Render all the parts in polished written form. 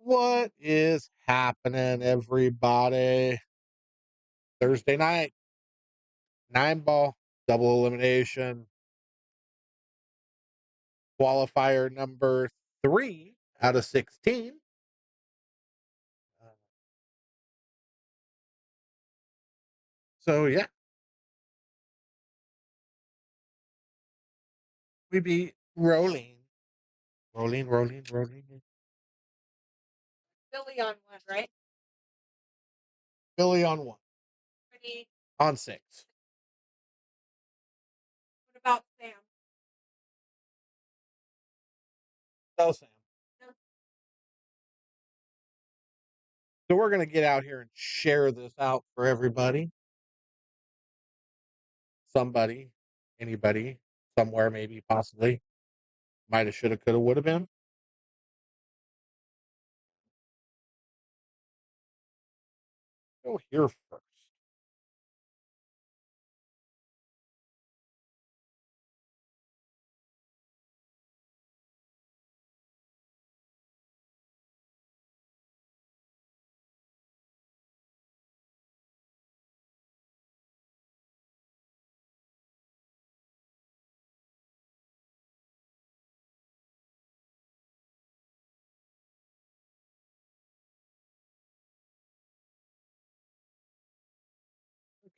What is happening, everybody? Thursday night, 9 ball, double elimination, qualifier number 3 out of 16. Uh, So, yeah, we be rolling. Billy on one, right? Billy on 1, Ready? on 6. What about Sam? So, Sam. No. So, we're going to get out here and share this out for everybody. Somebody, anybody, somewhere, maybe, possibly. Might have, should have, could have, would have been. Go here first.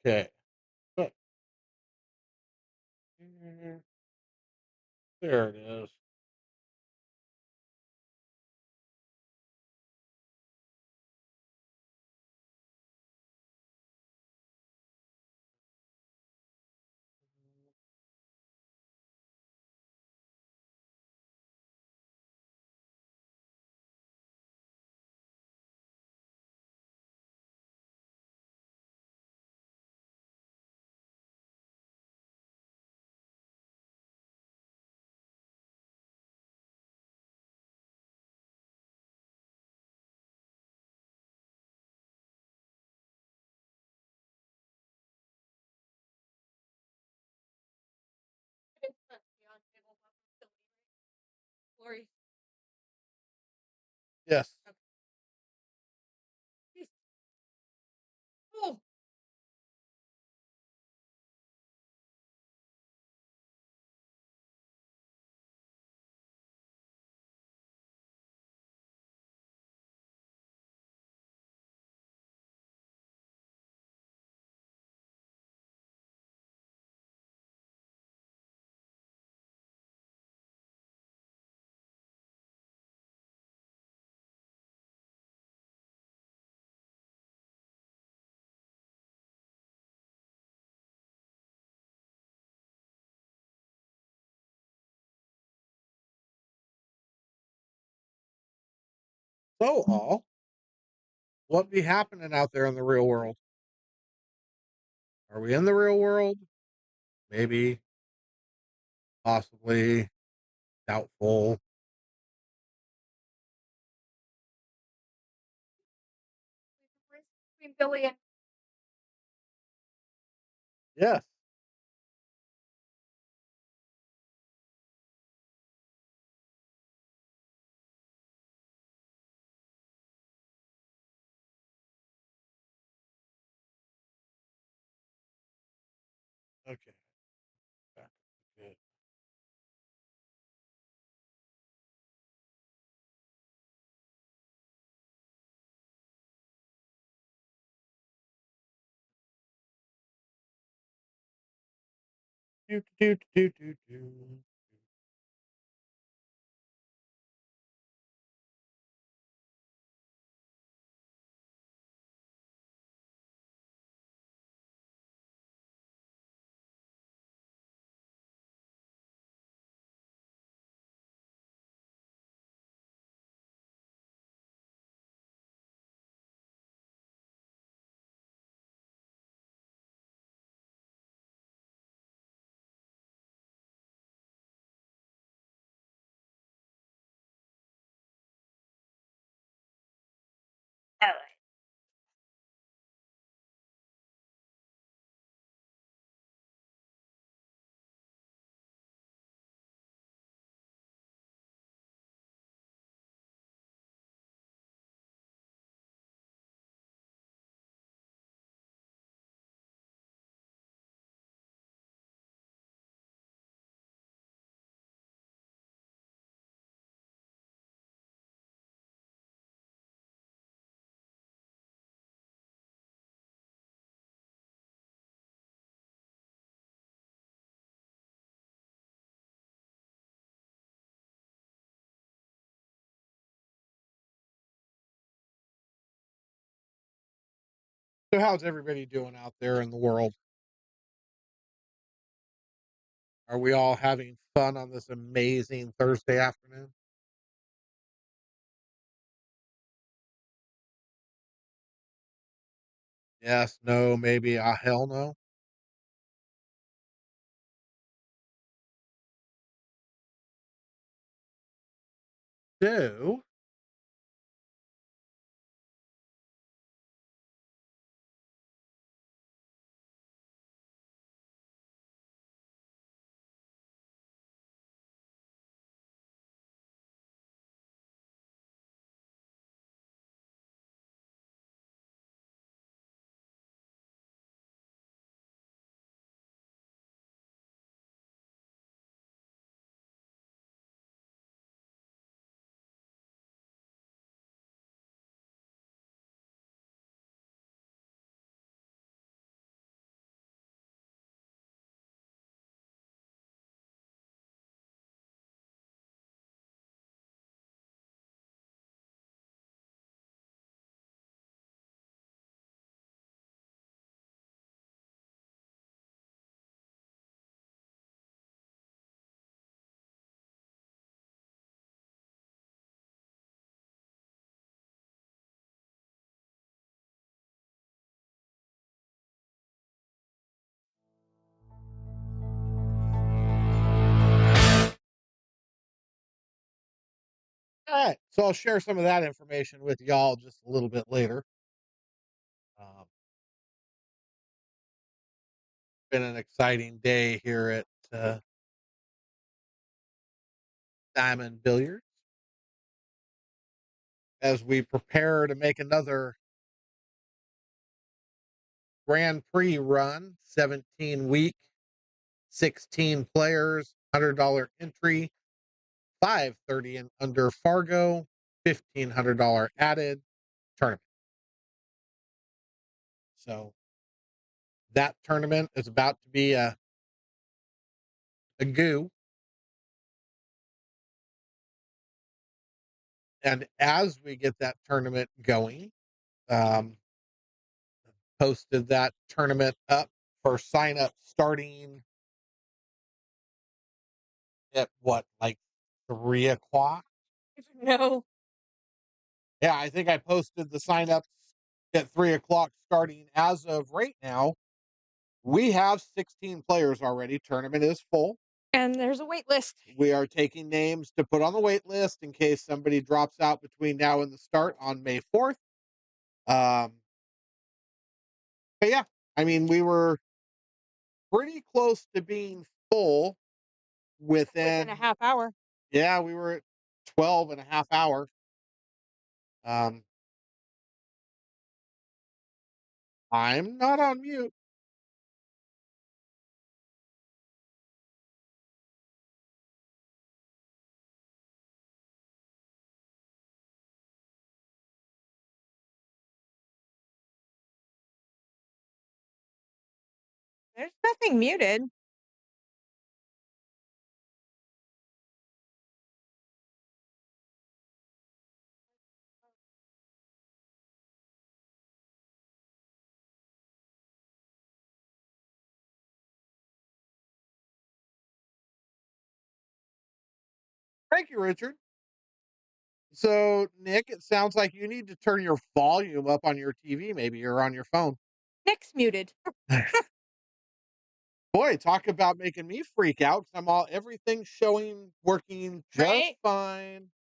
Okay. So, there it is. Lori. Yes. Okay. Oh, So, all, what be happening out there in the real world? Are we in the real world? Maybe, possibly, doubtful. between Billy and Yes. Okay. Back up. Good. Do, do, do, do, do. So, how's everybody doing out there in the world? Are we all having fun on this amazing Thursday afternoon? Yes, no, maybe, hell no. So, all right. So, I'll share some of that information with y'all just a little bit later. Um, been an exciting day here at Diamond Billiards as we prepare to make another Grand Prix run, 17 week, 16 players, $100 entry, 530 and under Fargo, $1,500 added tournament. So that tournament is about to be a goo. And as we get that tournament going, um, posted that tournament up for sign up starting at what, like 3 o'clock? No. Yeah, I think I posted the sign ups at 3 o'clock starting as of right now. We have 16 players already. Tournament is full. And there's a wait list. We are taking names to put on the wait list in case somebody drops out between now and the start on May 4th. Um, but yeah, I mean, we were pretty close to being full Within a within, half hour. yeah, we were at 12 and a half hours. Um, I'm not on mute. There's nothing muted. Thank you, Richard. So, Nick, it sounds like you need to turn your volume up on your TV, maybe, or on your phone. Nick's muted. Boy, talk about making me freak out 'cause I'm all everything's showing working just Right? fine.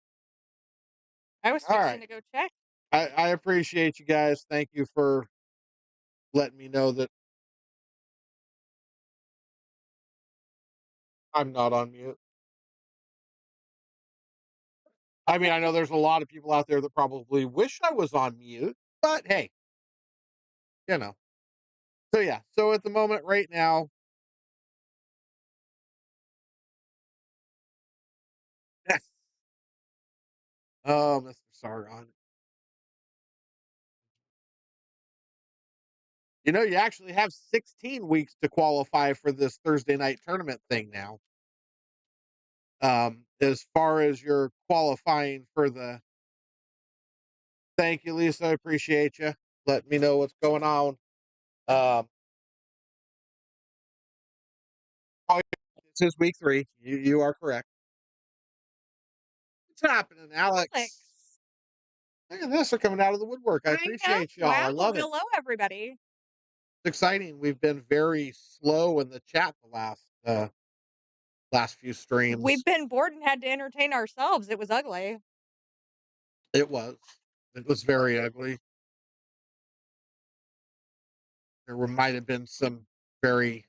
I was All fixing right. to go check. I appreciate you guys. Thank you for letting me know that I'm not on mute. I mean, I know there's a lot of people out there that probably wish I was on mute, but hey, you know. So yeah, so at the moment right now, oh, Mr. Sargon. You know, you actually have 16 weeks to qualify for this Thursday night tournament thing now. As far as your qualifying for the, thank you, Lisa. I appreciate you. Let me know what's going on. Um, oh, this is week 3. You are correct. What's happening, Alex. Alex? Look at this. They're coming out of the woodwork. I I know. appreciate y'all. I Wow. love it. Hello, everybody. It's exciting. We've been very slow in the chat the last few We've streams. been bored and had to entertain ourselves. It was ugly. It was. It was very ugly. There might have been some very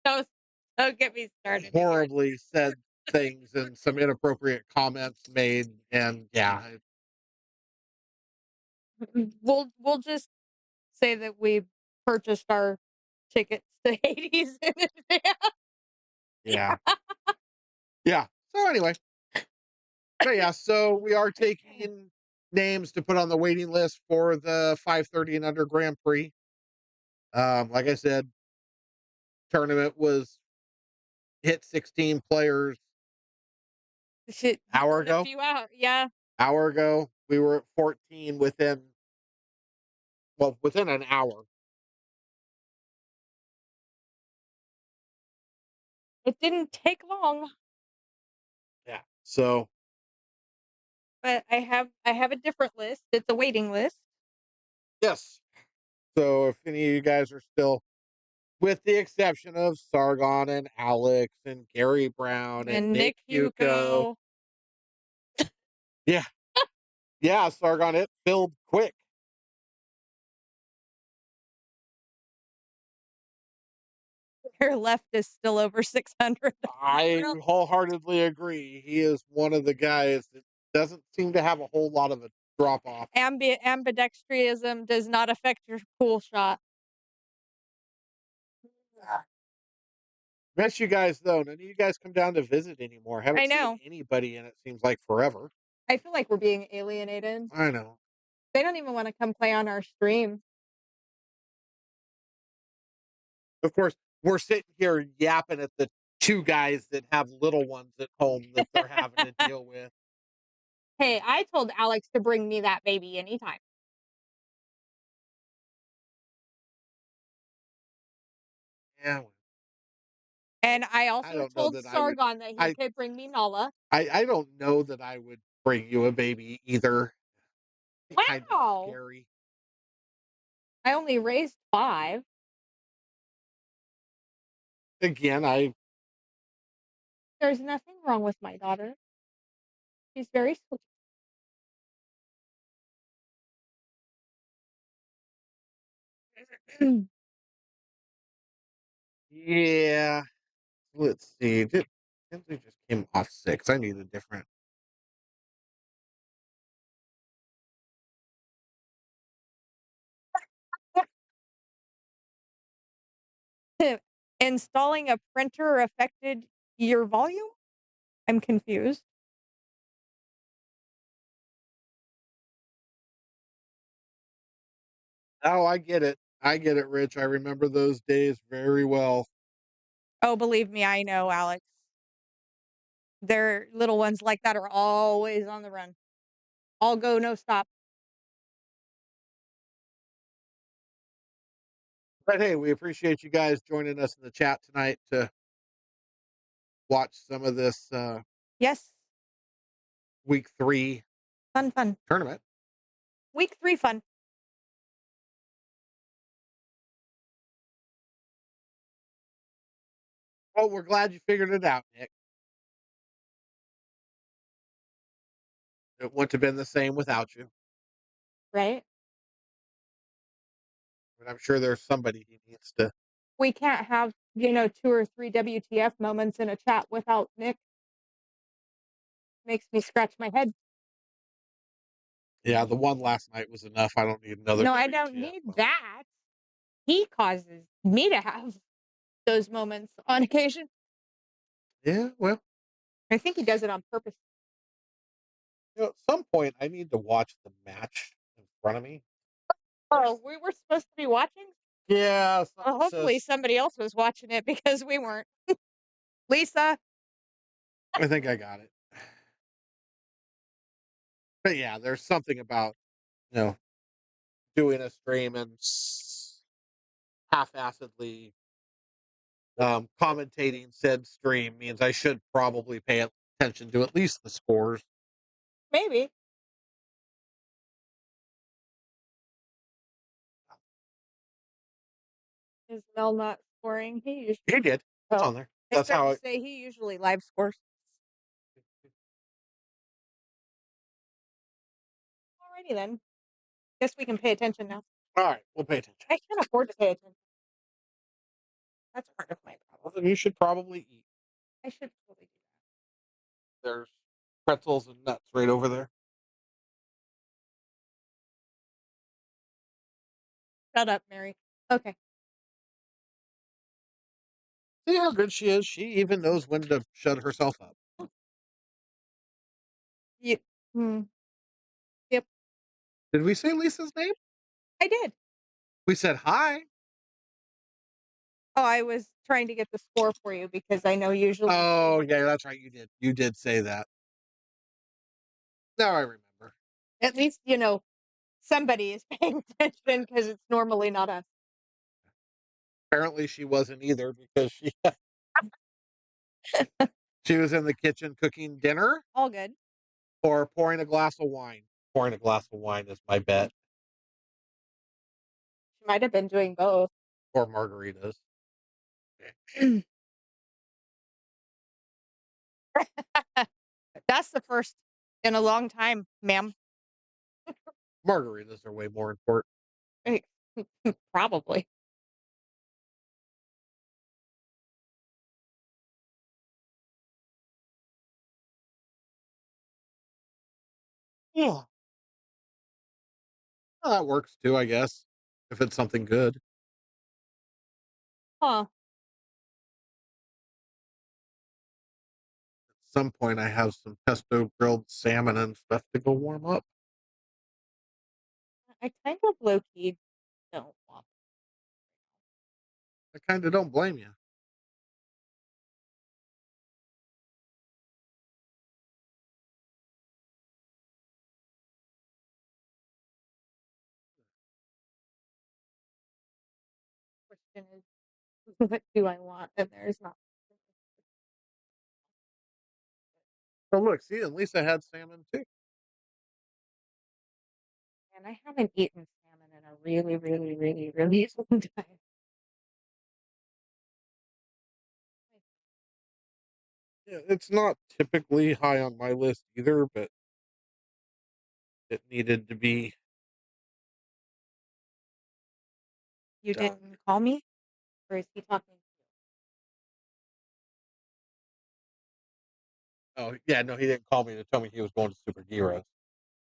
Don't get me started. horribly said things and some inappropriate comments made, and yeah, We'll just say that we purchased our tickets to Hades in advance. yeah, yeah. So anyway, but yeah, so we are taking names to put on the waiting list for the 5:30 and under Grand Prix. Like I said, tournament was hit 16 players Shit, hour in a ago. few hours. Yeah, Hour ago, we were at 14 within an hour. it didn't take long, Yeah. So but I have a different list. It's a waiting list. yes. So if any of you guys are still, with the exception of Sargon and Alex and Gary Brown and And Nick Nick Yuko, Yuko. yeah, yeah, Sargon, it filled quick. Your left is still over 600. I wholeheartedly agree. He is one of the guys that doesn't seem to have a whole lot of a drop off. Ambidextrism does not affect your pool shot. Miss you guys though. None of you guys come down to visit anymore. I Haven't seen know. anybody in it seems like forever. I feel like we're being alienated. I know. They don't even want to come play on our stream. Of course, we're sitting here yapping at the two guys that have little ones at home that they're having to deal with. Hey, I told Alex to bring me that baby anytime. Yeah. And I I also don't know told that I would Sargon that he I could bring me Nala. I don't know that I would bring you a baby either. Kind of Wow. scary. I only raised 5. Again, I There's nothing wrong with my daughter. She's very sweet. yeah. Let's see. Kinsley just came off 6. I need a different. Installing a printer affected your volume? I'm confused. Oh, I get it. I get it, Rich. I remember those days very well. Oh, believe me, I know, Alex. Their little ones like that are always on the run. All go, no stop. But hey, we appreciate you guys joining us in the chat tonight to watch some of this Yes. week 3 Fun. tournament. Week 3 fun. Well, we're glad you figured it out, Nick. It wouldn't have been the same without you. Right? But I'm sure there's somebody he needs to. We can't have, 2 or 3 WTF moments in a chat without Nick. Makes me scratch my head. Yeah, the one last night was enough. I don't need another. No, I don't WTF need moment. that. He causes me to have those moments on occasion. Yeah, well, I think he does it on purpose. at some point, I need to watch the match in front of me. Oh, we were supposed to be watching? Yeah, Well, hopefully somebody else was watching it because we weren't. Lisa, I think I got it. But yeah, there's something about you know doing a stream and half-assedly commentating said stream means I should probably pay attention to at least the scores. Maybe. Is Mel not scoring? He usually. He did. It's Oh, on there. I That's started how to say he usually live scores. Alrighty then. Guess we can pay attention now. all right, we'll pay attention. I can't afford to pay attention. That's part of my Well, problem. then you should probably eat. I should totally do There's pretzels and nuts right over there. that. Shut up, Mary. Okay. See how good she is? She even knows when to shut herself up. You. Hmm. Yep. Did we say Lisa's name? I did. We said hi. Oh, I was trying to get the score for you because I know usually. Oh, yeah, that's right. You did. You did say that. Now I remember. At least somebody is paying attention because it's normally not us. Apparently she wasn't either because she was in the kitchen cooking dinner All good. or pouring a glass of wine. Pouring a glass of wine is my bet. She might have been doing both. Or margaritas. That's the first in a long time, ma'am. Margaritas are way more important. Probably. Yeah. Well, that works too, I guess. If it's something good. Huh. At some point I have some pesto grilled salmon and stuff to go warm up. I kind of low key don't want. I kinda don't blame you. Question is, what do I want? And there's not. Oh look, see, and Lisa had salmon too. And I haven't eaten salmon in a really, really, really, really long time. Yeah, it's not typically high on my list either, but it needed to be You done. didn't call me, or is he talking? Oh yeah, no, he didn't call me to tell me he was going to Super Heroes.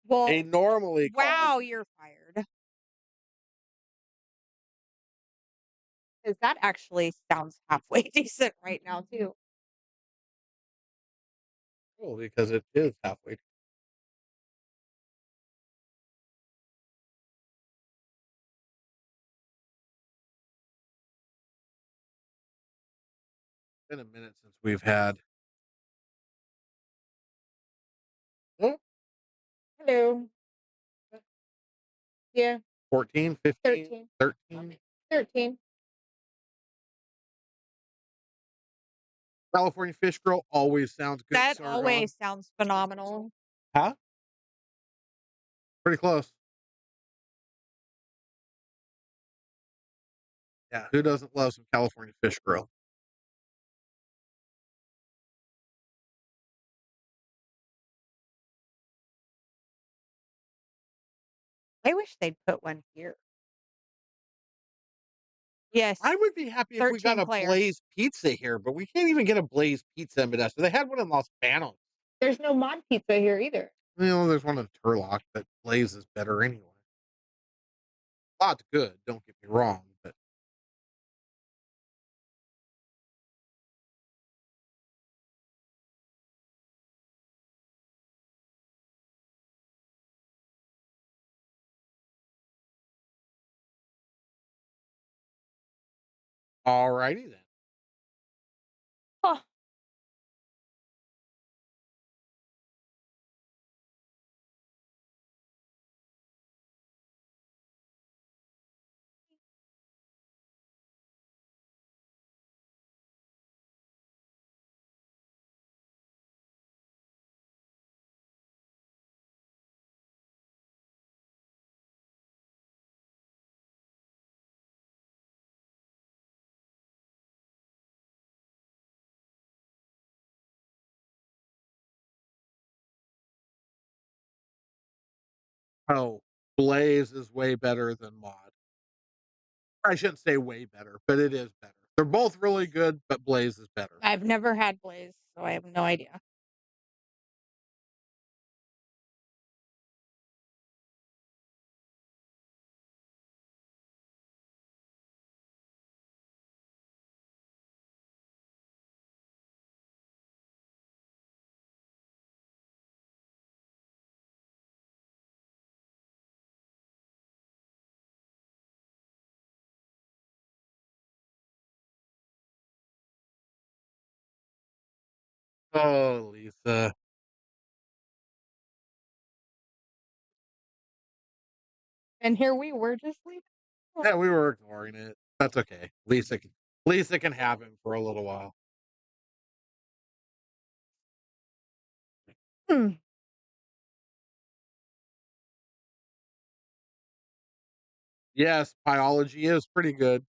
Well, He normally calls. wow, you're fired. Because that actually sounds halfway decent right now too. Oh, because it is halfway. Been a minute since we've had oh, Hello. Yeah, 14, 15, 13. 13. 13. California Fish Grill always sounds good. That Sargon. always sounds phenomenal. Huh? Pretty close. Yeah, who doesn't love some California Fish Grill? I wish they'd put one here. Yes, I would be happy if we got 13 a player. Blaze Pizza here, but we can't even get a Blaze Pizza in Modesto. They had one in Los Banos. There's no mod pizza here either. There's one in Turlock, but Blaze is better anyway. Lot's good, don't get me wrong, but alrighty then. Huh. Oh, Blaze is way better than Mod. I shouldn't say way better, but it is better. They're both really good, but Blaze is better. I've never had Blaze, so I have no idea. Oh, Lisa. And here we were just leaving. Yeah, we were ignoring it. That's okay. Lisa can have him for a little while. Hmm. Yes, biology is pretty good.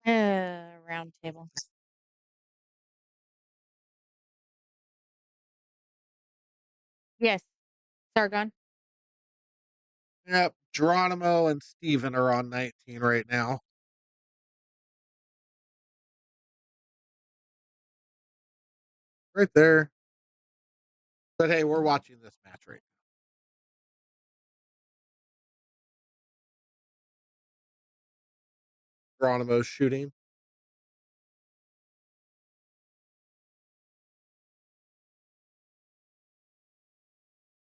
Round table. Yes, Sargon. Yep, Geronimo and Steven are on 19 right now. Right there. But hey, we're watching this match right now. Geronimo's shooting.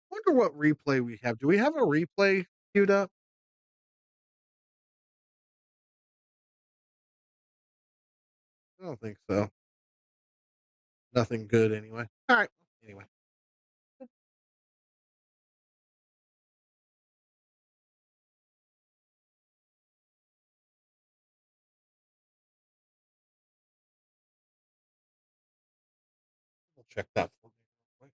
Wonder what replay we have. Do we have a replay queued up? I don't think so. Nothing good anyway. All right. Anyway. We'll check that for me real quick.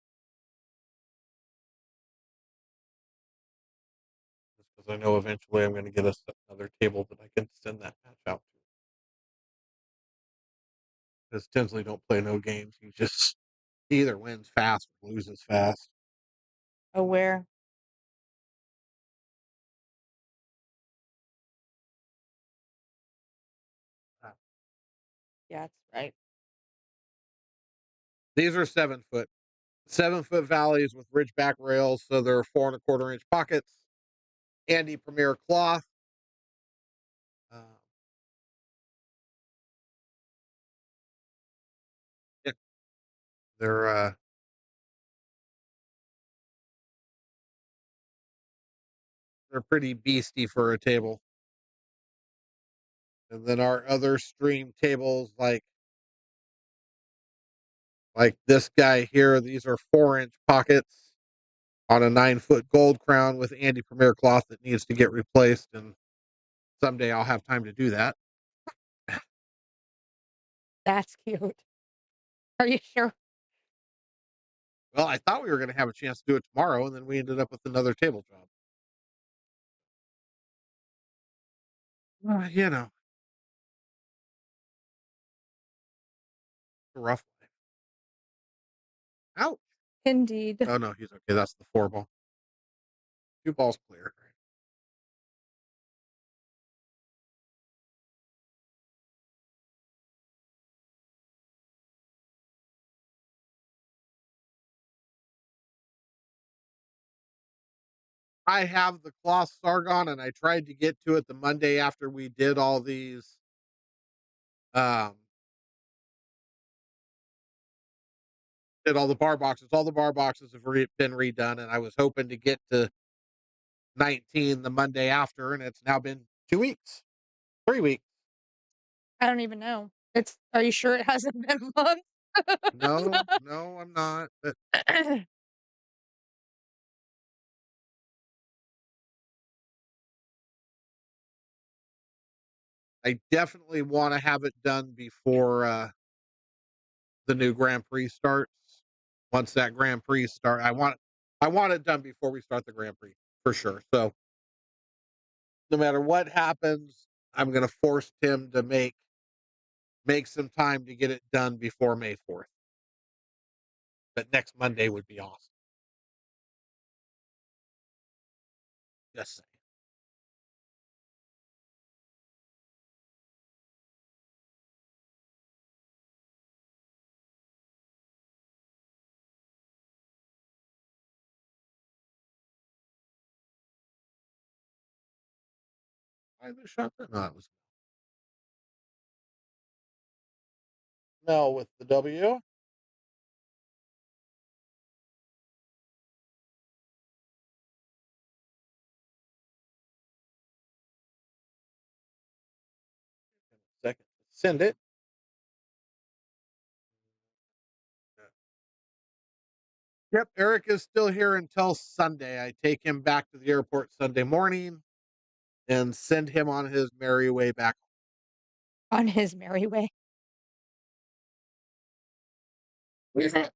Just because I know eventually I'm going to get us another table that I can send that match out to. Because Tinsley don't play no games. He either wins fast or loses fast. Aware. Uh, Yeah, that's right. These are 7 foot. 7 foot valleys with ridgeback rails, so they're 4 1/4 inch pockets. Andy Premier cloth. Uh, yeah, they're they're pretty beasty for a table. And then our other stream tables, like this guy here, these are 4 inch pockets on a 9 foot gold crown with Andy Premier cloth that needs to get replaced. And someday I'll have time to do that. That's cute. Are you sure? Well, I thought we were going to have a chance to do it tomorrow, and then we ended up with another table job. You know, it's a rough life. Ouch. Indeed. Oh, no, he's okay. That's the 4 ball. 2 balls clear. I have the cloth Sargon, and I tried to get to it the Monday after we did all these. Um, did all the bar boxes. All the bar boxes have been redone, and I was hoping to get to 19 the Monday after, and it's now been 2 weeks, 3 weeks. I don't even know. Are you sure it hasn't been months? No, no, I'm not. But I definitely wanna have it done before, the new Grand Prix starts. Once that Grand Prix I want it done before we start the Grand Prix, for sure. So, no matter what happens, I'm gonna force Tim to make some time to get it done before May 4th. But next Monday would be awesome. Just saying. Why the shot that? No, it was Mel with the W. Second. Send it. Yep, Eric is still here until Sunday. I take him back to the airport Sunday morning and send him on his merry way back. On his merry way. What is it?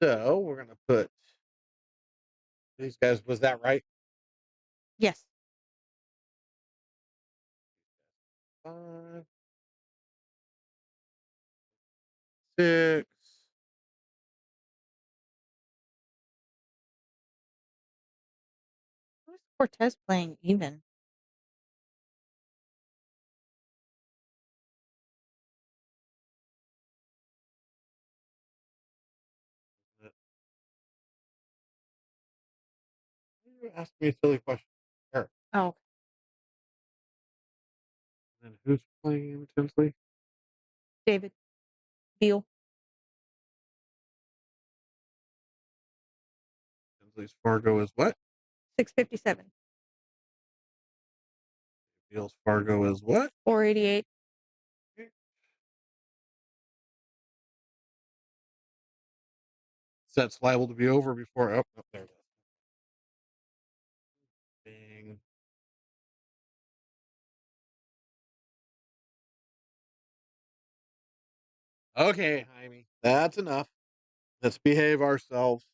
So we're gonna put these guys. Was that right? Yes. 5, 6. Who's Cortez playing even? You asked me a silly question. Eric. Oh, And who's playing Tinsley? David Beal. Tinsley's Fargo is what? 657. Beals Fargo is what? 488. Set's liable to be over before. Oh, oh there it is. Ding. Okay, Jaime. That's enough. Let's behave ourselves.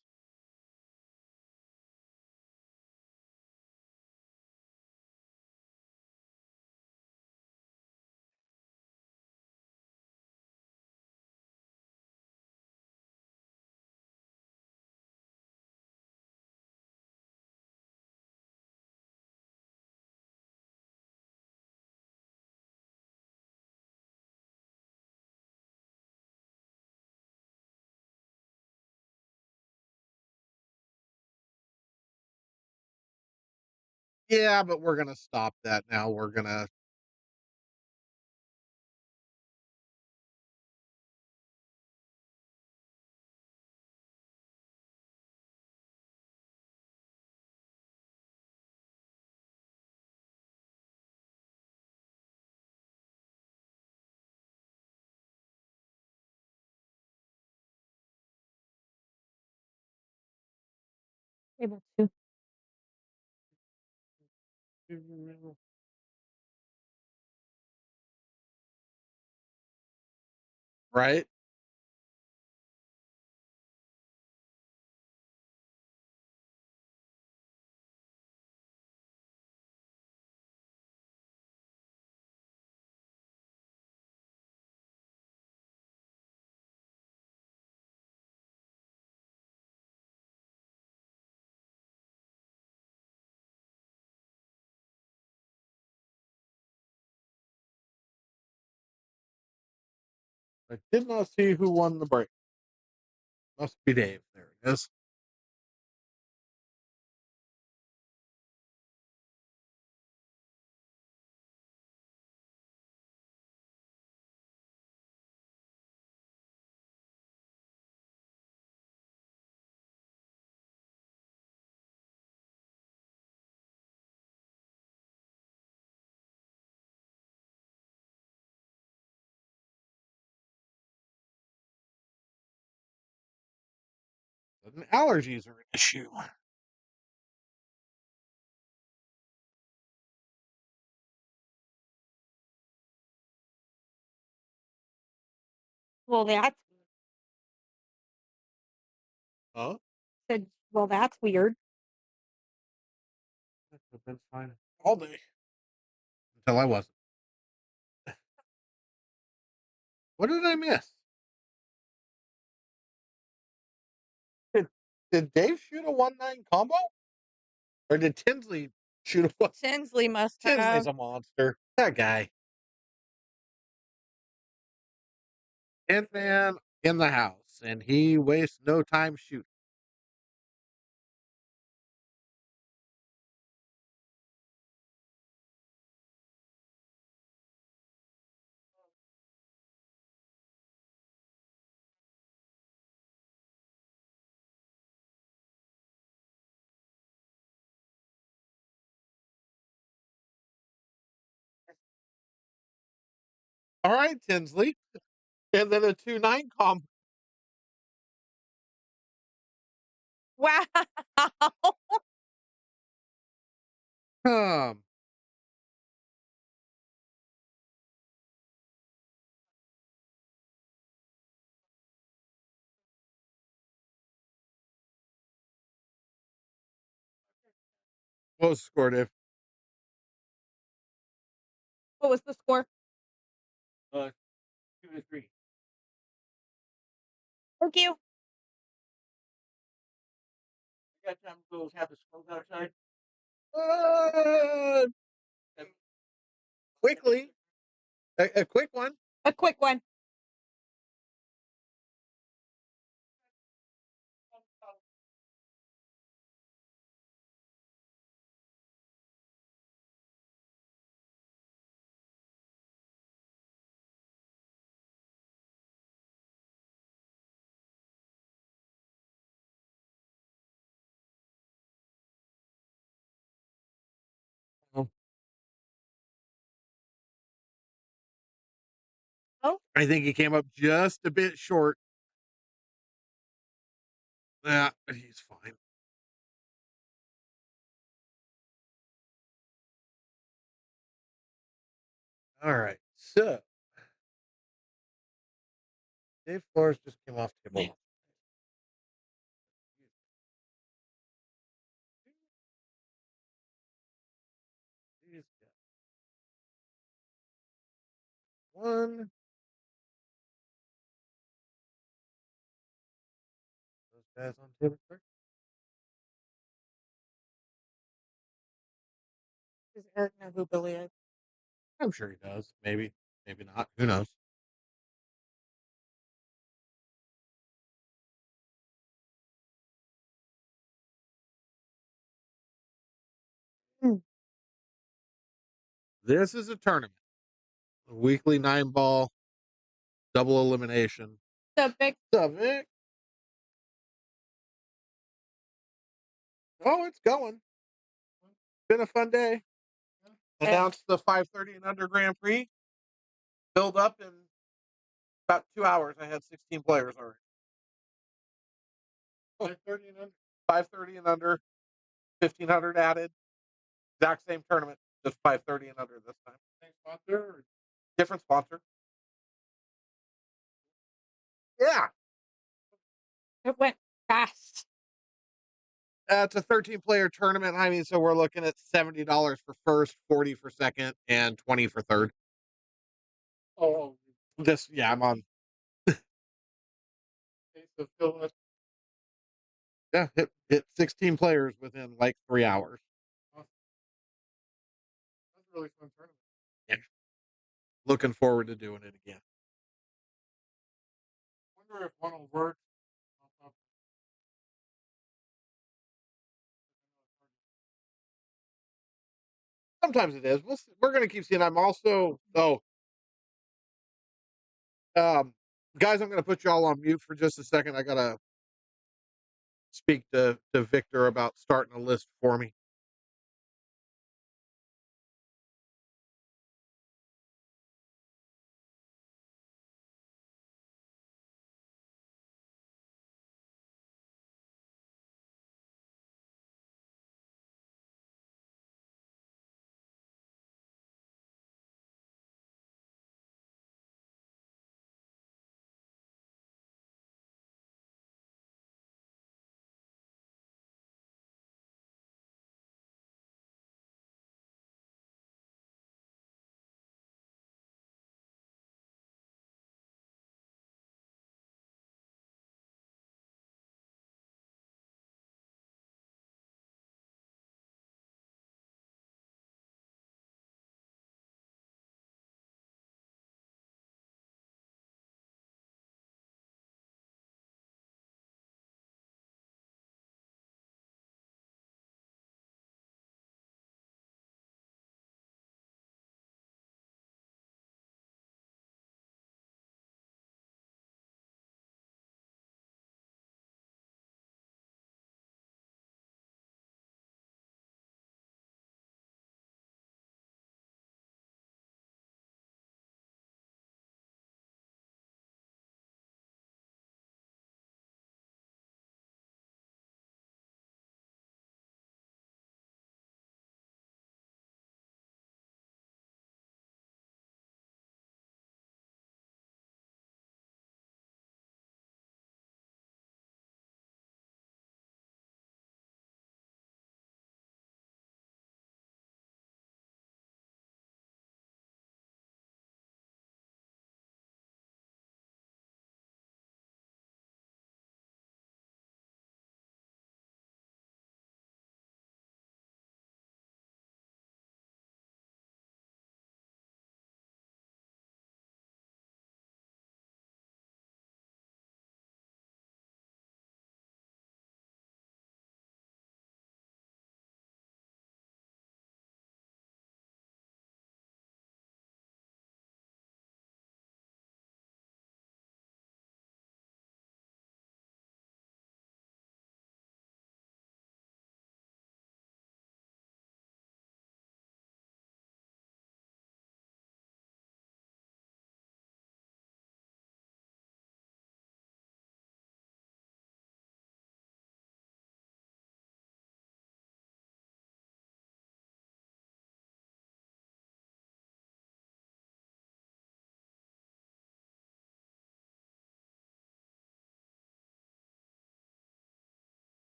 Yeah, but we're gonna stop that now. We're gonna Able to. right. I did not see who won the break. Must be Dave. There it is. sudden allergies are an issue. Well, that's Huh? said, well, that's weird. I've been fine all day until I wasn't. What did I miss? Did, did Dave shoot a 1-9 combo? Or did Tinsley shoot a one? Tinsley must Tinsley's have. a monster. That guy. 10th man in the house, and he wastes no time shooting. All right, Tinsley. And then a 2-9 combo. Wow. Um, what was the score, Dave? What was the score? Uh, 2-3. Thank you. I got time to go have a smoke outside. Uh, quickly, a quick one. A quick one. Oh, Oh, I think he came up just a bit short. Yeah, he's fine. All right. So Dave Flores just came off table. He's got one. Those guys on table first. does Eric know who Billy is? I'm sure he does. Maybe, maybe not. Who knows? Hmm. This is a tournament. A weekly 9-ball double elimination. The big. What's up, Vic? Oh, it's going. Been a fun day. Announced the 5:30 and under Grand Prix. Filled up in about 2 hours. I had 16 players already. 5:30 and under. 5:30 and under. 1,500 added. Exact same tournament, just 5:30 and under this time. Same sponsor? Or different sponsor. Yeah. It went fast. It's a 13-player tournament. I mean, so we're looking at $70 for first, 40 for second, and 20 for third. Oh, this, yeah, I'm on. Yeah, hit 16 players within like 3 hours. Awesome. That's a really fun tournament. Yeah. Looking forward to doing it again. Wonder if one will work. Sometimes it is. We're going to keep seeing. I'm also, um, guys, I'm going to put you all on mute for just a second. I got to speak to Victor about starting a list for me.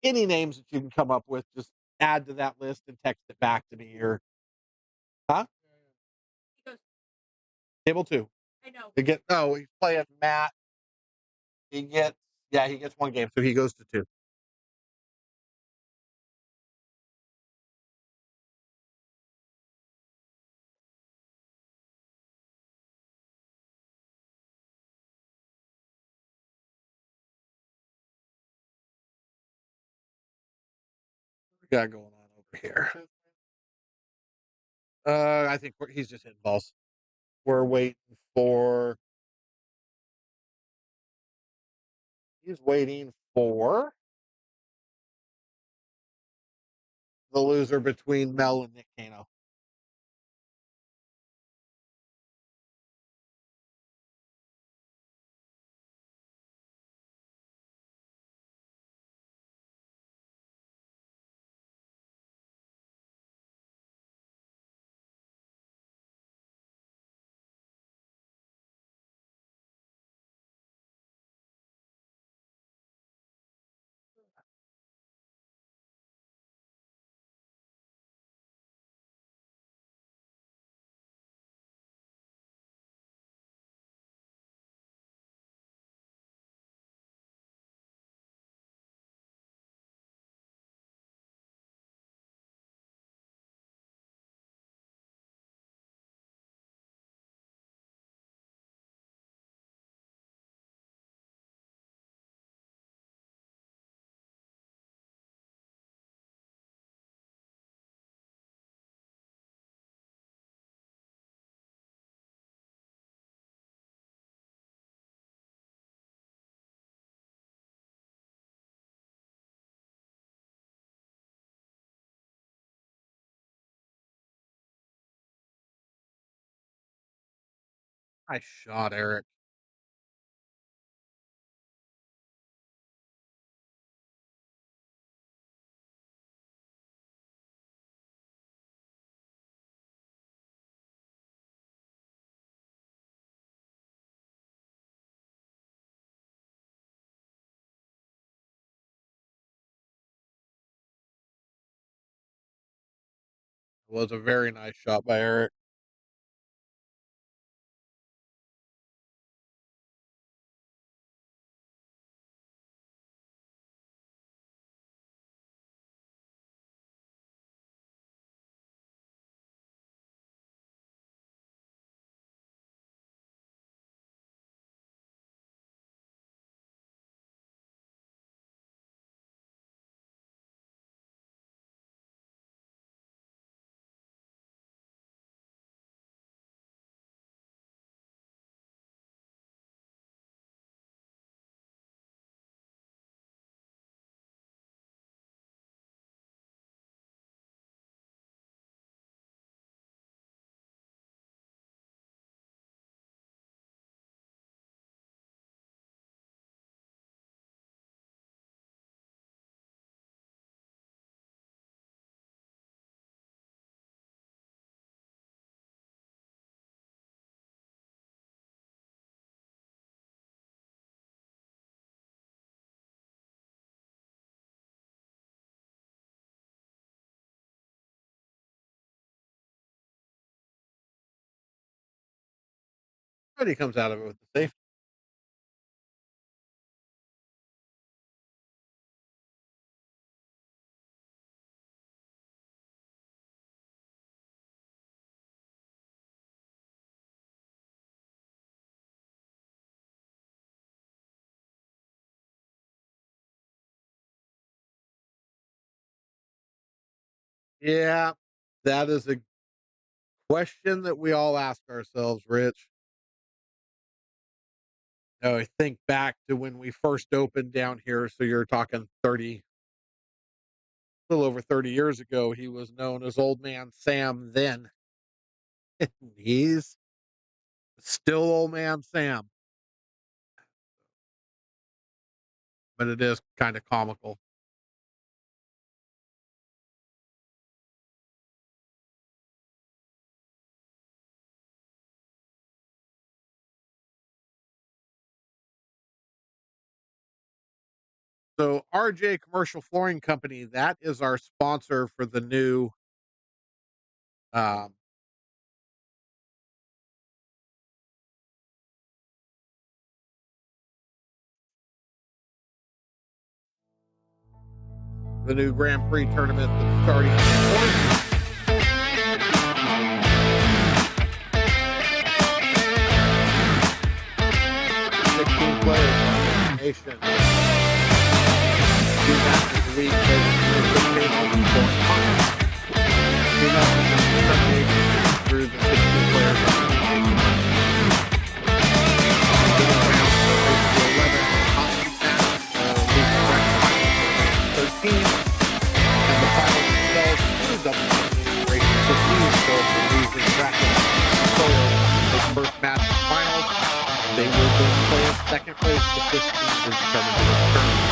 any names that you can come up with, just add to that list and text it back to me or huh? He goes, Table 2. I know. They get no, he's playing Matt. He gets yeah, he gets 1 game, so he goes to 2. What we got going on over here? I think he's just hitting balls. We're waiting for he's waiting for the loser between Mel and Nick Cano. Nice shot, Eric. It was a very nice shot by Eric. But he comes out of it with the safety. Yeah, that is a question that we all ask ourselves, Rich. I think back to when we first opened down here. So you're talking 30, a little over 30 years ago. He was known as Old Man Sam then. He's still Old Man Sam, but it is kind of comical. So RJ Commercial Flooring Company, that is our sponsor for the new um, Grand Prix tournament that's starting May 4th. 16 players on the nation. 2 matches a week, through the 16 players on the nation. And the final themselves through double elimination race 15. So if the losers bracket players in the first match of the finals, they will then play in second place. The 15 is determined in the tournament.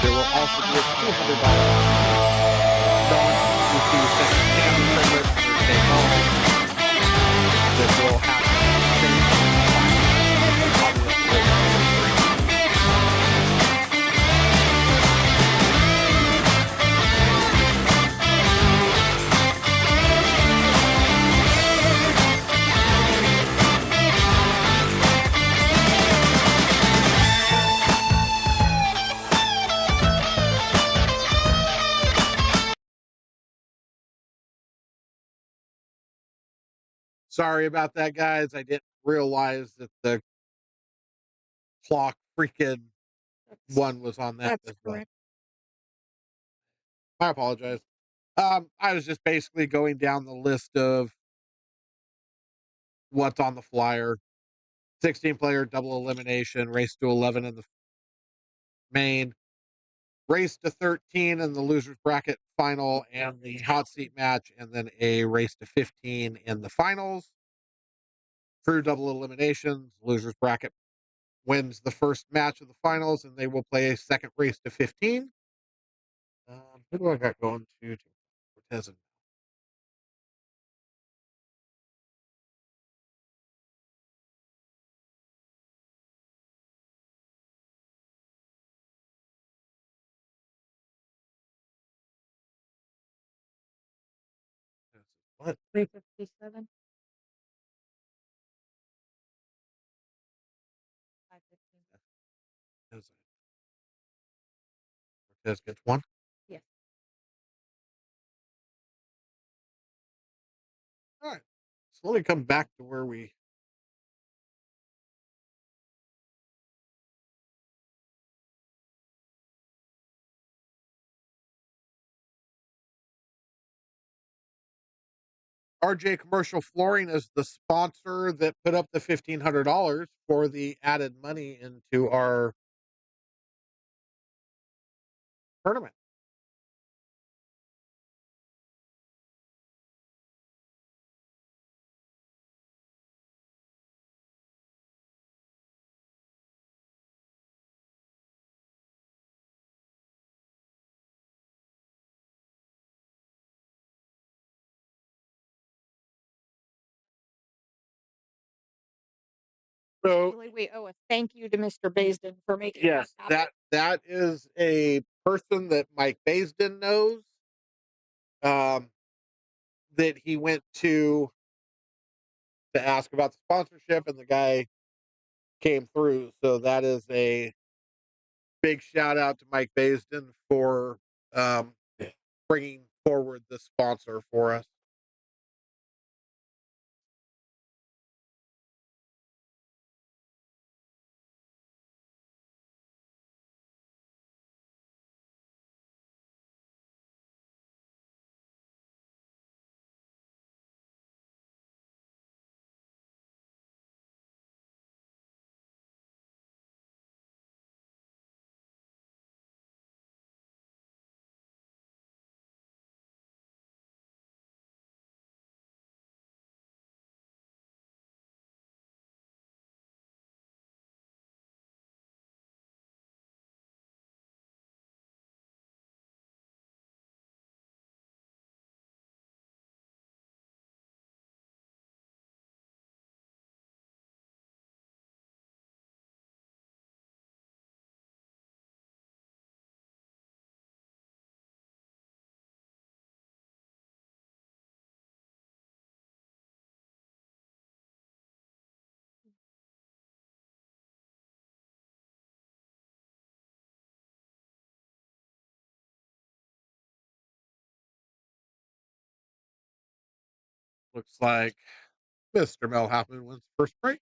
There will also be a $200 non-UC second champion tournament for state knowledge that will happen in the same Sorry about that, guys. I didn't realize that the clock freaking one was on that That's as well. correct. I apologize. I was just basically going down the list of what's on the flyer. 16 player double elimination, race to 11 in the main, race to 13 in the losers bracket final and the hot seat match, and then a race to 15 in the finals. True double eliminations, losers bracket wins the first match of the finals, and they will play a second race to 15. Who do I got going to Cortez and what? 357. 515. Cortez gets one. Yes. All right. So let me come back to where we. RJ Commercial Flooring is the sponsor that put up the $1,500 for the added money into our tournament. So Actually, we owe a thank you to Mr. Baisden for making yes, that happen. that is a person that Mike Baisden knows. That he went to ask about the sponsorship, and the guy came through. So that is a big shout out to Mike Baisden for um, bringing forward the sponsor for us. Looks like Mr. Mel Hoffman wins first break.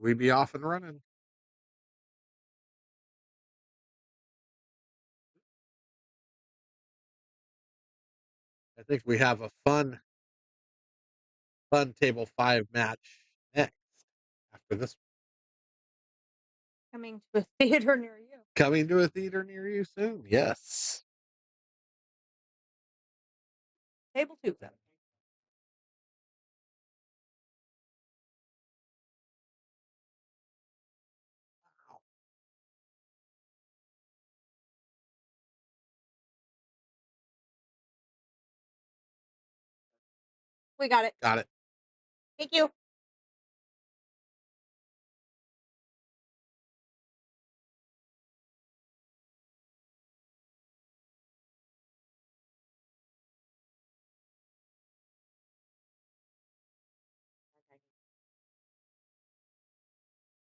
We be off and running. I think we have a fun table 5 match next after this Coming to a theater near you. coming to a theater near you soon. Yes. Table 2. We got it. Got it. Thank you.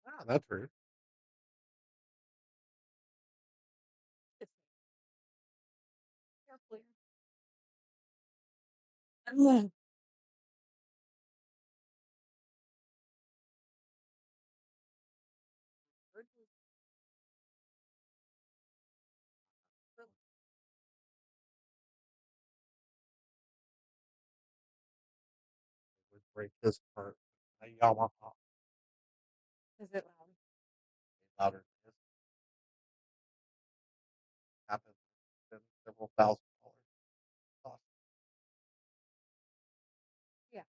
Ah, that's rude. Carefully. Ugh. Would break this part. A Yamaha Is it loud? louder than this happens in several $1,000s. Cost. Yeah.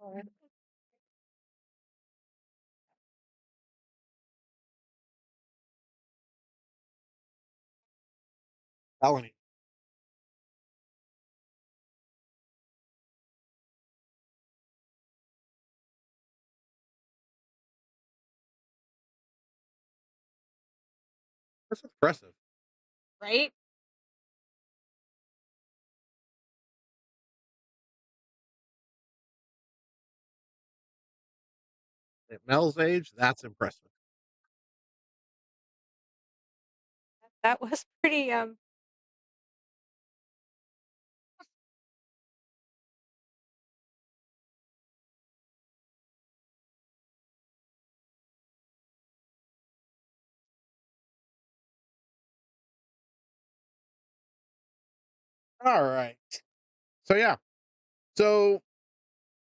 Alright. Felony. That's impressive. Right? At Mel's age, that's impressive. That was pretty, All right. So yeah. So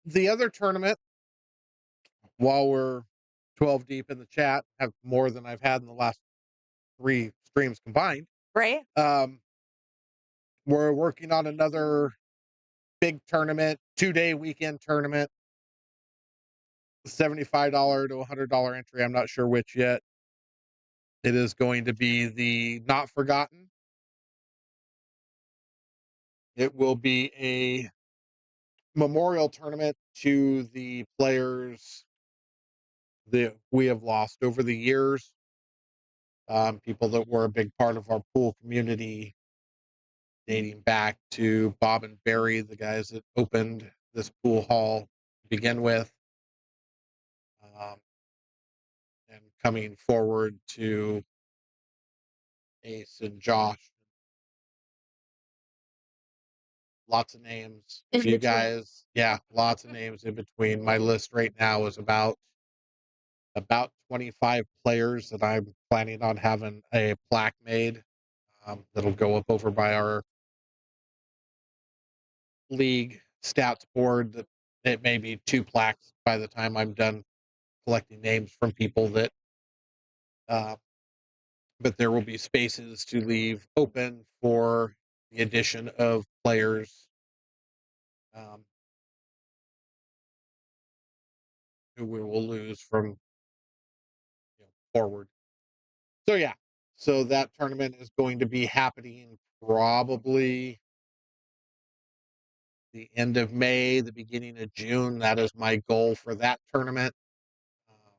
the other tournament, while we're 12 deep in the chat, have more than I've had in the last 3 streams combined. right? Um, we're working on another big tournament, 2-day weekend tournament, $75 to $100 entry. I'm not sure which yet. It is going to be the Not Forgotten. It will be a memorial tournament to the players that we have lost over the years. People that were a big part of our pool community, dating back to Bob and Barry, the guys that opened this pool hall to begin with, um, and coming forward to Ace and Josh. Lots of names. In You between. guys, yeah, lots of names in between. My list right now is about 25 players that I'm planning on having a plaque made, that'll go up over by our league stats board. That it may be 2 plaques by the time I'm done collecting names from people that, uh, but there will be spaces to leave open for the addition of players, um, who we will lose from, forward. So yeah, so that tournament is going to be happening probably the end of May, the beginning of June. That is my goal for that tournament. Um,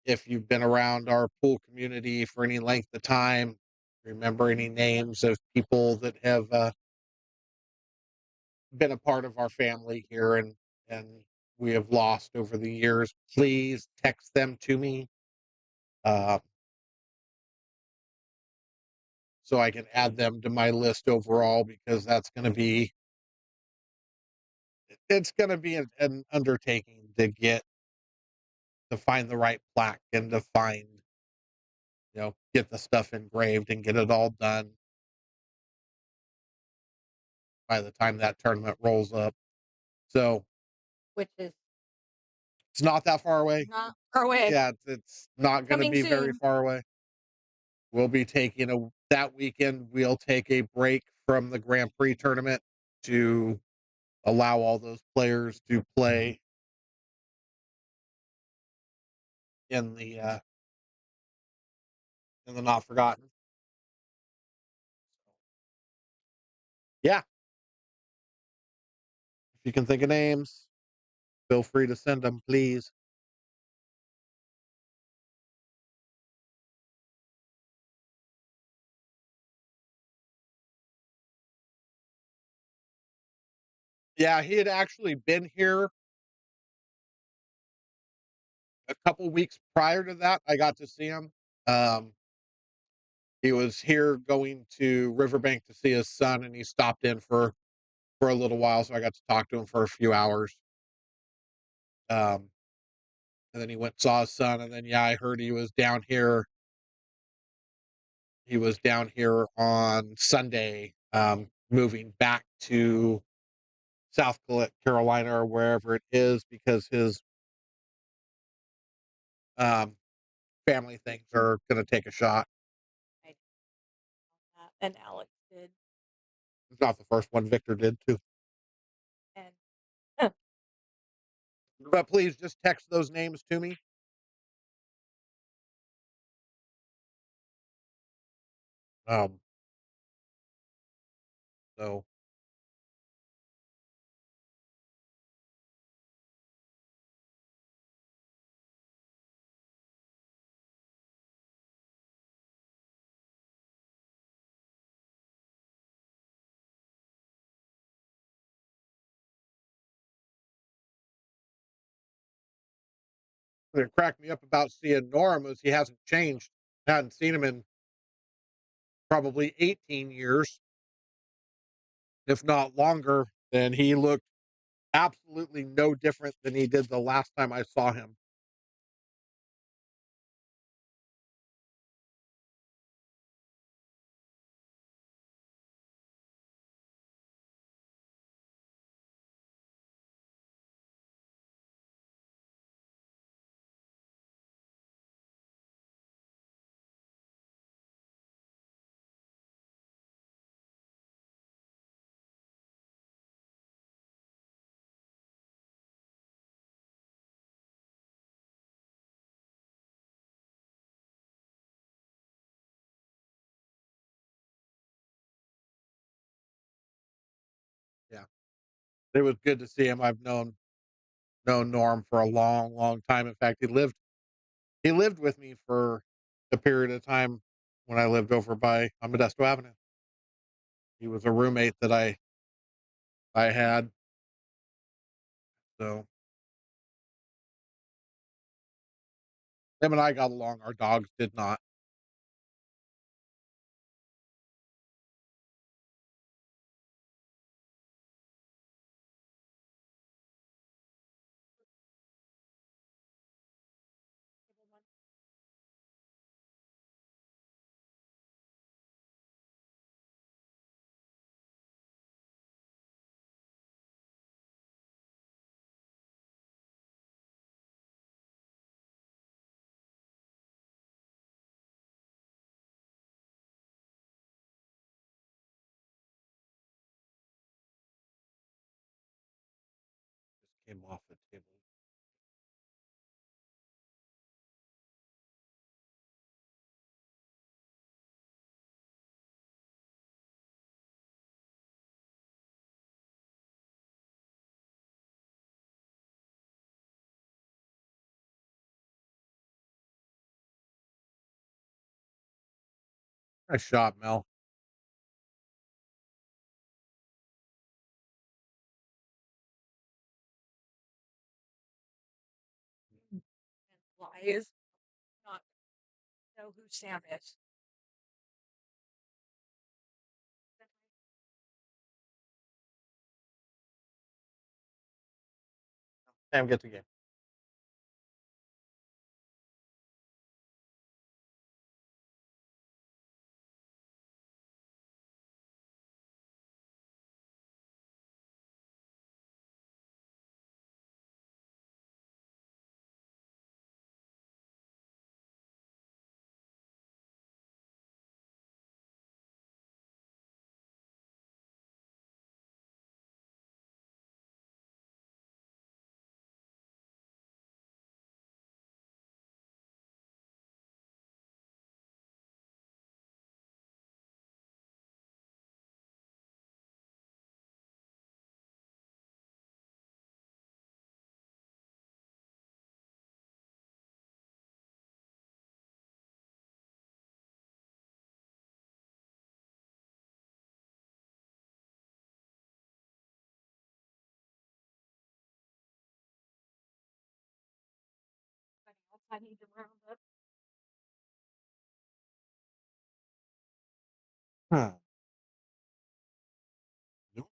if you've been around our pool community for any length of time, remember any names of people that have been a part of our family here and we have lost over the years, please text them to me uh, so I can add them to my list overall because that's going to be it's going to be an undertaking to find the right plaque and to find get the stuff engraved and get it all done by the time that tournament rolls up. So which is it's not that far away. not far away. Yeah, it's not going to Coming be very soon. far away. We'll be taking a that weekend. We'll take a break from the Grand Prix tournament to allow all those players to play in the not forgotten. Yeah, if you can think of names, feel free to send them, please. Yeah, he had actually been here a couple weeks prior to that. I got to see him. Um, he was here going to Riverbank to see his son, and he stopped in for a little while, so I got to talk to him for a few hours. Um, and then he went and saw his son, and then yeah, I heard he was down here. He was down here on Sunday, moving back to South Carolina or wherever it is because his um, family things are going to take a shot. I know that, and Alex did, It's not the first one. Victor did too. and But please just text those names to me. Um, so what cracked me up about seeing Norm is he hasn't changed. I hadn't seen him in probably 18 years, if not longer. And he looked absolutely no different than he did the last time I saw him. Yeah, it was good to see him. I've known Norm for a long, long time. In fact, he lived with me for a period of time when I lived over by on Modesto Avenue. He was a roommate that I had. So him and I got along. Our dogs did not. Just came off the table. Nice shot, Mel. And lies, not know who Sam is. Sam gets a game. Anybody else I need to round up? Hmm. Nope.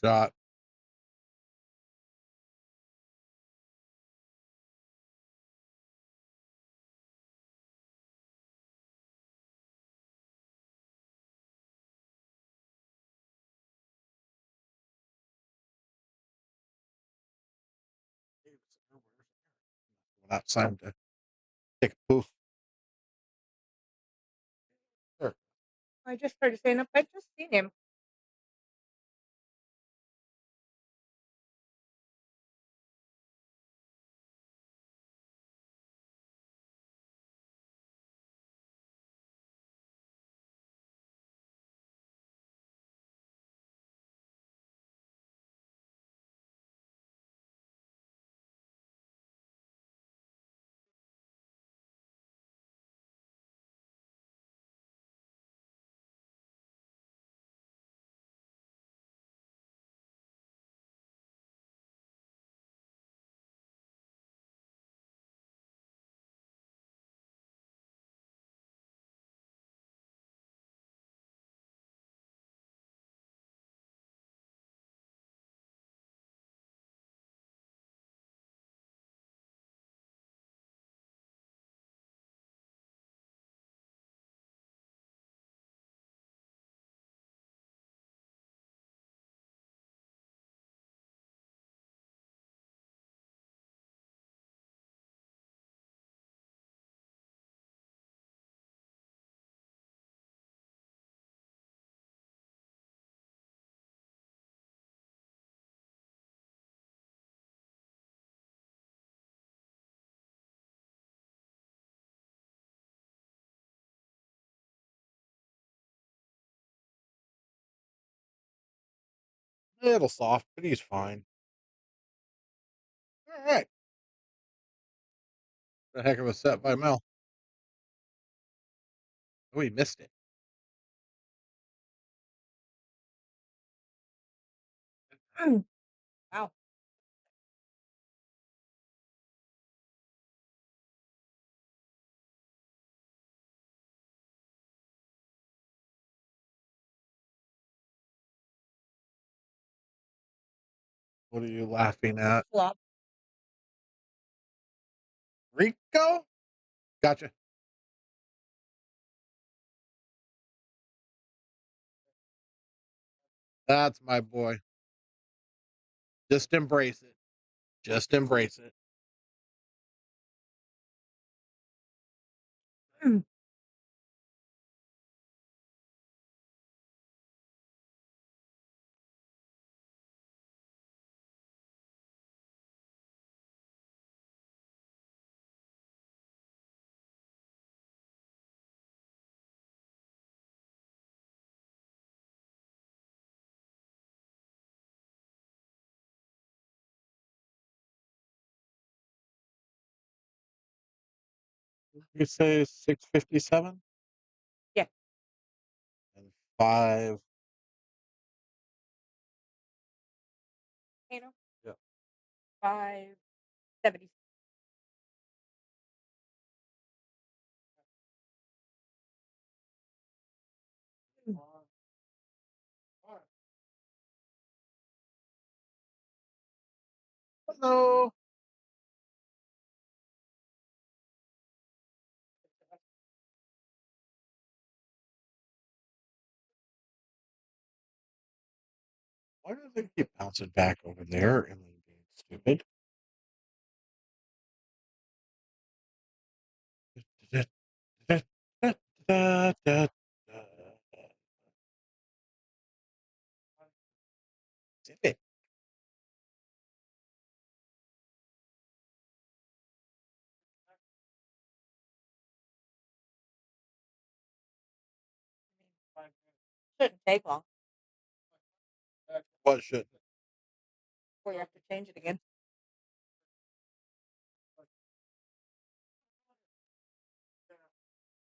Shot. Not time to take a poof. Sure. I just started saying up. I just seen him. A little soft, but he's fine. All right. A heck of a set by Mel. Oh, he missed it. Wow. What are you laughing at? Flop. Rico? Gotcha. That's my boy. Just embrace it. Just embrace it. You say 657 Yeah. and 5. You know, Yeah. 570. Hello. Why do they keep bouncing back over there and then being stupid? Zip it. Shouldn't take long What should? before you have to change it again.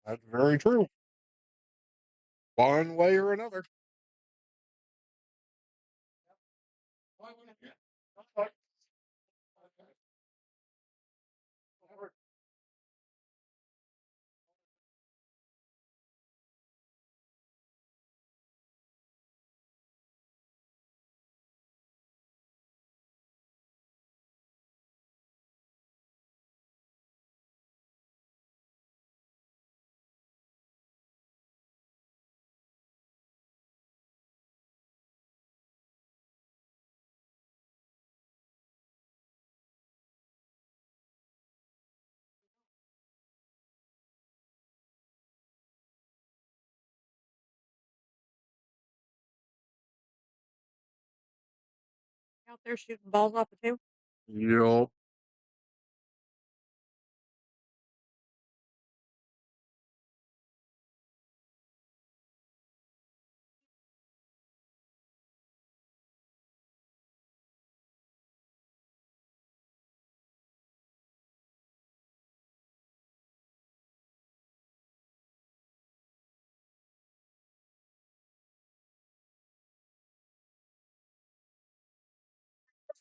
That's very true. One way or another. Out there shooting balls off the table. Yup.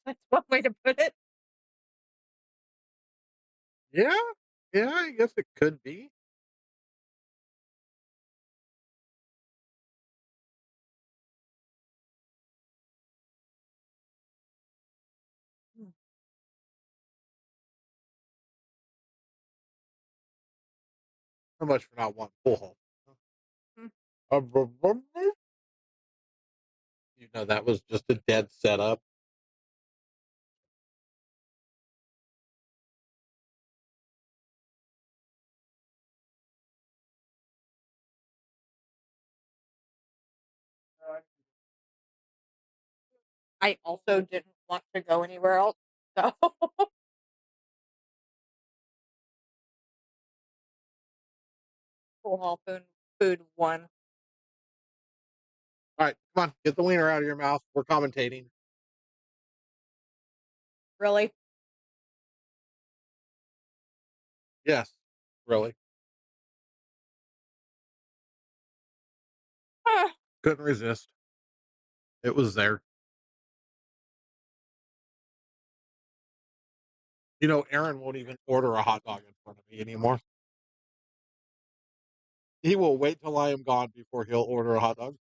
That's one way to put it. Yeah. Yeah, I guess it could be. Hmm. So much for not wanting full hole. Hmm. You know, that was just a dead setup. I also didn't want to go anywhere else. So full hall food one. All right, come on, get the wiener out of your mouth. We're commentating. Really? Yes, really. Ah, Couldn't resist. It was there. You know, Aaron won't even order a hot dog in front of me anymore. He will wait till I am gone before he'll order a hot dog.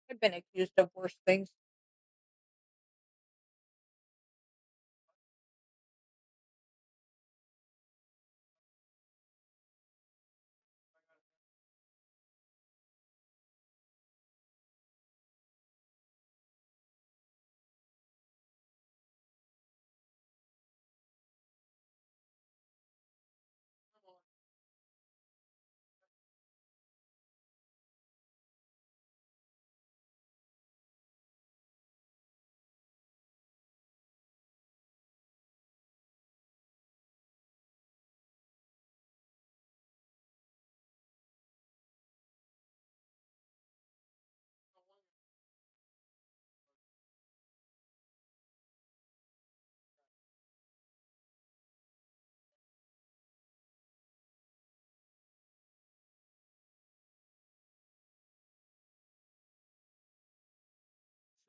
I've been accused of worse things.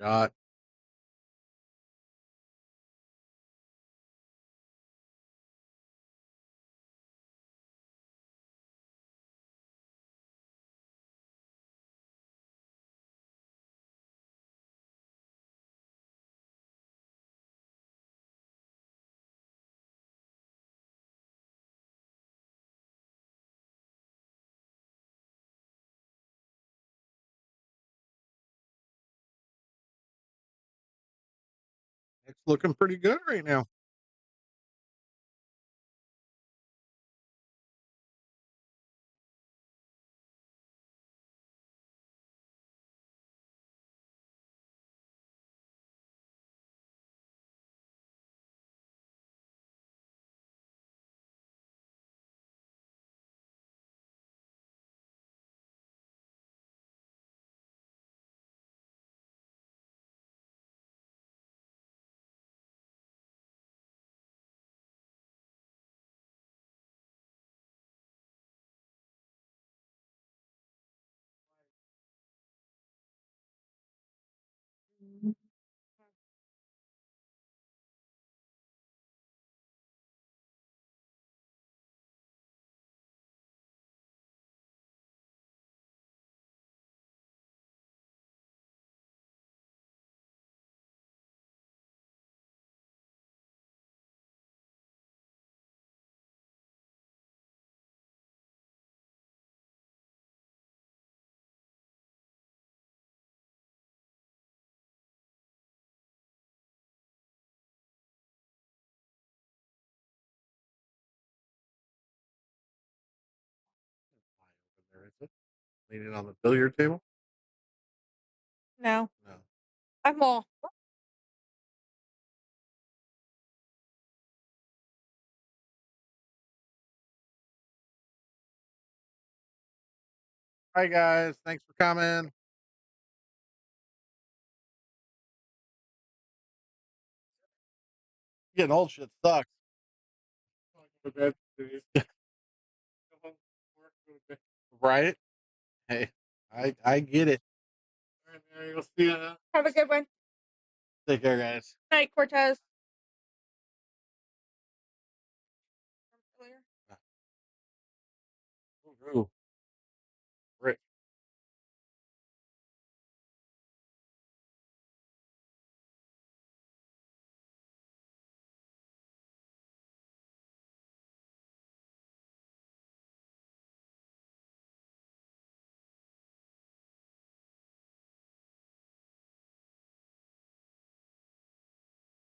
Shot. It's looking pretty good right now. There is it. Leaning on the billiard table. No, No. I'm all. Hi guys. Thanks for coming. Getting old shit sucks. Right? Hey, I get it. Have a good one. Take care, guys. Night, Cortez. Ooh, Rick.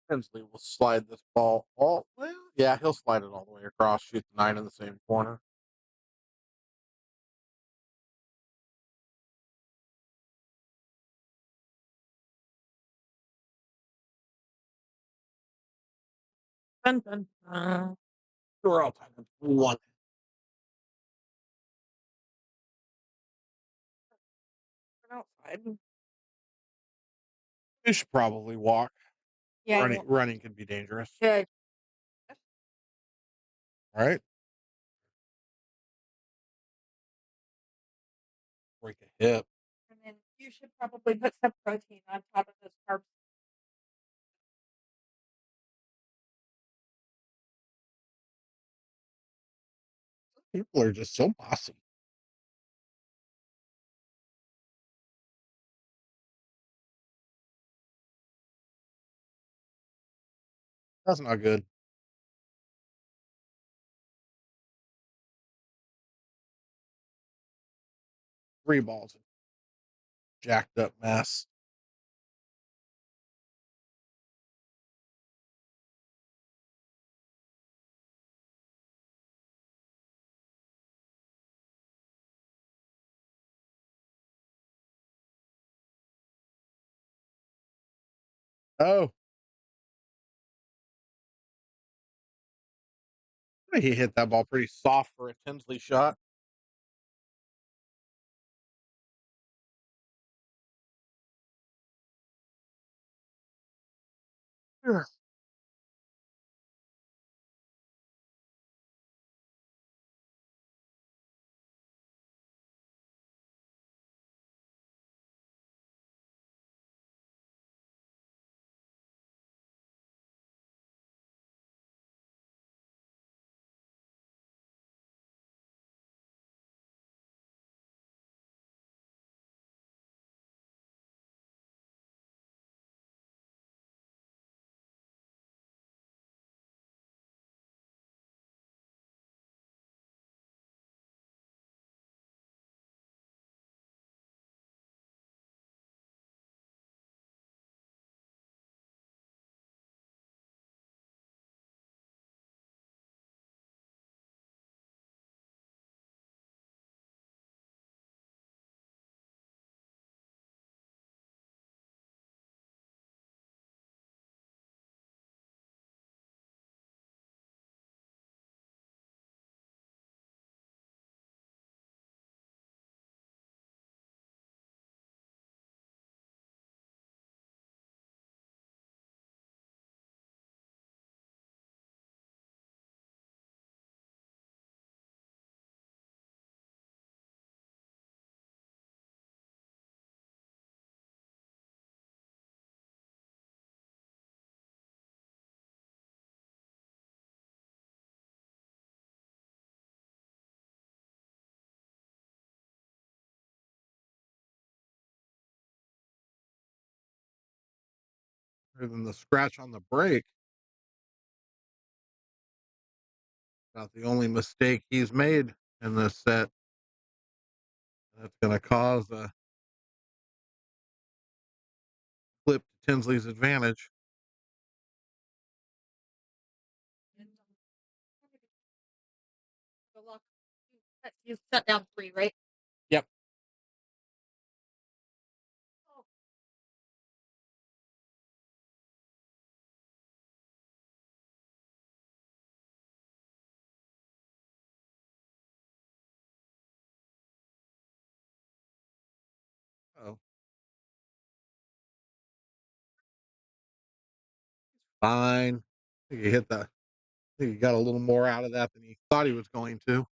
Hensley will slide this ball all well. Yeah, he'll slide it all the way across, shoot the 9 in the same corner. Dun, dun, dun. We're all tied up 1. We're outside. You should probably walk. Yeah, I Running know. running can be dangerous. Yeah. All right. Break a hip. And then you should probably put some protein on top of those carbs. People are just so bossy. That's not good. 3 balls. Jacked up mess. Oh, he hit that ball pretty soft for a Tinsley shot. Sure. Other than the scratch on the break. Not the only mistake he's made in this set. That's going to cause a flip to Tinsley's advantage. You set down 3, right? Yep. Oh. Oh, fine. I think he hit that. I think he got a little more out of that than he thought he was going to.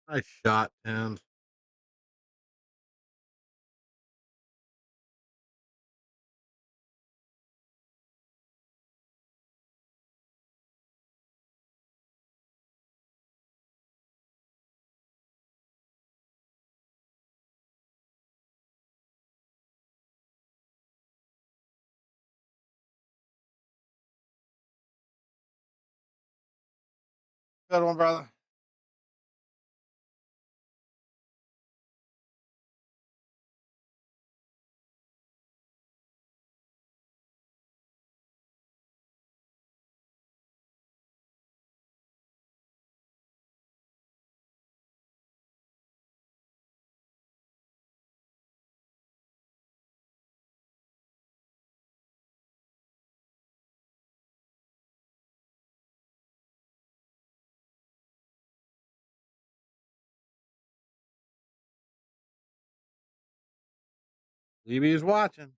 Nice shot, Tins. Good one, brother. DB's watching.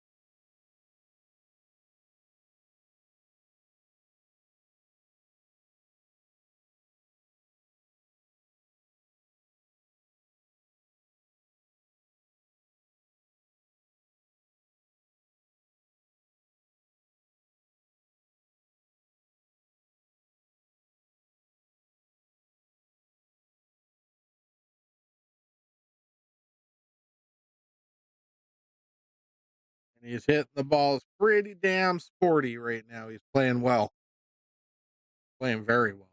And he's hitting the balls pretty damn sporty right now. He's playing well, playing very well.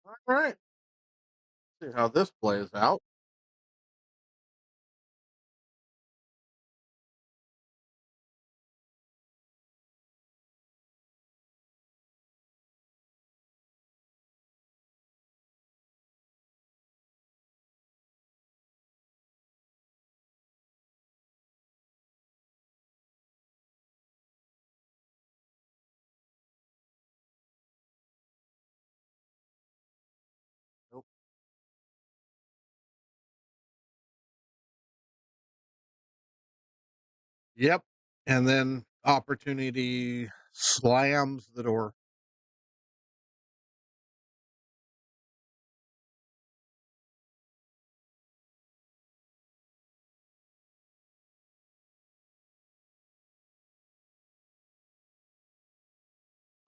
All right. See how this plays out. Nope. Yep. And then opportunity slams the door.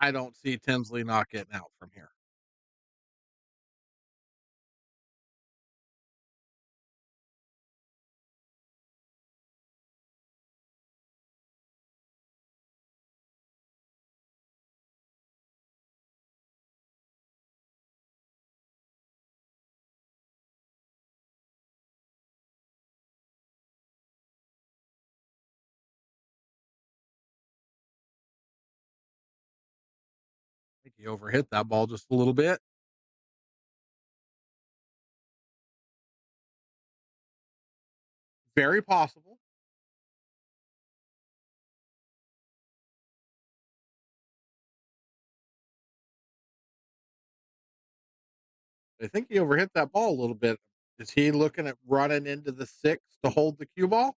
I don't see Tinsley not getting out from here. I think he overhit that ball just a little bit. Very possible. I think he overhit that ball a little bit. Is he looking at running into the six to hold the cue ball?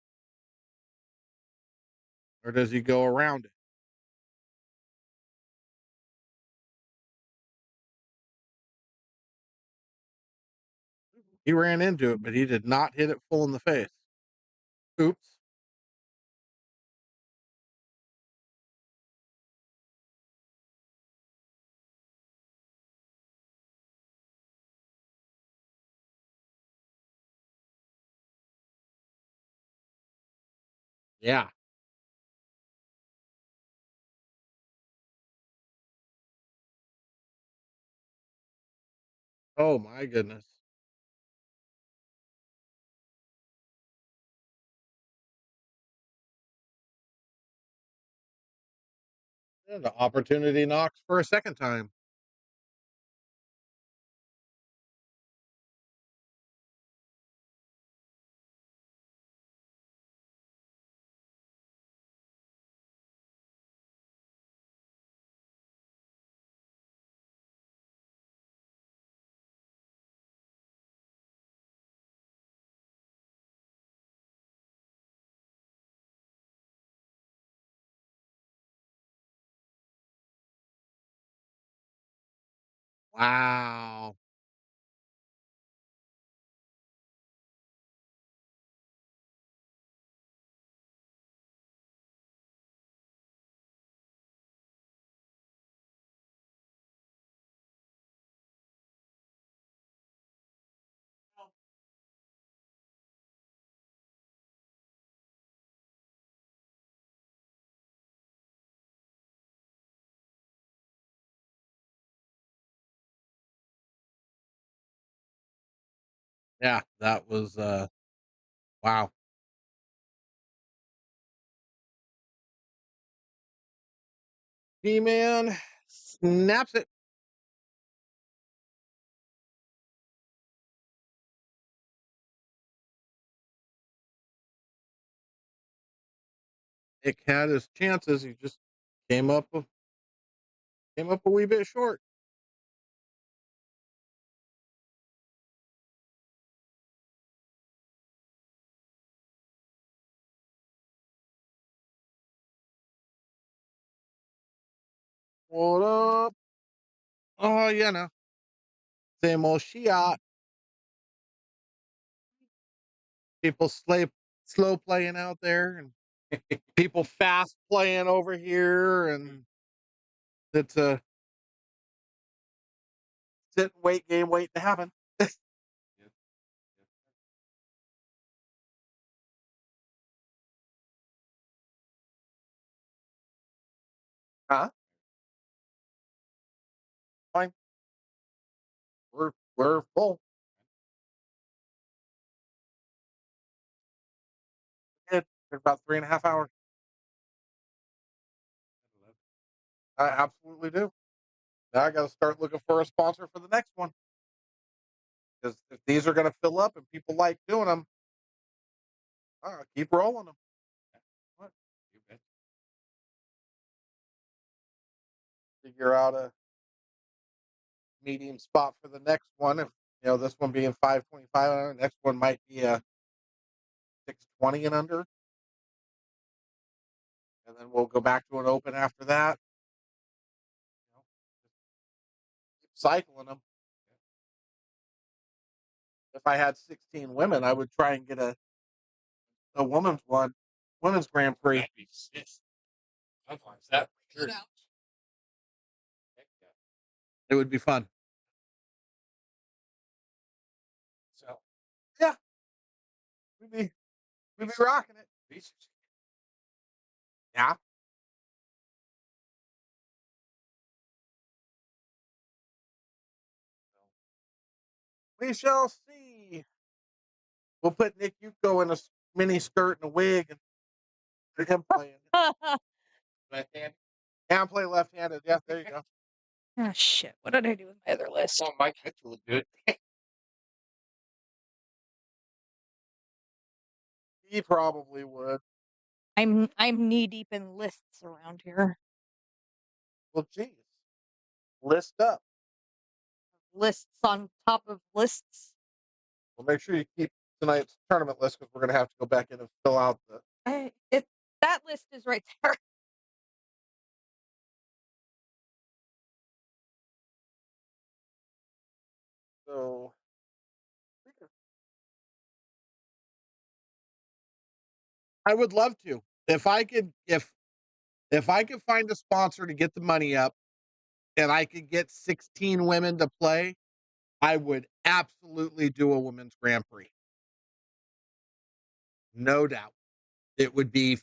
Or does he go around it? He ran into it, but he did not hit it full in the face. Oops. Yeah. Oh my goodness. Yeah, the opportunity knocks for a second time. Wow. Yeah, that was wow. G-Man snaps it. Nick had his chances. He just came up a, came up a wee bit short. What up? Oh, you know, same old shit. People slow playing out there, and people fast playing over here, and it's a sit and wait game waiting to happen. Huh? Fine. We're full. Good. For about 3.5 hours. I absolutely do. Now I got to start looking for a sponsor for the next one, because if these are going to fill up and people like doing them, keep rolling them. What? You bet. Figure out a medium spot for the next one. If this one being 525, next one might be a 620 and under, and then we'll go back to an open after that. Keep cycling them. If I had 16 women, I would try and get a women's Grand Prix. That'd be sick. I'd watch that. Sure. It would be fun. So yeah, we'd be rocking it. Yeah. We shall see. We'll put Nick Yuko in a mini skirt and a wig, and let him playing. Left-handed. Yeah, play left-handed. Yeah, there you go. Oh shit! What did I do with my other list? Oh, Mike Mitchell is good. He probably would. I'm knee deep in lists around here. Well, geez, list up. Lists on top of lists. Well, make sure you keep tonight's tournament list, because we're gonna have to go back in and fill out the. That list is right there. So I would love to. If I could, if I could find a sponsor to get the money up, and I could get 16 women to play, I would absolutely do a women's Grand Prix. No doubt. It would be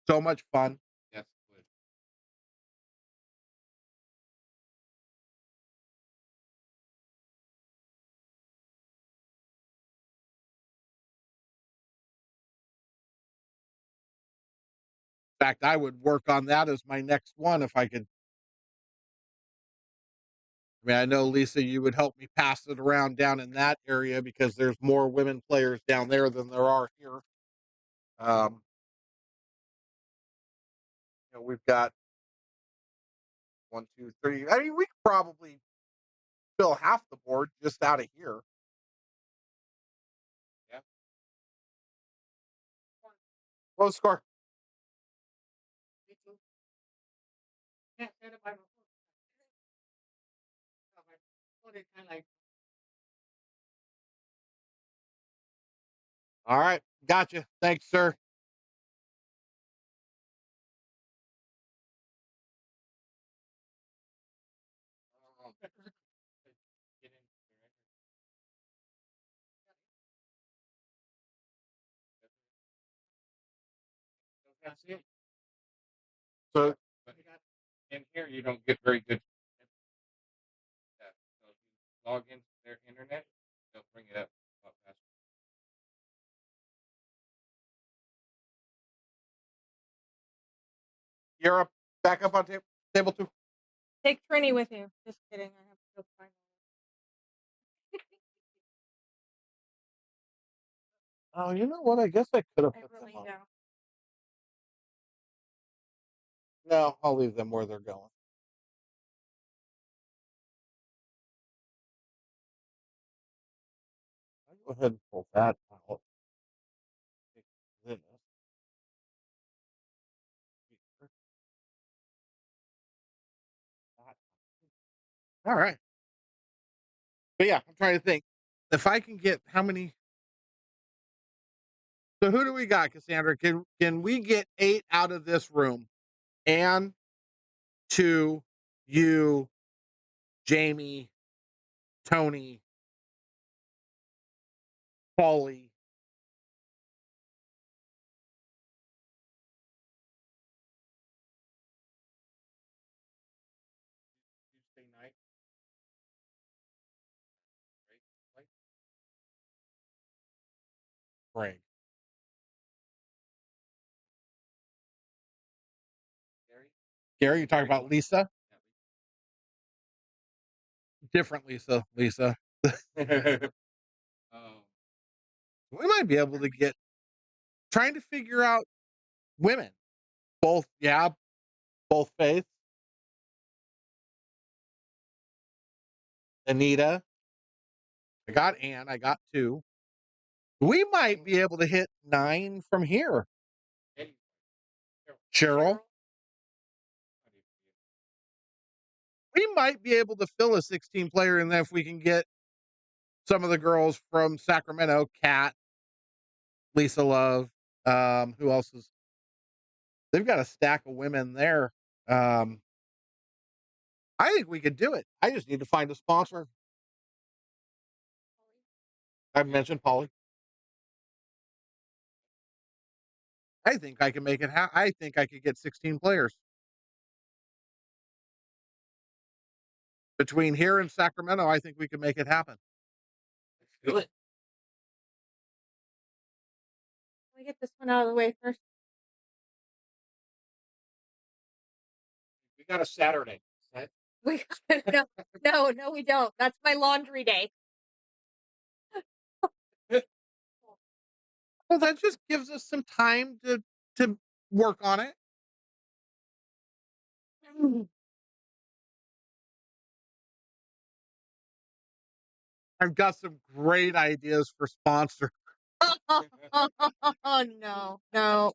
so much fun. Yes, it would. In fact, I would work on that as my next one if I could. I mean, I know, Lisa, you would help me pass it around down in that area, because there's more women players down there than there are here. Um, we've got 1, 2, 3. I mean, we could probably fill half the board just out of here. Yeah. What score? All right. Gotcha. Thanks, sir. So in here, you don't get very good. So if you log into their internet, they'll bring it up a lot faster. You're up. Back up on table 2. Take Trini with you. Just kidding. I have to go find Oh, you know what? I guess I could have I put them really on. don't. No, I'll leave them where they're going. I'll go ahead and pull that out. Take this. Here, that. All right. But yeah, I'm trying to think. If I can get how many. So who do we got, Cassandra? Can we get 8 out of this room? And 2, you, Jamie, Tony, Paulie. Tuesday night. Right? Greg. Gary, you talking about Lisa? Different Lisa. Lisa. We might be able to get trying to figure out women. Both, yeah, both faiths. Anita. I got Ann. I got 2. We might be able to hit 9 from here. Cheryl. We might be able to fill a 16 player, and then if we can get some of the girls from Sacramento, Kat, Lisa Love, who else is? They've got a stack of women there. I think we could do it. I just need to find a sponsor. I mentioned Polly. I think I can make it. I think I could get 16 players between here and Sacramento. I think we can make it happen. Let's do it. Let me get this one out of the way first. We got a Saturday. We no, we don't. That's my laundry day. Well, that just gives us some time to work on it. I've got some great ideas for sponsor. Oh no, no, no!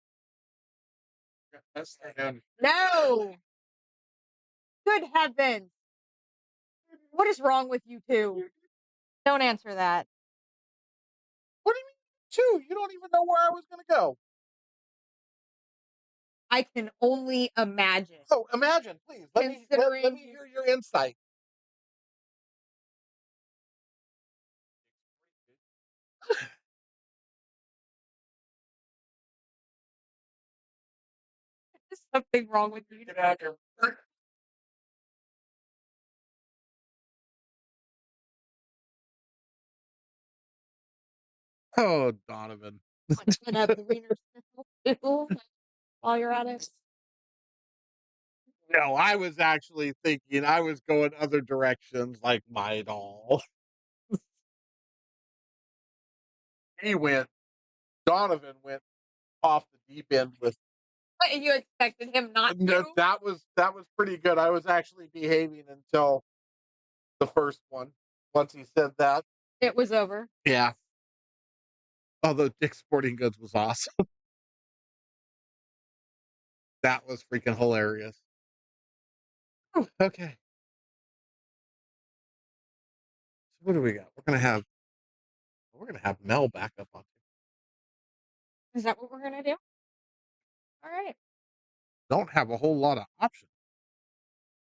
Good heavens! What is wrong with you two? Don't answer that. What do you mean, 2? You don't even know where I was going to go. I can only imagine. Oh, imagine, please. Let me hear your insight. There's something wrong with you. Get out here. Oh, Donovan. Gonna have the wiener schnitzel too while you're at it. No, I was actually thinking I was going other directions like my doll. Donovan went off the deep end with And you expected him not no, to? that was pretty good. I was actually behaving until the first one. Once he said that. It was over. Yeah. Although Dick's Sporting Goods was awesome. That was freaking hilarious. Whew, okay. So what do we got? We're gonna have Mel back up on. Is that what we're gonna do? All right. Don't have a whole lot of options.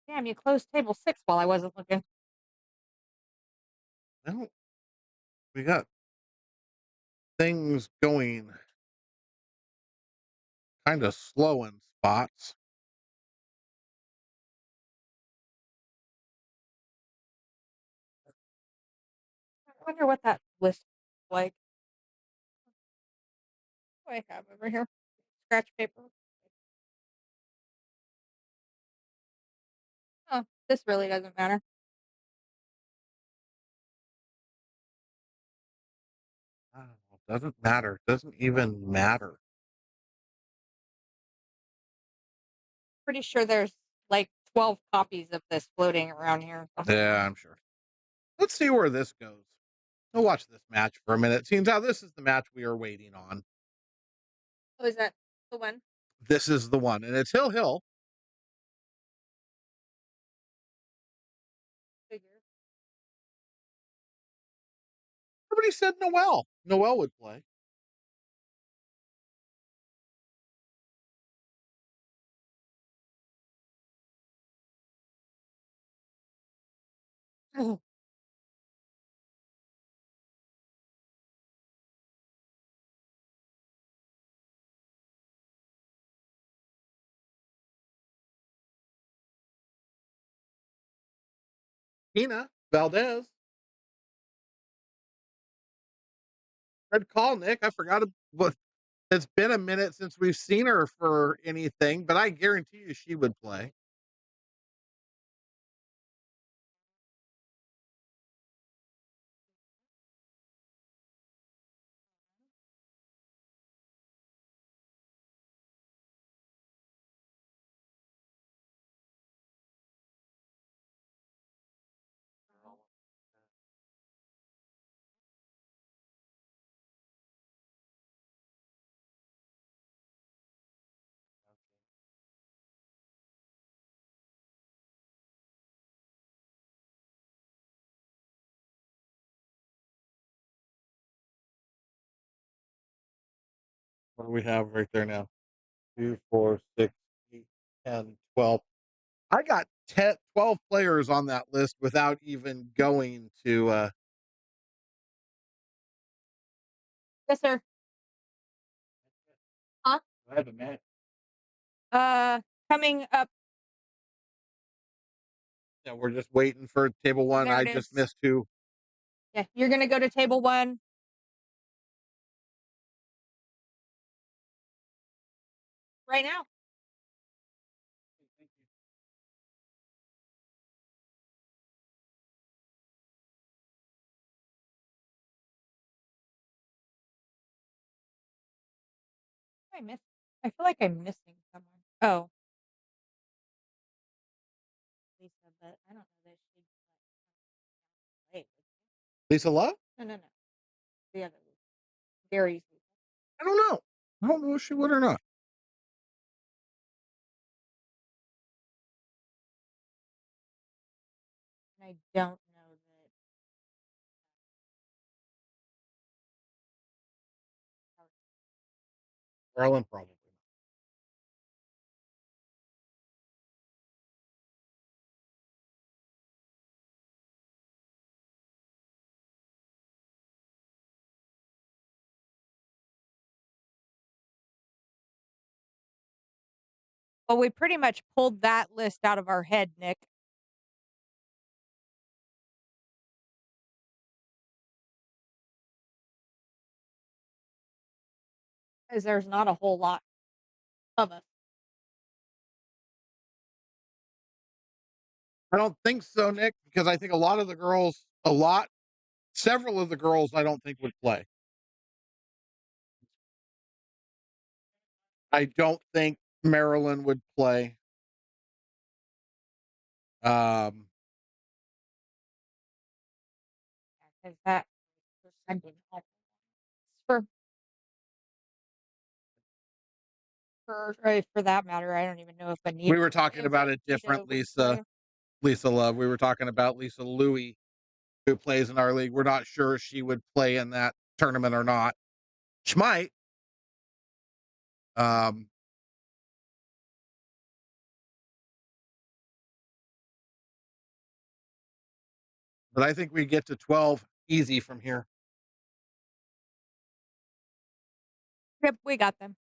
Damn, you closed table 6 while I wasn't looking. No, we got things going kind of slow in spots. I wonder what that list is like. What do I have over here? Scratch paper. This really doesn't matter. I don't know. Doesn't matter. Doesn't even matter. Pretty sure there's like 12 copies of this floating around here. Yeah, I'm sure. Let's see where this goes. We'll watch this match for a minute. Seems how this is the match we are waiting on. Oh, is that the one? This is the one, and it's Hill Hill. Figure. Everybody said Noel. Noel would play. Oh, Tina Valdez. Good call, Nick. I forgot what it's been a minute since we've seen her for anything, but I guarantee you she would play. What do we have right there now? 2, 4, 6, 8, 10, 12. I got 10, 12 players on that list without even going to yes, sir. Huh? I have a match. Uh, Coming up. Yeah, we're just waiting for table one. There I it just is. missed two. Yeah, you're gonna go to table one right now. I miss. I feel like I'm missing someone. Oh, Lisa, but I don't know that she'd play. Lisa Love? No, no, no. The other Lisa. Gary's Lisa. I don't know. I don't know if she would or not. And I don't know that. Carolyn probably. Well, we pretty much pulled that list out of our head, Nick. Because there's not a whole lot of us. I don't think so, Nick, because I think a lot of the girls, several of the girls, I don't think would play. I don't think Marilyn would play. Um, Because that percentage for for that matter, I don't even know if we Anita were talking if about a Anita different would Lisa, play. Lisa Love. We were talking about Lisa Louie, who plays in our league. We're not sure if she would play in that tournament or not. She might. Um, but I think we get to 12 easy from here. Yep, we got them.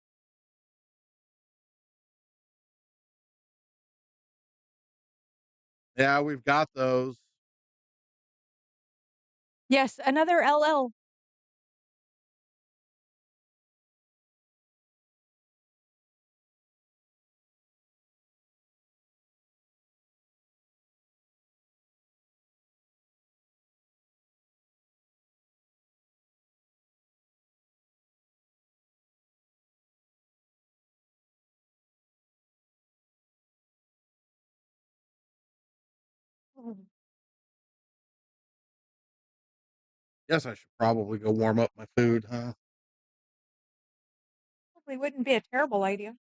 Yeah, we've got those. Yes, another LL. Mm. Guess I should probably go warm up my food, huh? Probably wouldn't be a terrible idea.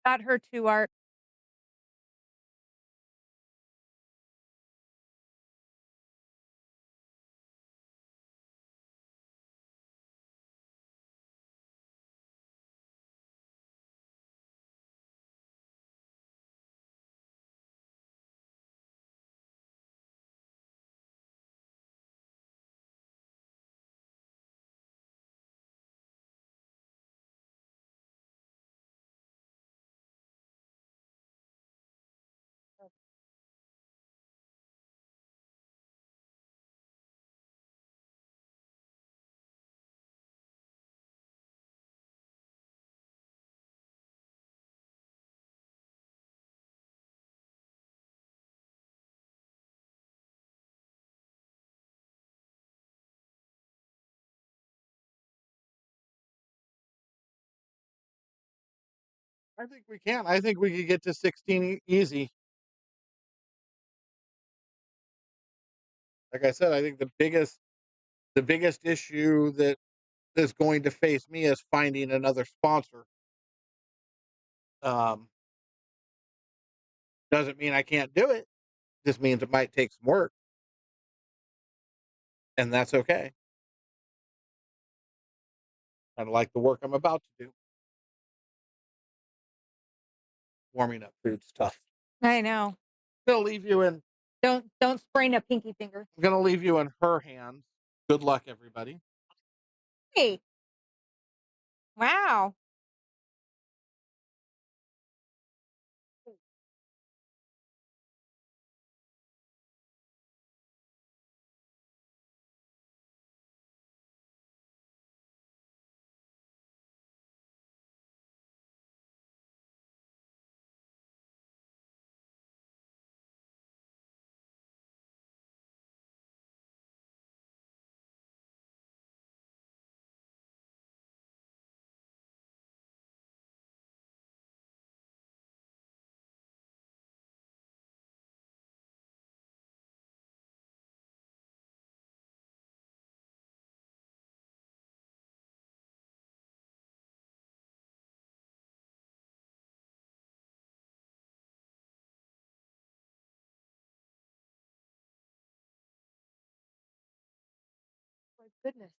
Got her to our I think we can. I think we could get to 16 easy. Like I said, I think the biggest issue that is going to face me is finding another sponsor. Um, doesn't mean I can't do it. Just means it might take some work, and that's okay. Kind of like the work I'm about to do. Warming up food's tough. I know. Gonna leave you in. Don't sprain a pinky finger. I'm gonna leave you in her hands. Good luck, everybody. Hey, wow. My goodness.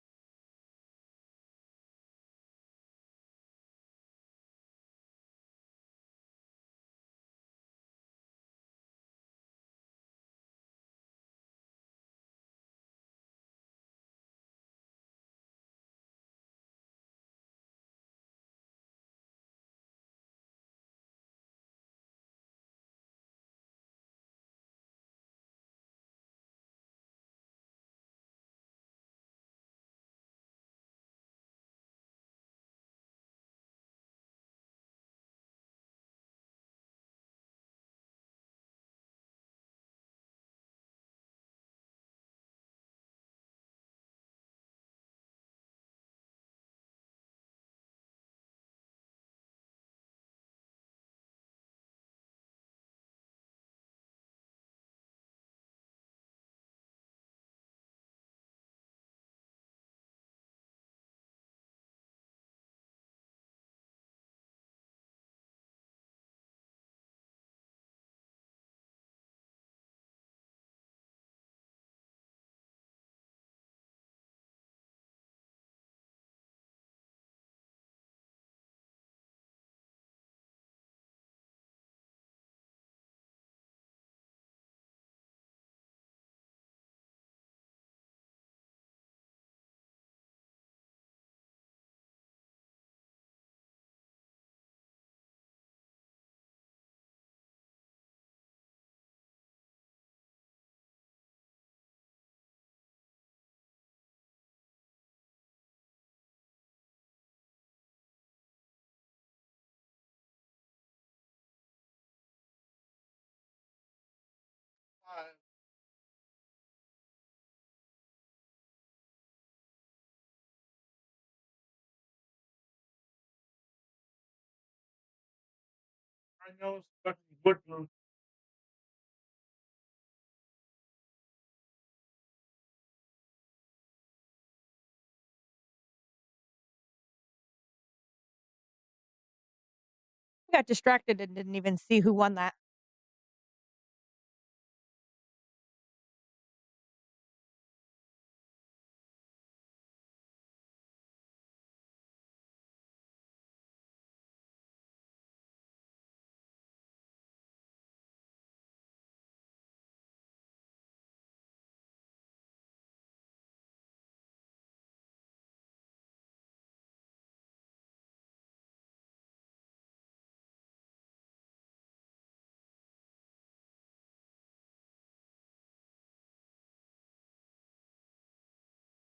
I got distracted and didn't even see who won that.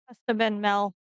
Must have been Mel.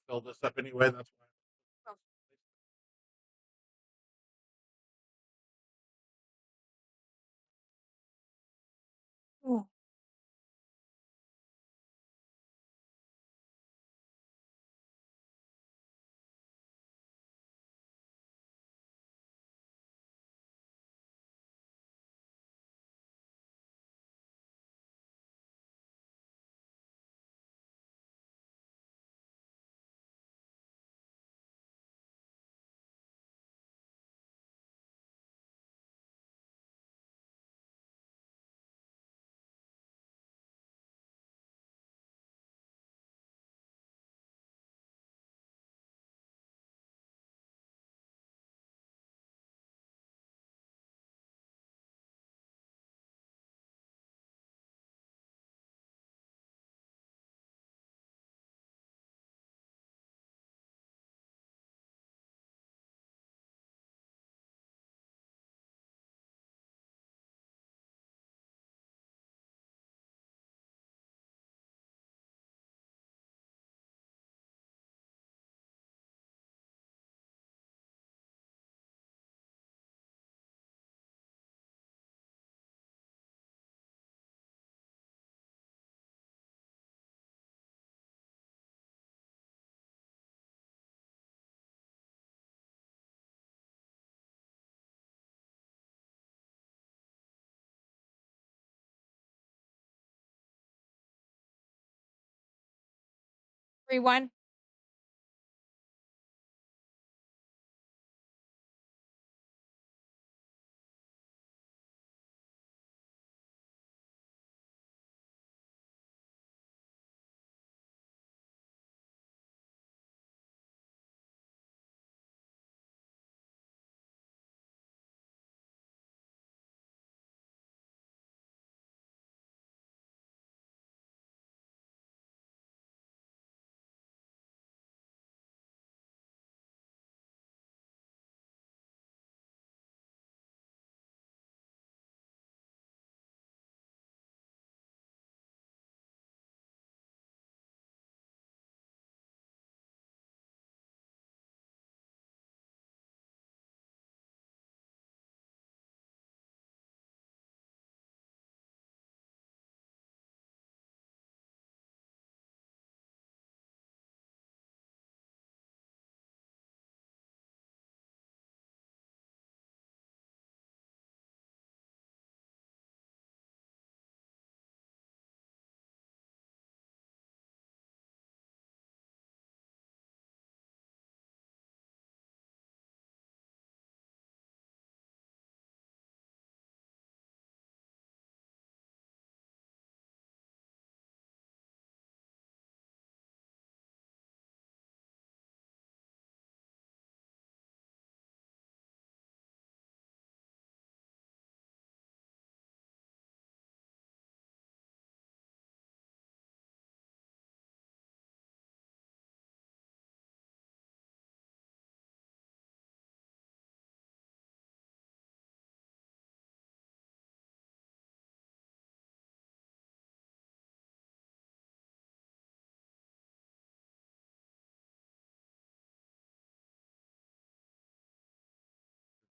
Fill this up anyway. That's why. Ooh. Rewind.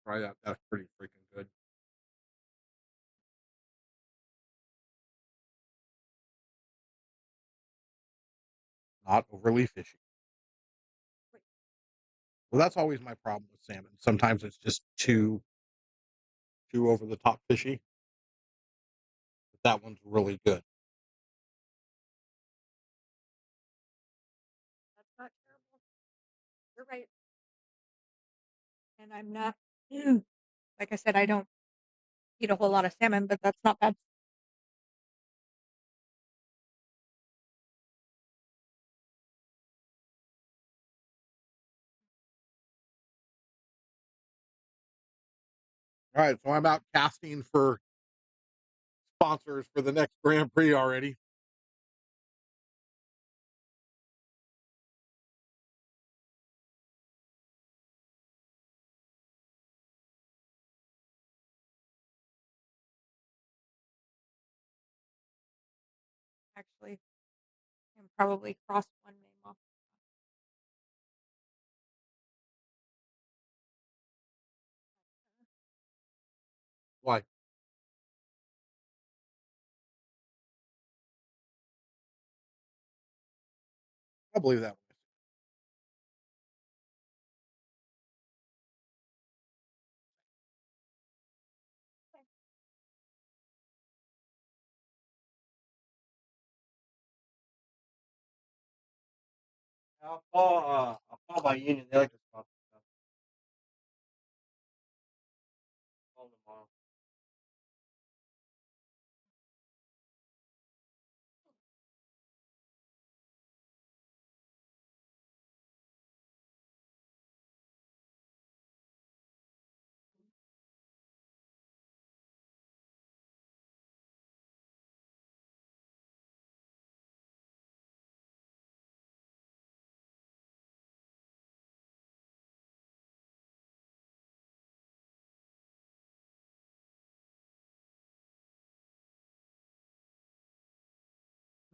Try that. That's pretty freaking good. Not overly fishy. Well, that's always my problem with salmon. Sometimes it's just too over the top fishy. But that one's really good. That's not terrible. You're right. And I'm not like I said, I don't eat a whole lot of salmon, but that's not bad. All right, so I'm out casting for sponsors for the next Grand Prix already. Actually, and probably cross one name off. Why? I believe that one. I'll call my union. They like to sponsor stuff. Call them tomorrow.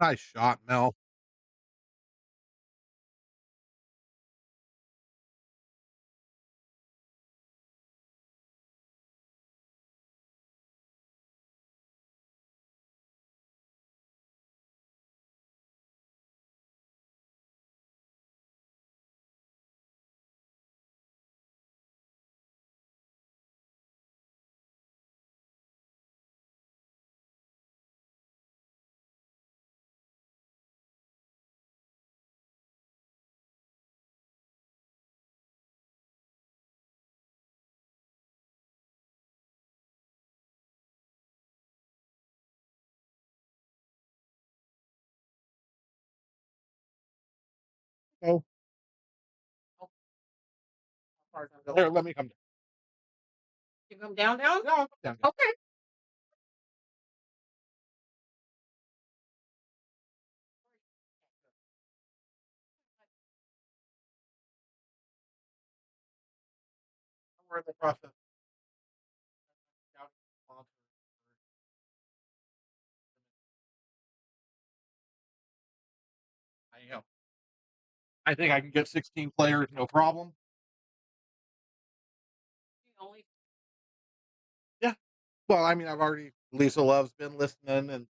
Nice shot, Mel. Oh, How far down? here, let me come down. You come down, down? No, I'm down. Okay. We're in the process. Scouting sponsors I am. I think I can get 16 players, no problem. Only Yeah. Well, I mean, I've already Lisa Love's been listening, and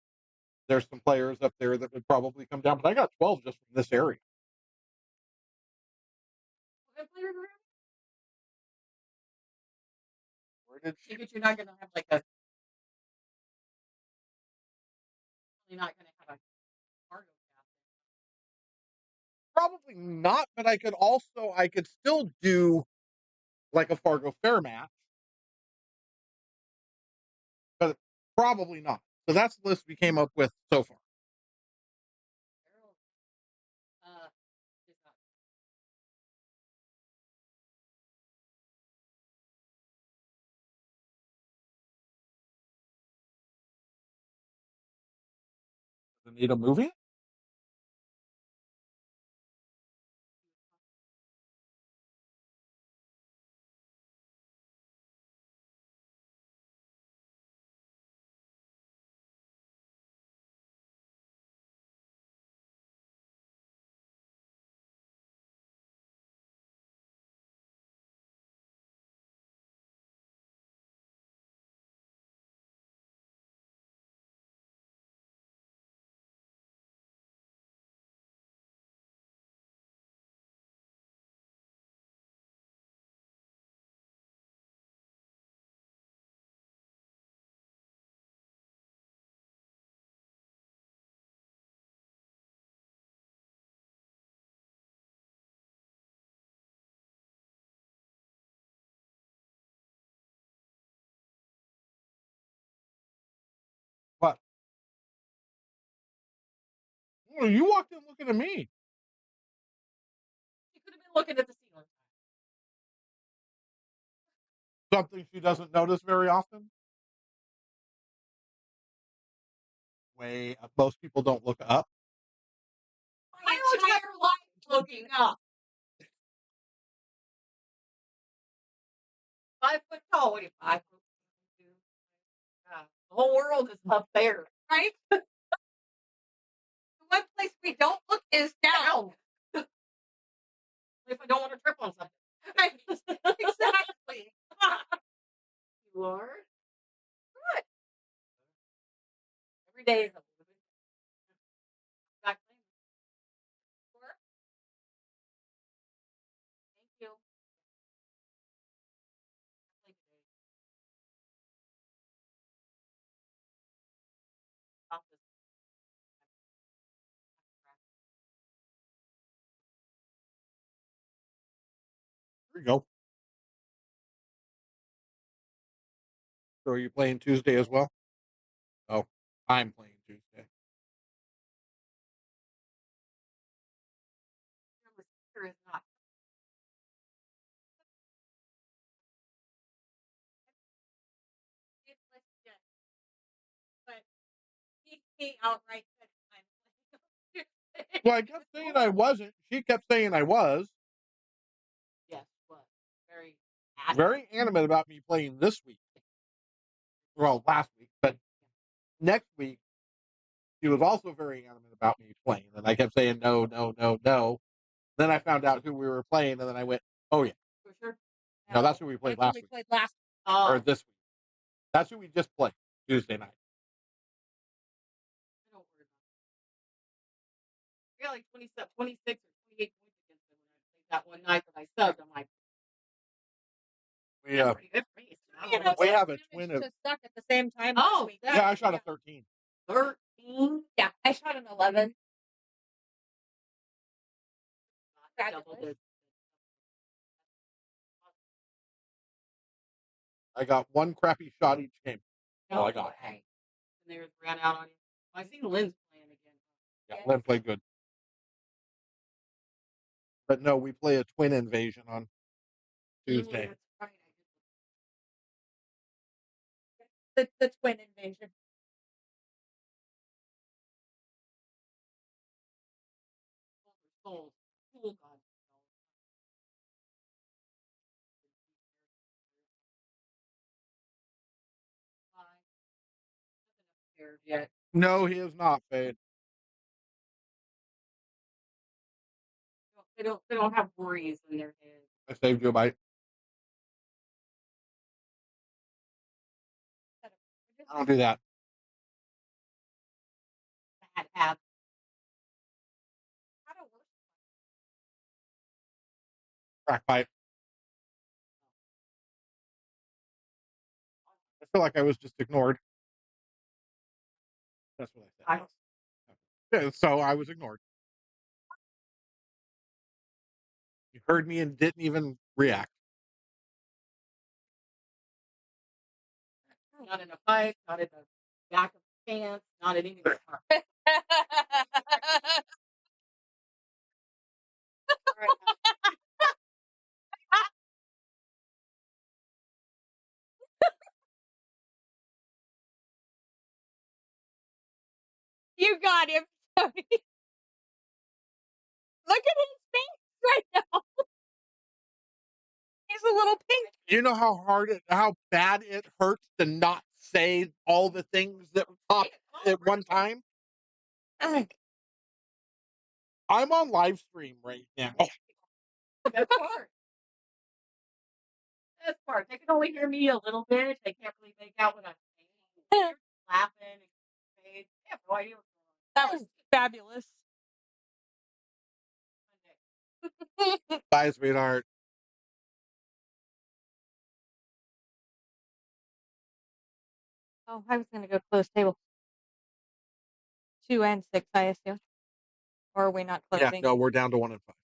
there's some players up there that would probably come down. But I got 12 just from this area. good players around. Where did she? But you're not gonna have like a. You're not gonna have a cargo cast. Probably not, but I could still do like a Fargo Fair match, but probably not. So that's the list we came up with so far. Uh, is not. Does it need a movie? Well, you walked in looking at me. You could have been looking at the ceiling. Something she doesn't notice very often. Most people don't look up. My entire life looking up. 5 foot tall. What are you, 5 foot? The whole world is up there, right? The one place we don't look is down. If I don't want to trip on something. Exactly. You are good. Every day is a little bit. Exactly. Sure. Thank you. Definitely today. Stop this. There you go. So are you playing Tuesday as well? Oh, I'm playing Tuesday. Your sister is not. It's legit. But he outright said I'm playing. Well, I kept saying I wasn't. She kept saying I was. Yes, was very adamant. Very animate about me playing this week. Well, last week, but next week she was also very animate about me playing, and I kept saying no, no, no, no. Then I found out who we were playing, and then I went, "Oh yeah, For sure. no, that's who we played That's last who we week played last. or Oh, this week. That's who we just played Tuesday night." I don't worry about it. I got like 27, 26 or 28 points against them when I played that one night that I subbed. I'm like, We that's pretty good for me. You know, We have a managed twin of- to suck at the same time Oh, this week. yeah, I shot a 13. 13. Yeah, I shot an 11. Not double Fabulous. digits. I got one crappy shot each game. No I got. way. And they just ran out on you. I seen Lynn's playing again. Yeah, Lynn played good. But no, we play a twin invasion on Tuesday. That's right. The twin invasion. Souls. Oh, God. Yet. No, he is not, Fade. They don't have worries in their head. I saved you a bite. I don't do that. Bad habits. How to work. Crack pipe. I feel like I was just ignored. That's what I said. Yeah, so I was ignored. You heard me and didn't even react. Not in a pipe, not in the back of the pants, not in any part. You got him, Tony. Look at his face right now. He's a little pink. You know how bad it hurts to not say all the things that pop at one time? I'm on live stream right now. That's part. That's part. They can only hear me a little bit. They can't really make out what I'm saying. They're laughing. They have no idea what's going on. That was fabulous. Bye, sweetheart. Oh, I was gonna go close table. 2 and 6, I assume. Or are we not Yeah, closing? no, we're down to 1 and 5.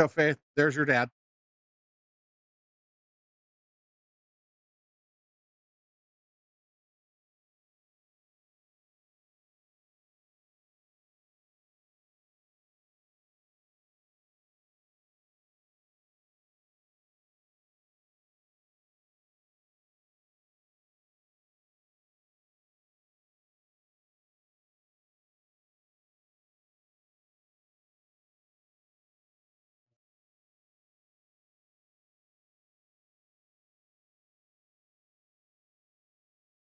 So, Faith, there's your dad.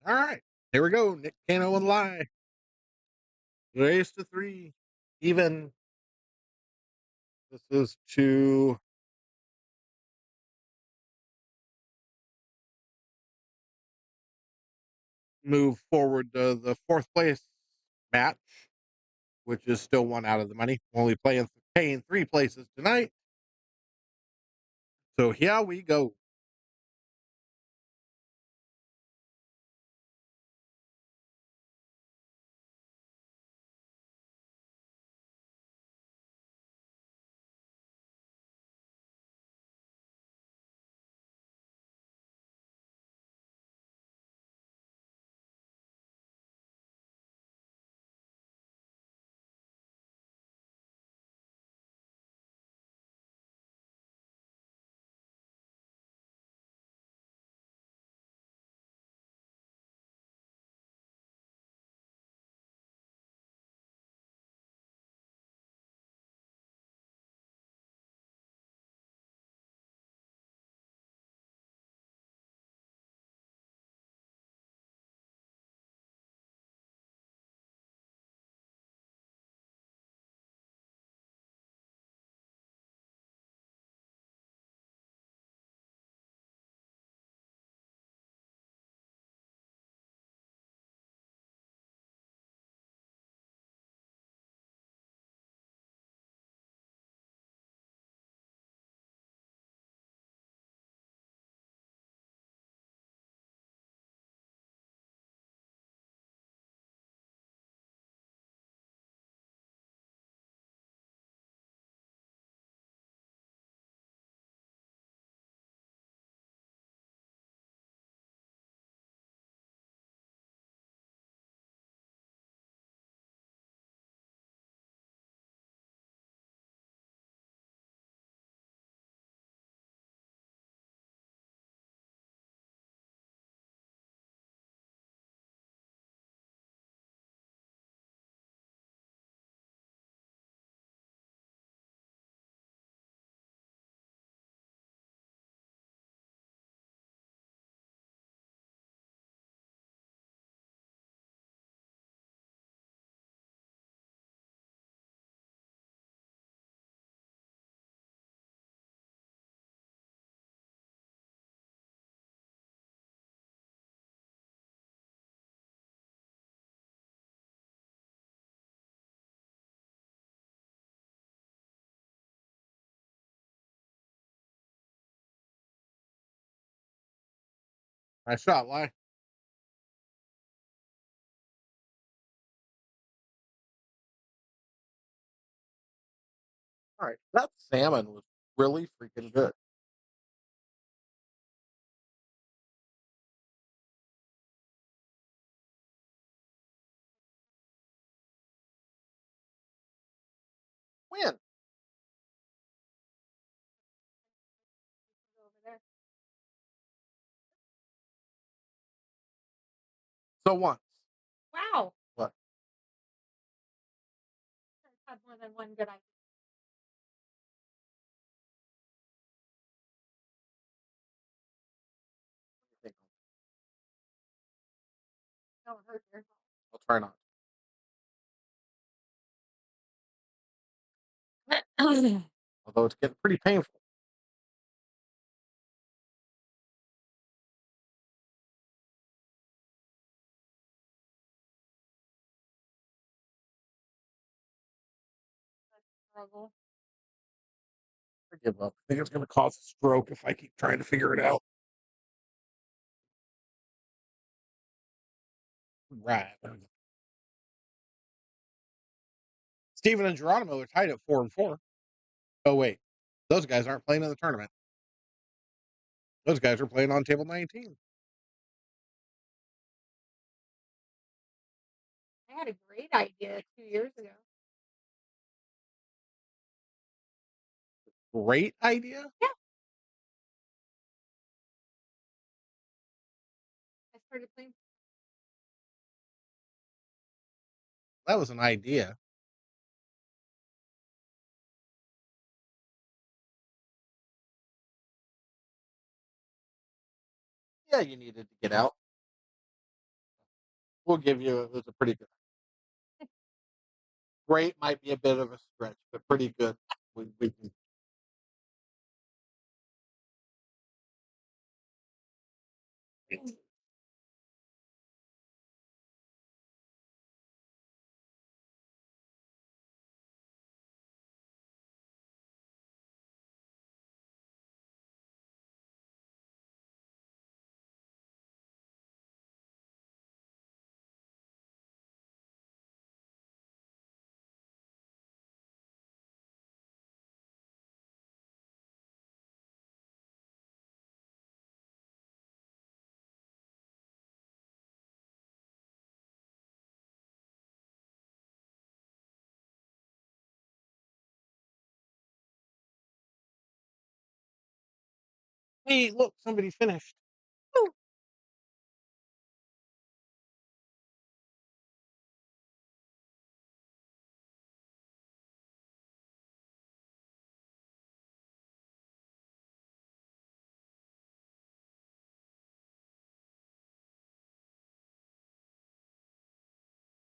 All right. Here we go. Nick Cano and Lie. Race to 3. Even. This is to move forward to the 4th place match, which is still 1 out of the money. Only paying 3 places tonight. So here we go. Nice shot, Lie. All right. That salmon was really freaking good. Win. Over there. So once. Wow. What? I've had more than one good idea. Don't hurt your I'll try not. Although it's getting pretty painful. struggle. I give up. I think it's going to cause a stroke if I keep trying to figure it out. Right. Steven and Geronimo are tied at 4-4. Oh, wait. Those guys aren't playing in the tournament. Those guys are playing on table 19. I had a great idea 2 years ago. Great idea. Yeah. I started playing. That was an idea. Yeah, you needed to get out. We'll give you it was a pretty good. Great might be a bit of a stretch, but pretty good. We can. Hey, look, somebody finished. Woo.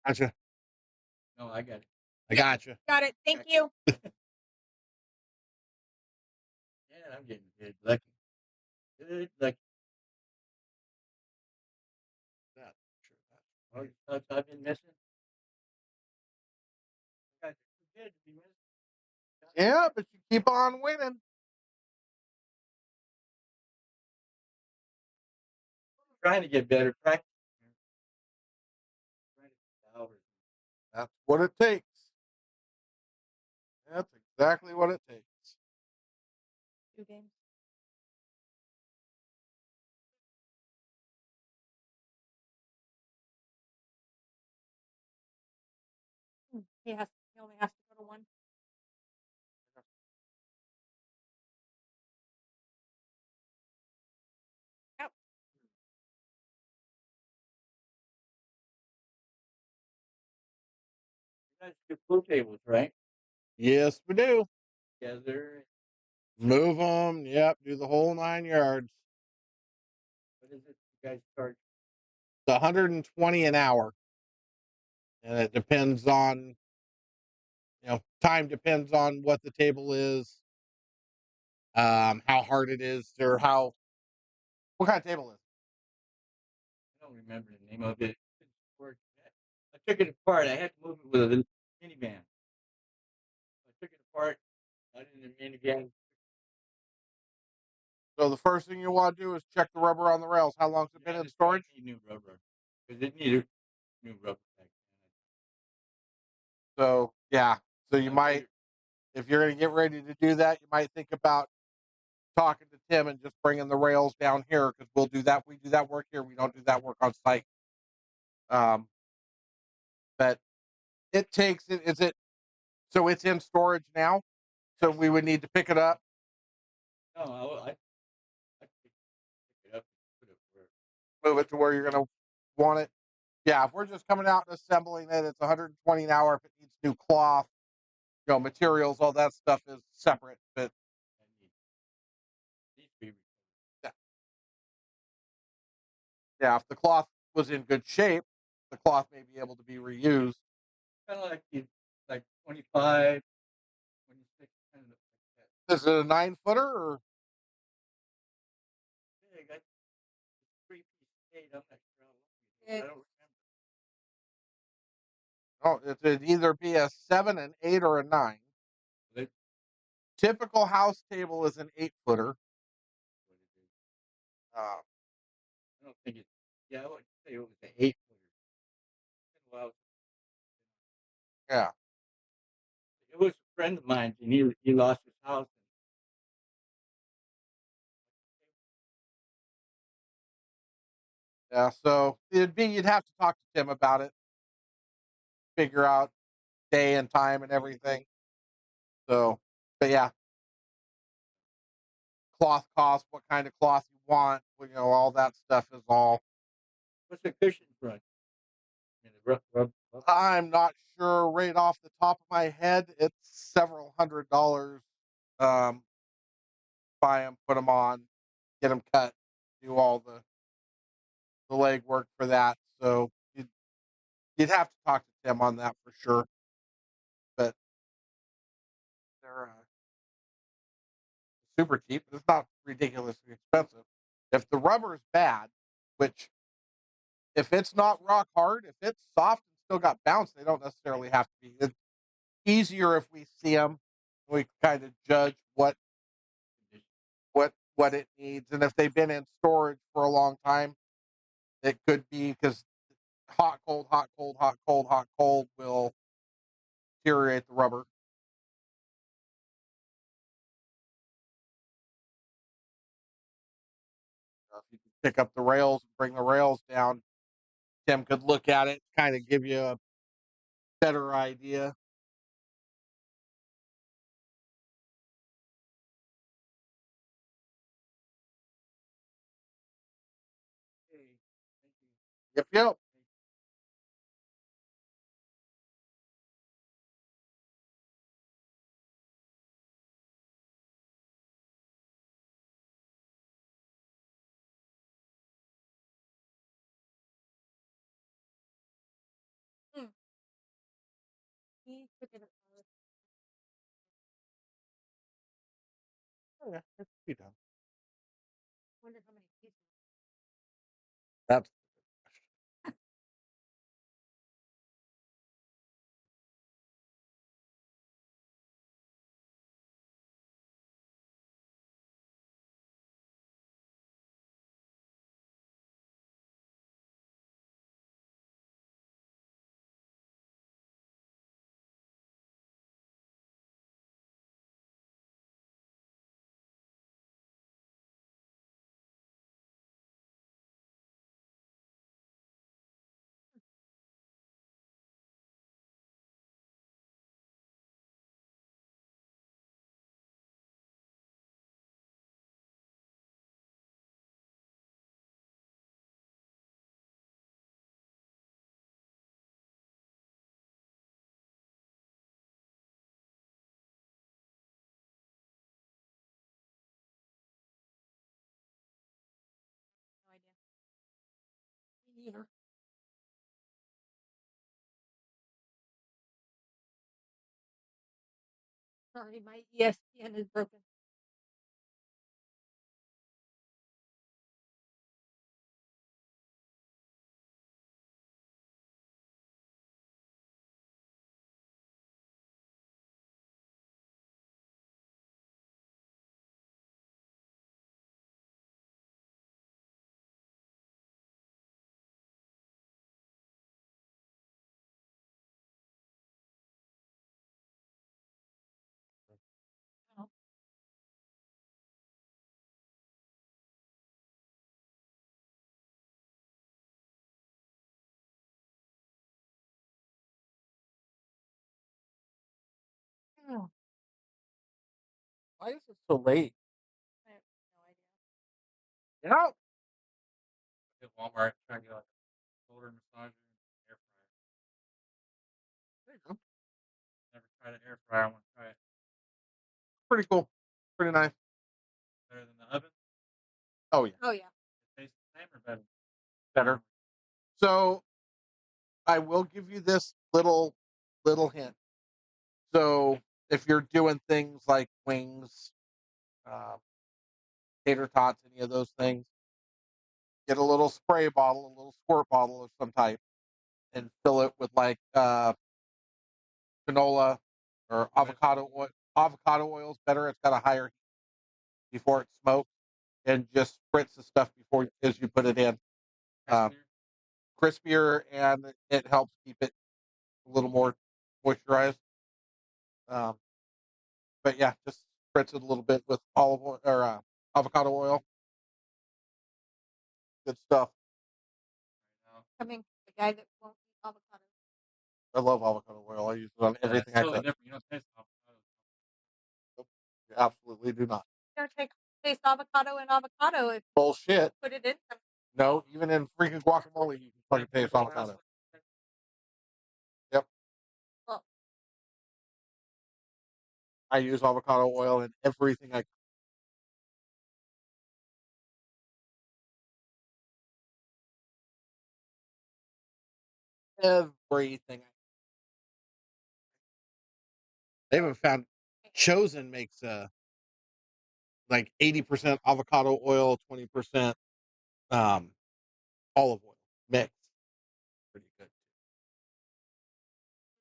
Gotcha. No, I got it. I gotcha. Got it. Thank you. Yeah, I'm getting good lucky. Good lucky. That's true. All the stuff I've been missing. You guys are too good to be missing. Yeah, but you keep on winning. Trying to get better practice. Trying to get hours. That's what it takes. That's exactly what it takes. 2 games. He only has to go to 1. Yep. You guys do pool tables, right? Yes, we do. Together. Move them. Yep. Do the whole 9 yards. What is it you guys charge? It's 120 an hour, and it depends on time depends on what the table is, how hard it is, or what kind of table is it? I don't remember the name of it. I took it apart. I had to move it with a little minivan. I took it apart. I did the minivan. So the first thing you want to do is check the rubber on the rails. How long's it been in storage? Need new rubber because it needed new rubber. So yeah, so you might, if you're going to get ready to do that, you might think about talking to Tim and just bringing the rails down here because we'll do that. We do that work here. We don't do that work on site. But it takes it. Is it? So it's in storage now. So we would need to pick it up. No, I pick it up and put it where. Move it to where you're going to want it. Yeah, if we're just coming out and assembling it, it's 120 an hour. If it needs new cloth, materials, all that stuff is separate. But yeah, yeah, if the cloth was in good shape, the cloth may be able to be reused. Kind of like 25, 26, kind of like that. Is it a 9-footer or? Yeah, I got 3-piece eight. I'm not sure how long it is. I don't remember. Oh, it would either be a 7, an 8, or a 9. But Typical house table is an 8-footer. what it is. Uh, I don't think it's. Yeah, I would say it was an 8-footer. It's been a while. yeah. It was a friend of mine, and he lost his house. Yeah, so you'd have to talk to Tim about it, figure out day and time and everything. So, but yeah, cloth cost, what kind of cloth you want, all that stuff is all. What's the cushion run? I mean, the rub. I'm not sure right off the top of my head. It's several $100. Buy them, put them on, get them cut, do all the legwork for that. So you'd have to talk to Tim on that for sure. But they're super cheap. It's not ridiculously expensive. If the rubber is bad, which if it's not rock hard, if it's soft and still got bounce, they don't necessarily have to be. It's easier if we see them. We kind of judge what it needs, and if they've been in storage for a long time, it could be because hot, cold, hot, cold, hot, cold, hot, cold will deteriorate the rubber. If you could pick up the rails and bring the rails down, Tim could look at it, kind of give you a better idea. Yep, yep. He took it apart. Oh, yeah, it could be done. Wonder how many pieces. That's No idea. Me neither. Sorry, my ESPN is broken. Oh. Oh, why is it so late? I have no idea. Yeah. At Walmart, trying to get like a shoulder massager and air fryer. There you go. Never tried an air fryer. I want to try it. Pretty cool. Pretty nice. Better than the oven. Oh yeah, Oh yeah. It tastes the same or better? better. So I will give you this little hint. So if you're doing things like wings, um, tater tots, any of those things, get a little spray bottle, a little squirt bottle of some type, and fill it with like canola or avocado oil. Avocado oil is better. It's got a higher heat before it's smoked, and just spritz the stuff before as you put it in. Um, crispier, and it helps keep it a little more moisturized. Um, but yeah, just spritz it a little bit with olive oil or avocado oil. Good stuff. becoming the guy that won't eat avocado. I love avocado oil. I use it on Yeah, everything it's I totally cook. different. You don't taste avocado. You absolutely do not. You don't taste avocado and avocado if Bullshit. you put it in something. No, even in freaking guacamole, you can fucking taste avocado. Yep. Well, I use avocado oil in everything I cook. Everything. They haven't found. Chosen makes like 80% avocado oil, 20% olive oil mix. Pretty good.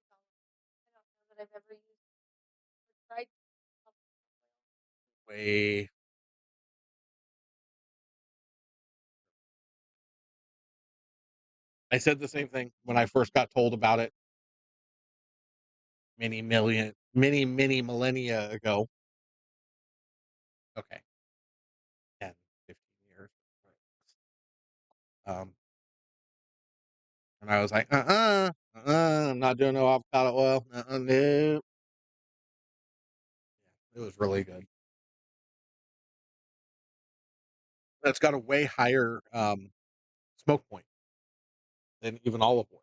I don't know that I've ever used or tried avocado oil. Way. I said the same thing when I first got told about it many millennia ago. Okay. 10, 15 years. And I was like, I'm not doing no avocado oil. No. It was really good. It's got a way higher smoke point than even olive oil.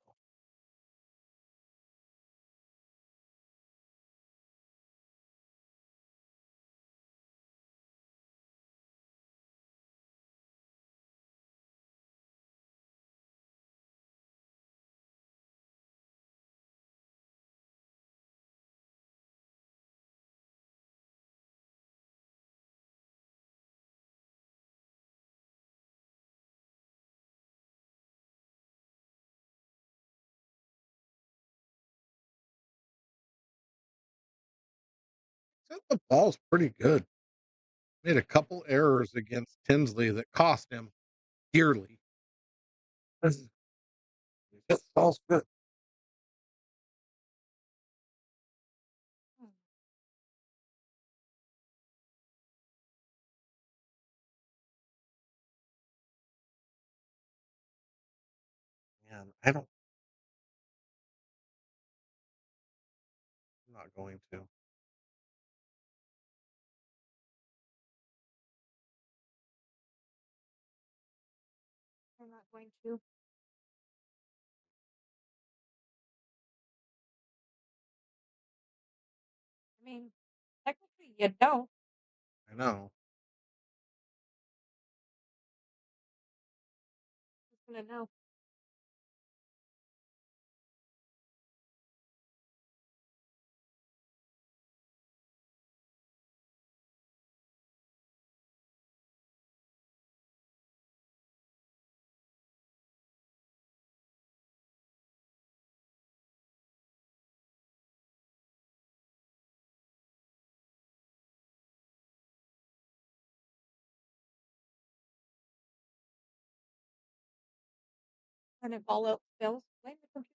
Except the ball's pretty good. Made a couple errors against Tinsley that cost him dearly. This ball's good. Hmm. Man, I'm not going to. I'm not going to. I mean, technically, you don't. I know. Who's gonna know? And if all else fails, blame the computer.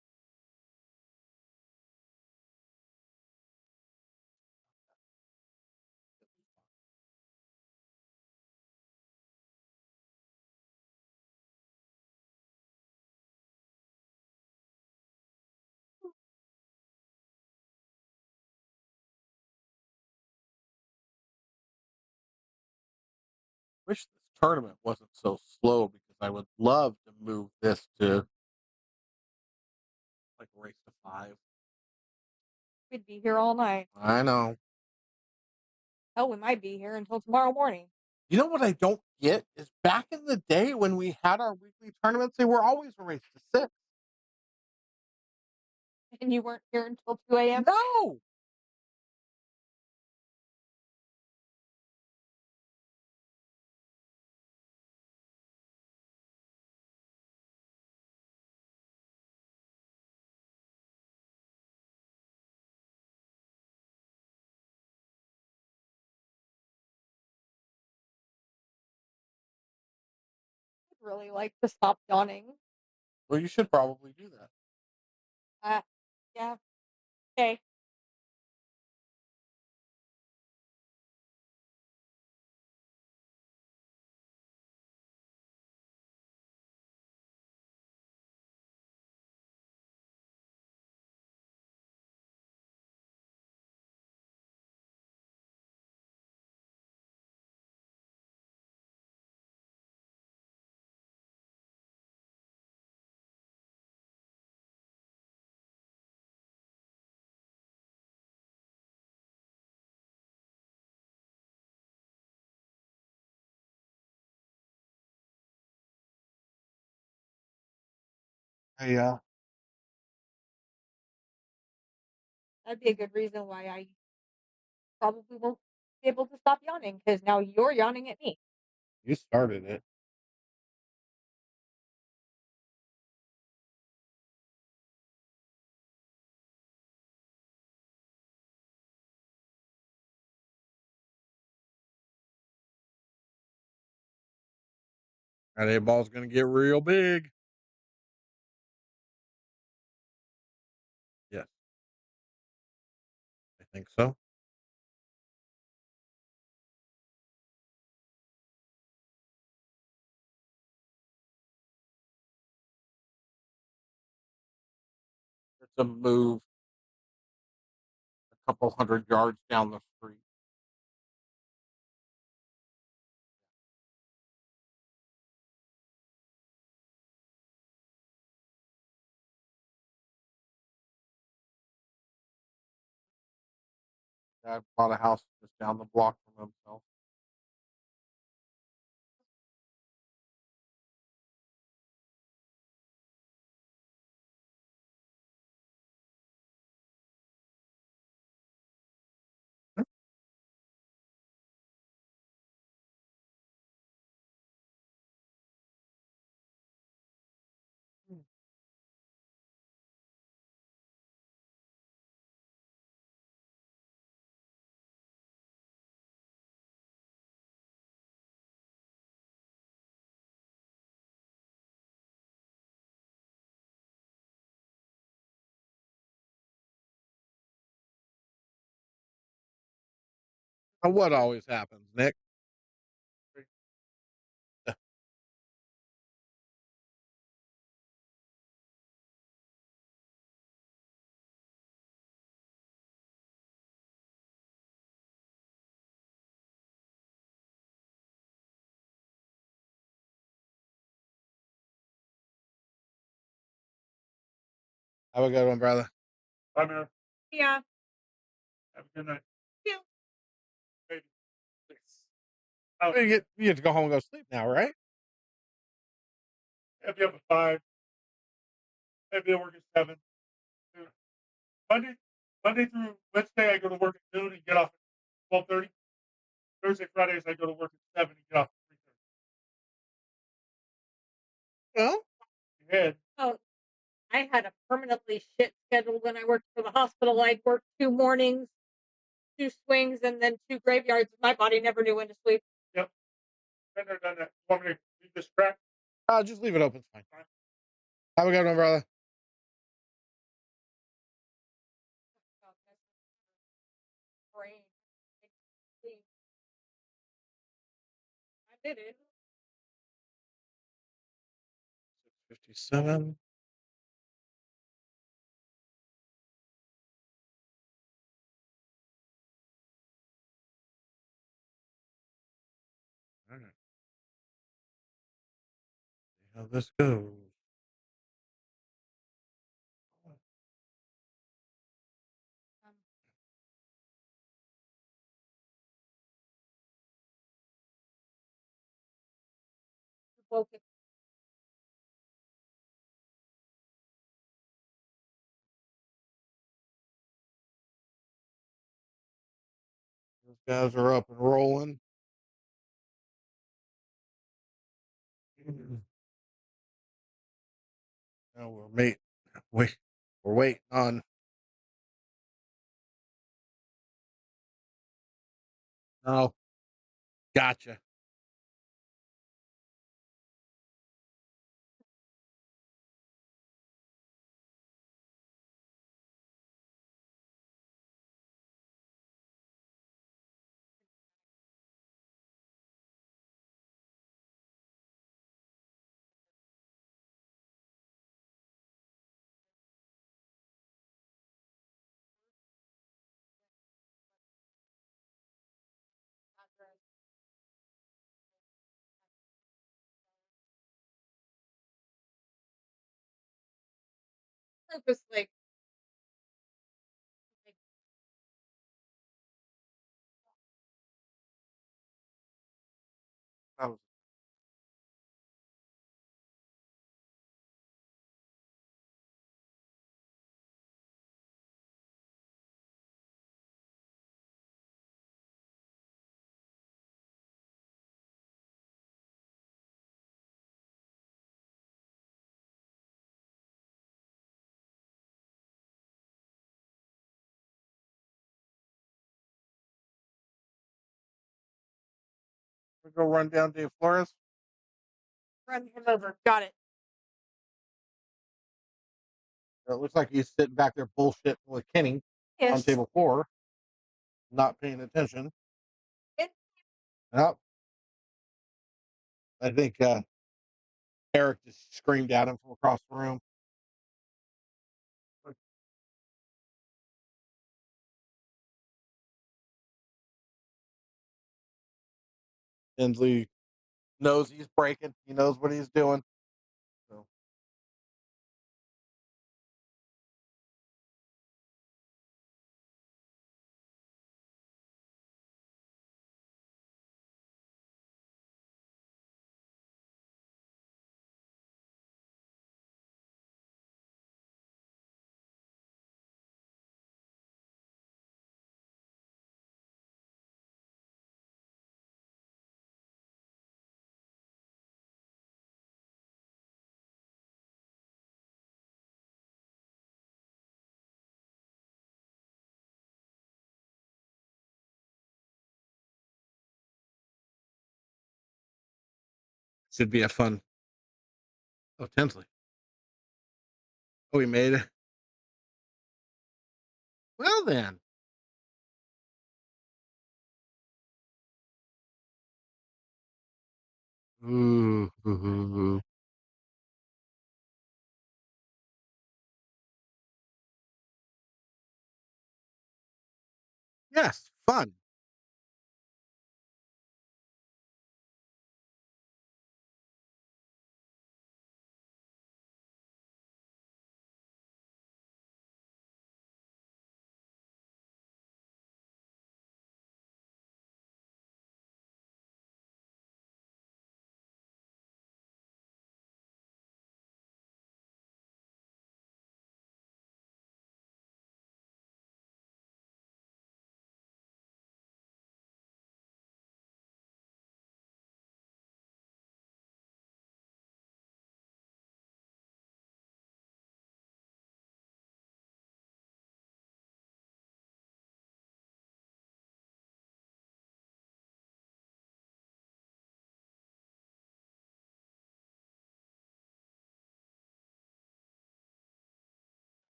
Wish this tournament wasn't so slow because I would love to move this to like race to 5. We'd be here all night. I know. Hell, we might be here until tomorrow morning. You know what I don't get is back in the day when we had our weekly tournaments, they were always a race to 6. And you weren't here until 2 a.m.? No. I'd really like to stop yawning. Well, you should probably do that. Yeah. Okay. Yeah. That'd be a good reason why I probably won't be able to stop yawning because now you're yawning at me. You started it. That ball's gonna get real big. Yes, I think so. It's a move a couple hundred yards down the street. Dad bought a house just down the block from himself. What always happens, Nick? Have a good one, brother. Bye, man. Yeah. Have a good night. Yeah. Maybe. Oh, you get to go home and go sleep now, right? I'll be up at 5. Maybe I'll work at 7. Monday, Monday through Wednesday, I go to work at noon and get off at 12:30. Thursday, Fridays, I go to work at 7 and get off at 3:30. Well, head. Oh, I had a permanently shit schedule when I worked for the hospital. I'd work 2 mornings, 2 swings, and then 2 graveyards. My body never knew when to sleep. Yep. Been there, done that. Want me to leave this crack? Just leave it open. It's fine. Fine. Have a good one, brother. Brain. I did it. 6:57. All right. See how this goes. Um, woke it. Those guys are up and rolling. Now we're waiting on. Oh, gotcha. Purposely. That was We go run down Dave Flores. Run him over. Got it. It looks like he's sitting back there bullshitting with Kenny on Yes. table 4, not paying attention. It- Yep. I think Eric just screamed at him from across the room. Inslee knows he's breaking. He knows what he's doing. So should be a fun. Oh, Tinsley. Oh, he made it. Well then. Ooh. Yes, fun.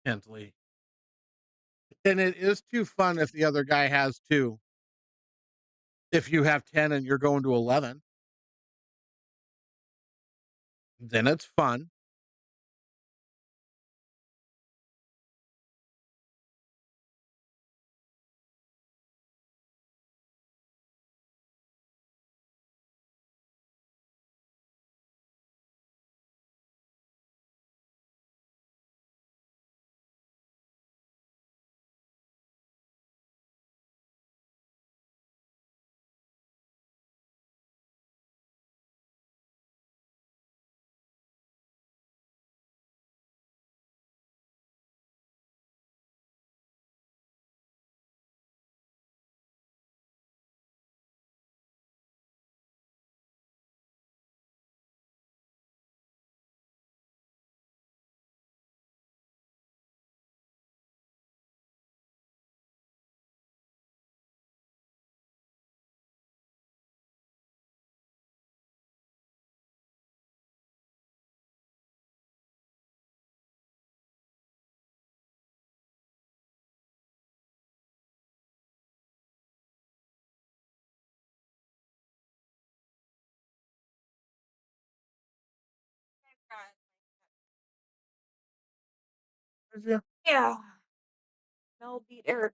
Tinsley. And it is too fun if the other guy has 2. If you have 10 and you're going to 11, then it's fun. Yeah. Mel beat Eric.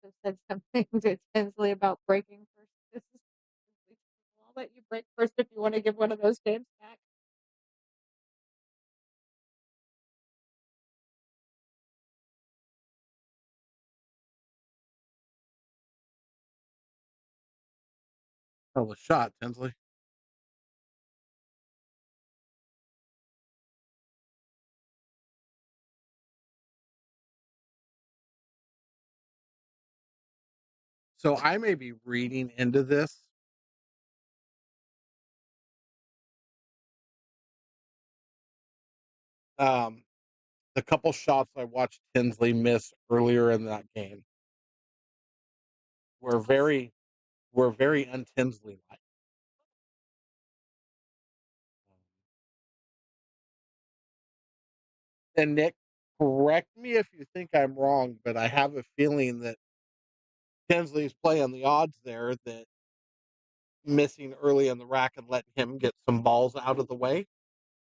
have said something to Tinsley about breaking first. I'll let you break first if you want to give one of those games back. Hell of a shot, Tinsley. So I may be reading into this. The couple shots I watched Tinsley miss earlier in that game were very un-Tinsley like. And Nick, correct me if you think I'm wrong, but I have a feeling that Tinsley's playing the odds there that missing early in the rack and letting him get some balls out of the way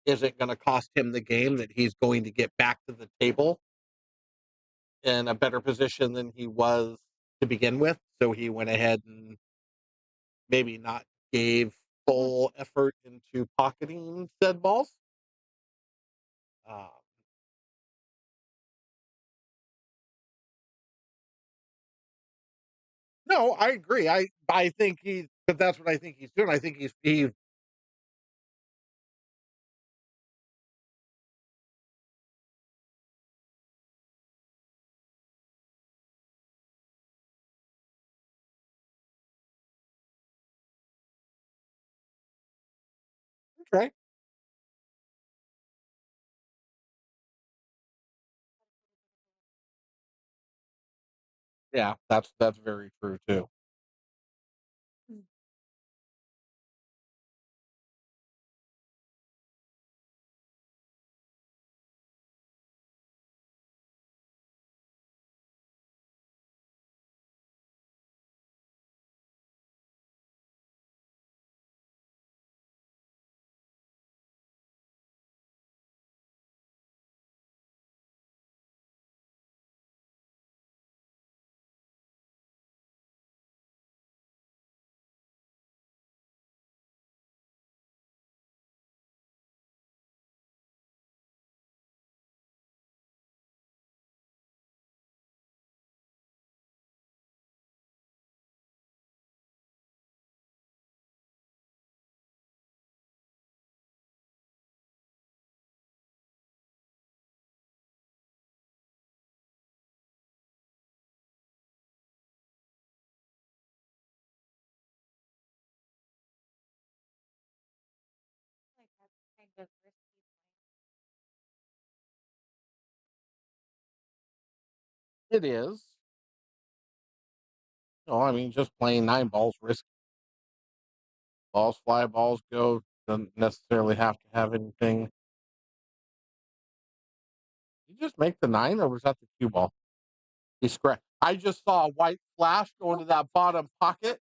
isn't going to cost him the game, that he's going to get back to the table in a better position than he was to begin with. So he went ahead and maybe not gave full effort into pocketing said balls. Um, no, I agree. I think but that's what I think he's doing. I think he. Okay. Yeah, that's very true too. Mm. Like that's kind of risky It is. No, I mean just playing 9 balls risky. Balls fly, balls go. Doesn't necessarily have to have anything. You just make the 9, or was that the cue ball? He scratched. I just saw a white flash go into that bottom pocket.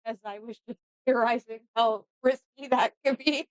as I was just theorizing how risky that could be.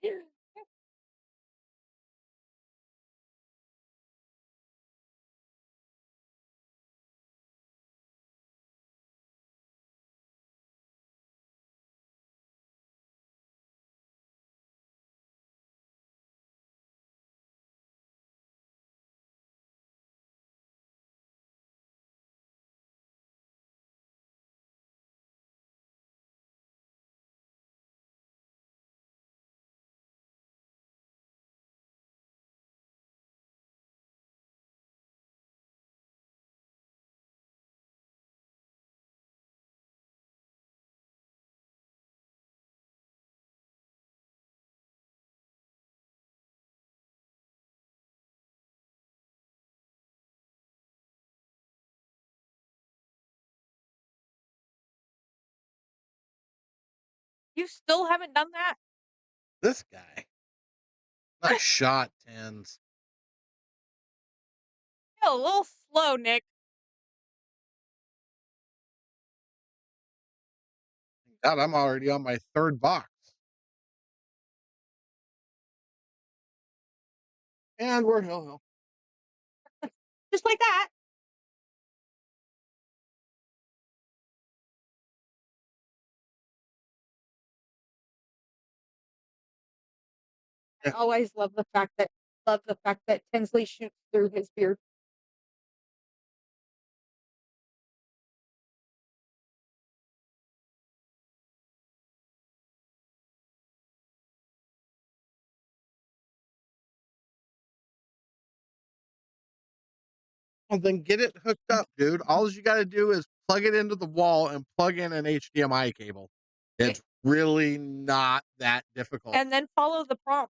You still haven't done that? This guy. Nice shot, Tens. You're a little slow, Nick. God, I'm already on my 3rd box. And we're Hill Hill. Just like that. I Yeah. always love the fact that Tinsley shoots through his beard. Well, then get it hooked up, dude. All you got to do is plug it into the wall and plug in an HDMI cable. It's really not that difficult. And then follow the prompts.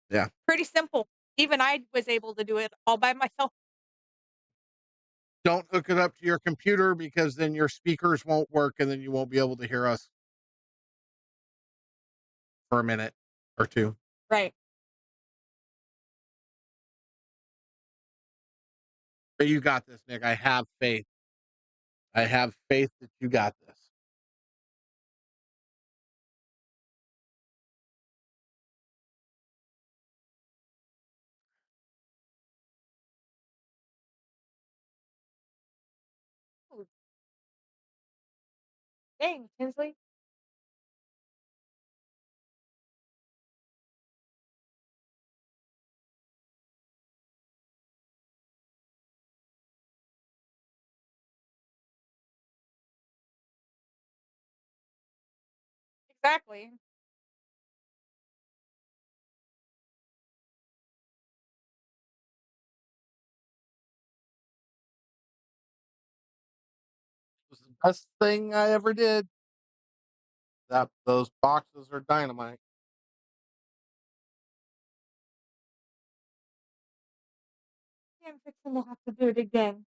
Yeah. Pretty simple. Even I was able to do it all by myself. Don't hook it up to your computer because then your speakers won't work and then you won't be able to hear us for a minute or two. Right. But you got this, Nick. I have faith. I have faith that you got this. Dang, Tinsley. Exactly. It was the best thing I ever did. Those boxes are dynamite. I'm fixing to have to do it again.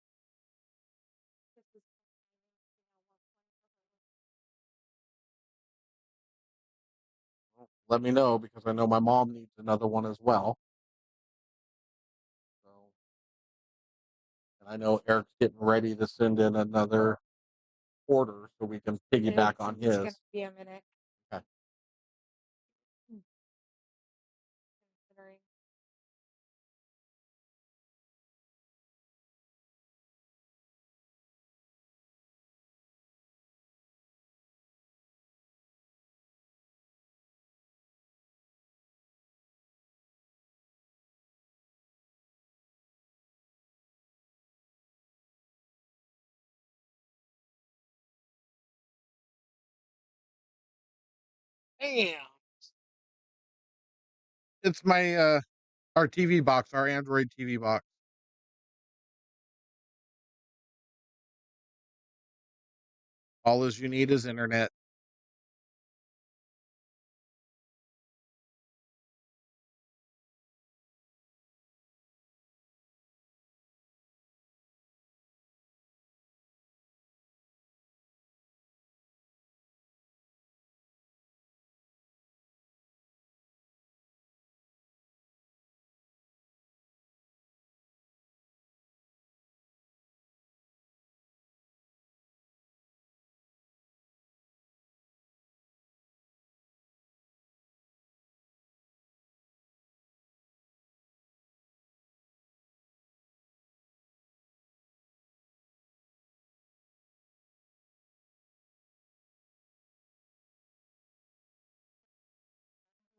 Let me know because I know my mom needs another one as well. So, and I know Eric's getting ready to send in another order so we can piggyback on his. It's gonna be a minute. Okay. Considering. Damn. It's my our TV box, our Android TV box. All as you need is internet.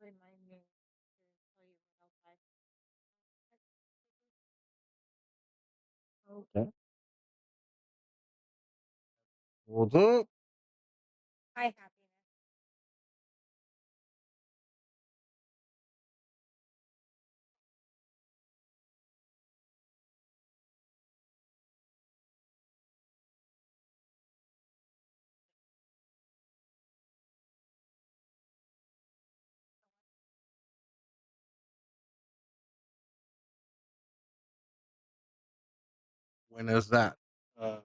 Remind me to tell you what else Okay. What's up? I happiness. When is that? Uh,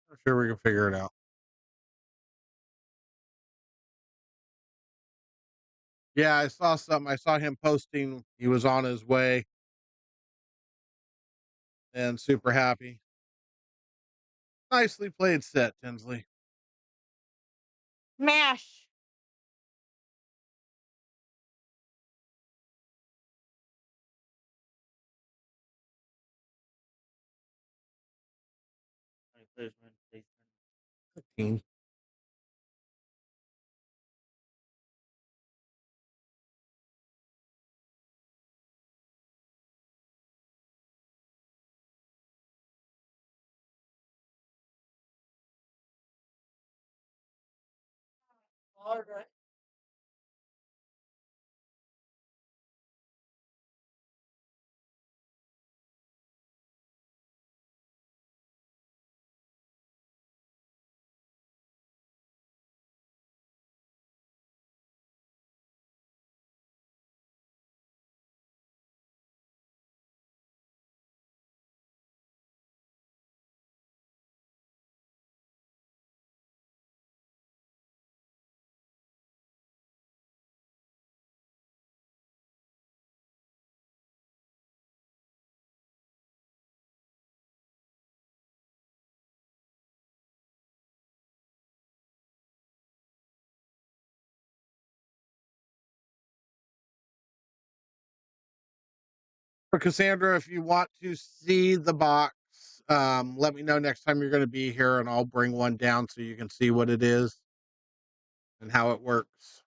I'm sure we can figure it out. Yeah, I saw something. I saw him posting. He was on his way and super happy. Nicely played set, Tinsley. Smash. Team. All right. For Cassandra, if you want to see the box, let me know next time you're going to be here, and I'll bring one down so you can see what it is and how it works.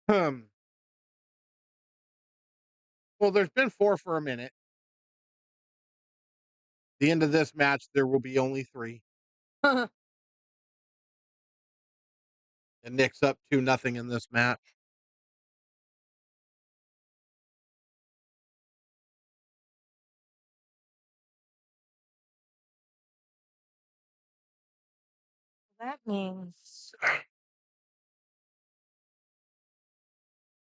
Um, well, there's been 4 for a minute. The end of this match, there will be only 3. And Nick's up 2-0 in this match. That means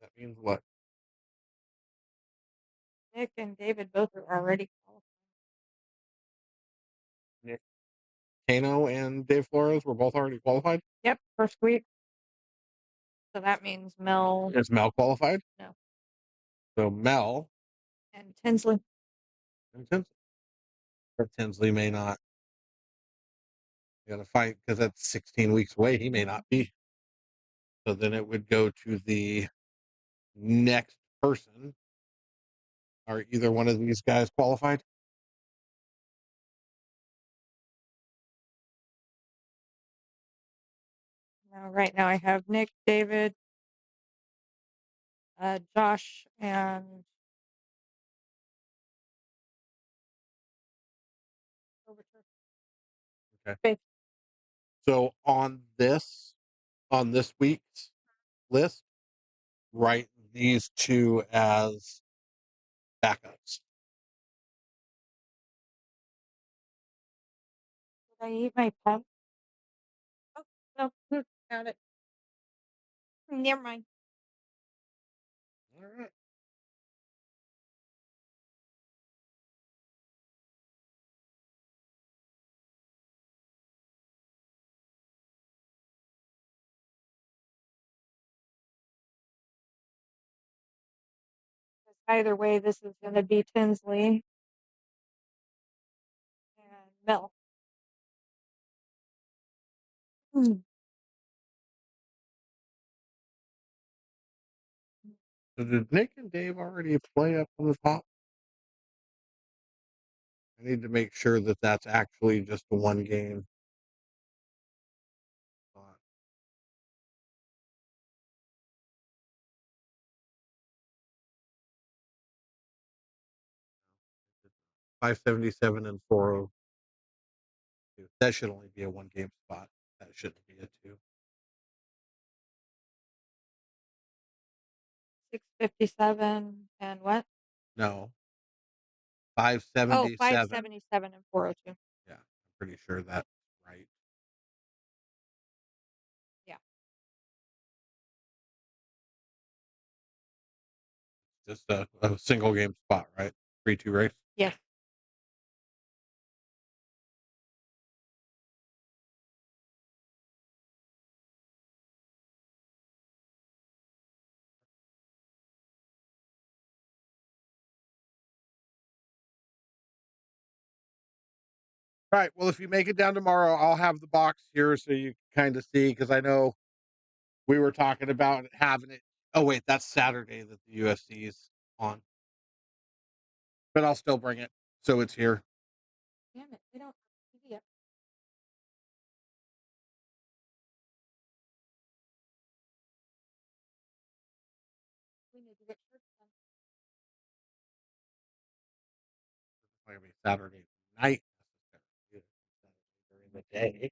That means what? Nick and David both are already qualified. Nick Kano and Dave Flores were both already qualified? Yep, first week. So that means Mel Is Mel qualified? No. So Mel and Tinsley. and Tinsley. Or Tinsley may not. You gotta fight because that's 16 weeks away. He may not be. So then it would go to the next person. Are either one of these guys qualified? Now, right now I have Nick, David, Josh, and Okay. Faith. So on this week's list, write these 2 as backups. Did I eat my pen? Oh, no, found it. Never mind. All right. Either way, this is going to be Tinsley and Mel. So did Nick and Dave already play up on the top? I need to make sure that that's actually just a 1 game. 577 and 402. That should only be a 1 game spot. That shouldn't be a 2. 657 and what? No. Oh, 577. 577 and 402. Yeah, I'm pretty sure that's right. Yeah. Just a single game spot, right? 3-2 race. Yes. Alright, well, if you make it down tomorrow, I'll have the box here so you can kinda see, because I know we were talking about having it. Oh, wait, that's Saturday that the UFC is on. But I'll still bring it, so it's here. Damn it, we don't have TV up. We need to get shirts done. It's not gonna be Saturday night necessarily, during the day.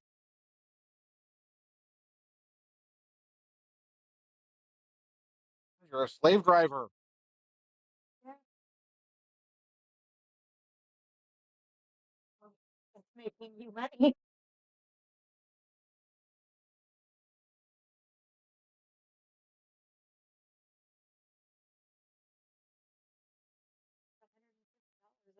You're a slave driver. Yeah. Well, it's making you money. $150 in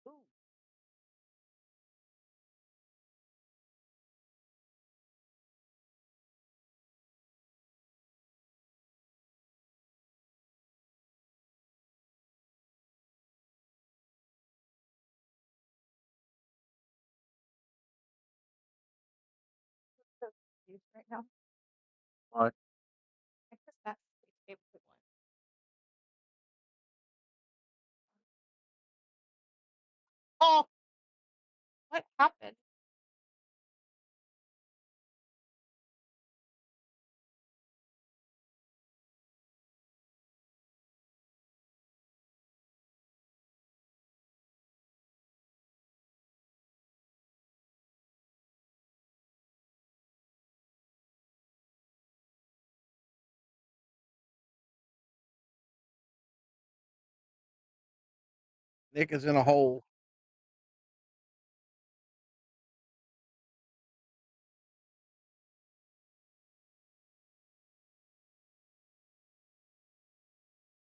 Ooh. So confused right now. What? I guess that's the table one. Oh, what happened? Nick is in a hole.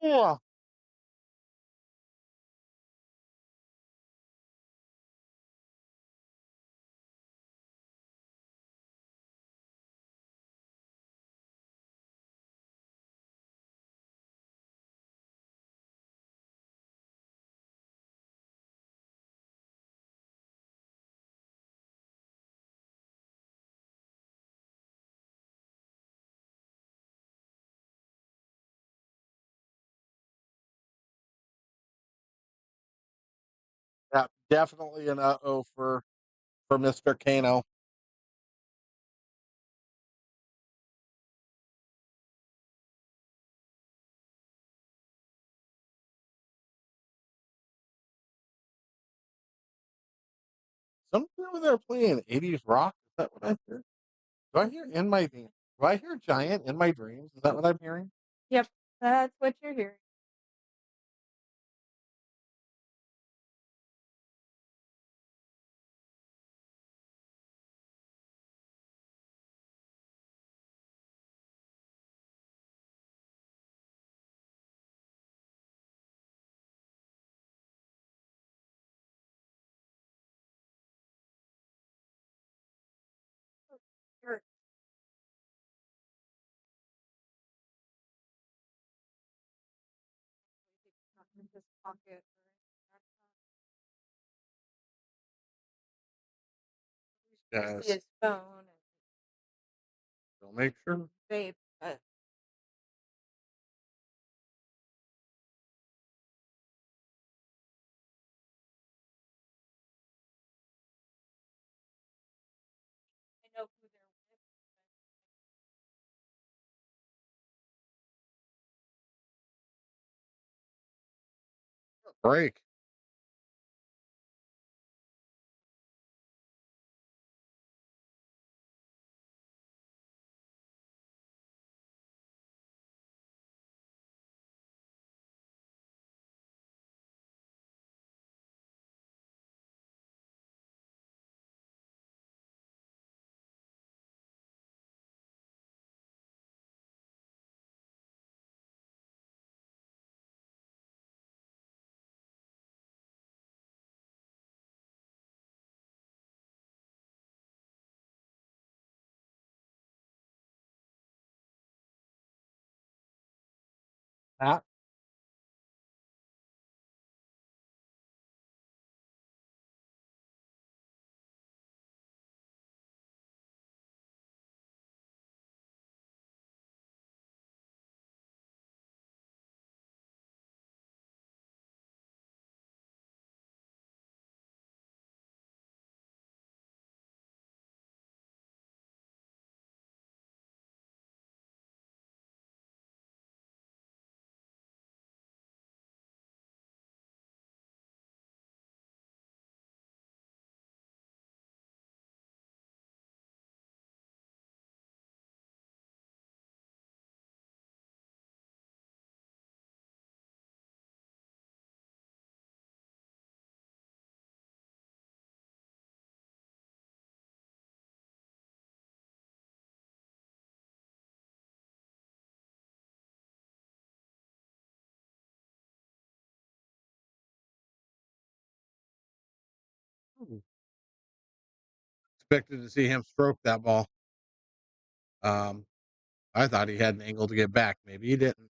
Yeah. Yeah, definitely an uh-oh for Mr. Kano. Somewhere over there playing 80s rock. Is that what I hear? Do I hear in my do I hear Giant in my dreams? Is that what I'm hearing? Yep, that's what you're hearing. Oh, shirt. Hopefully it's not in his pocket or anything like that. We should see Yes. his phone and So make sure. vape, but I know who they're with. Break. That expected to see him stroke that ball. Um, I thought he had an angle to get back. Maybe he didn't.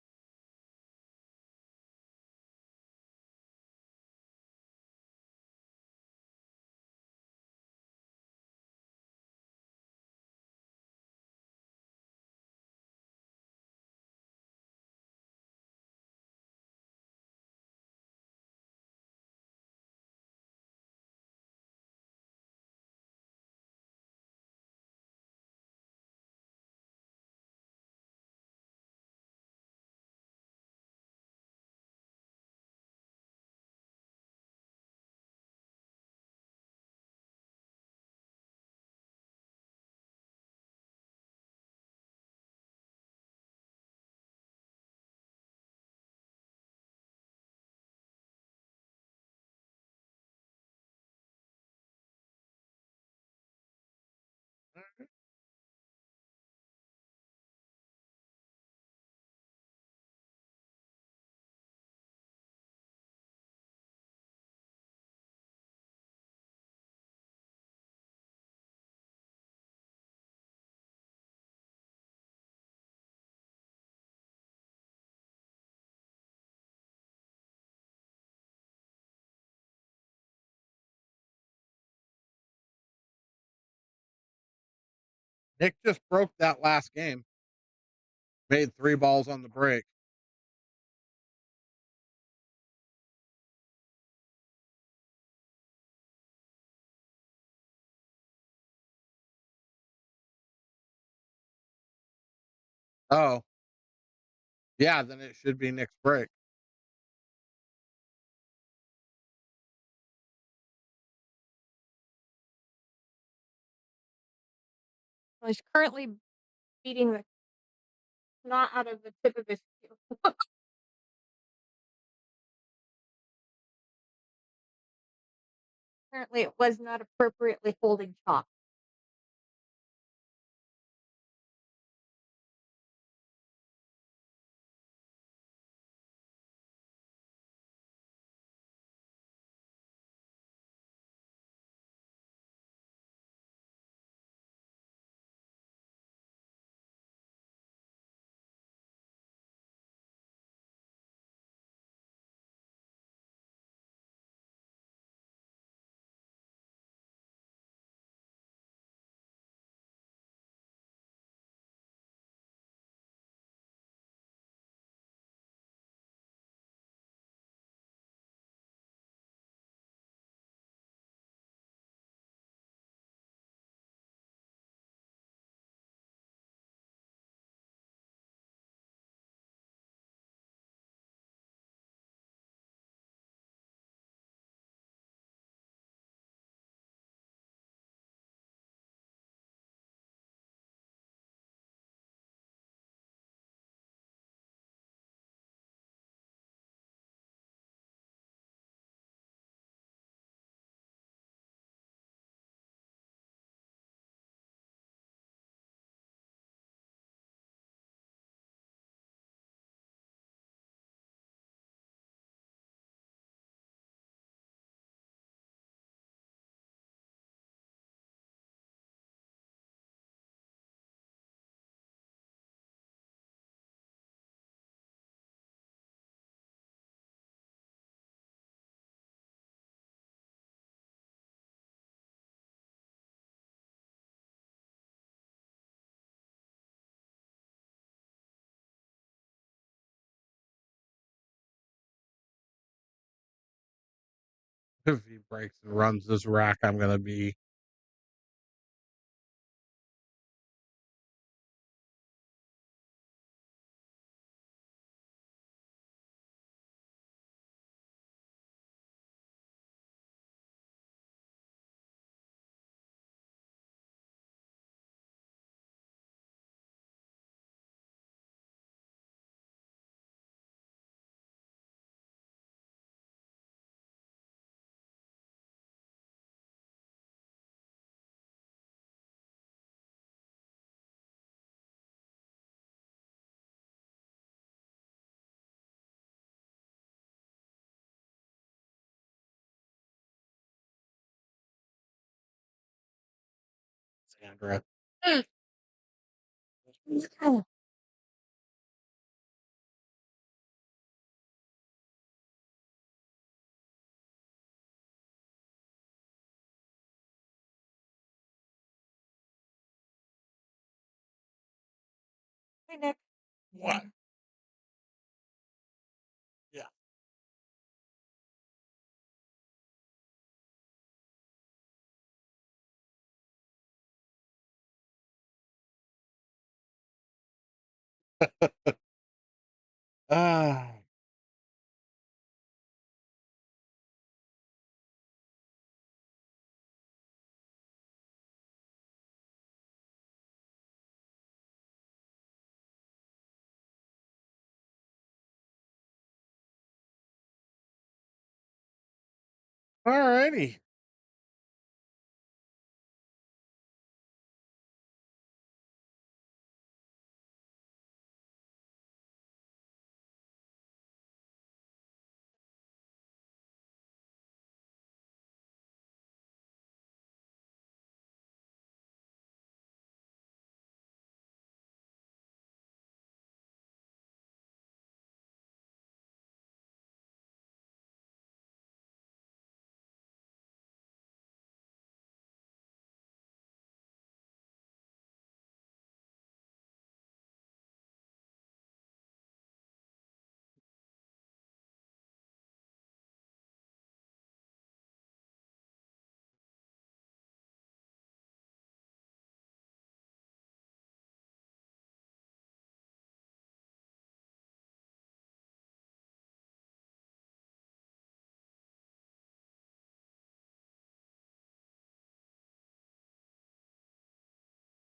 Nick just broke that last game. Made 3 balls on the break. Oh, yeah, then it should be Nick's break. Well, he's currently beating the snot out of the tip of his shoe. Apparently, it was not appropriately holding chalk. If he breaks and runs this rack, I'm gonna be Sandra. Oh, hey, Nick. What? Yeah. Ah, alrighty.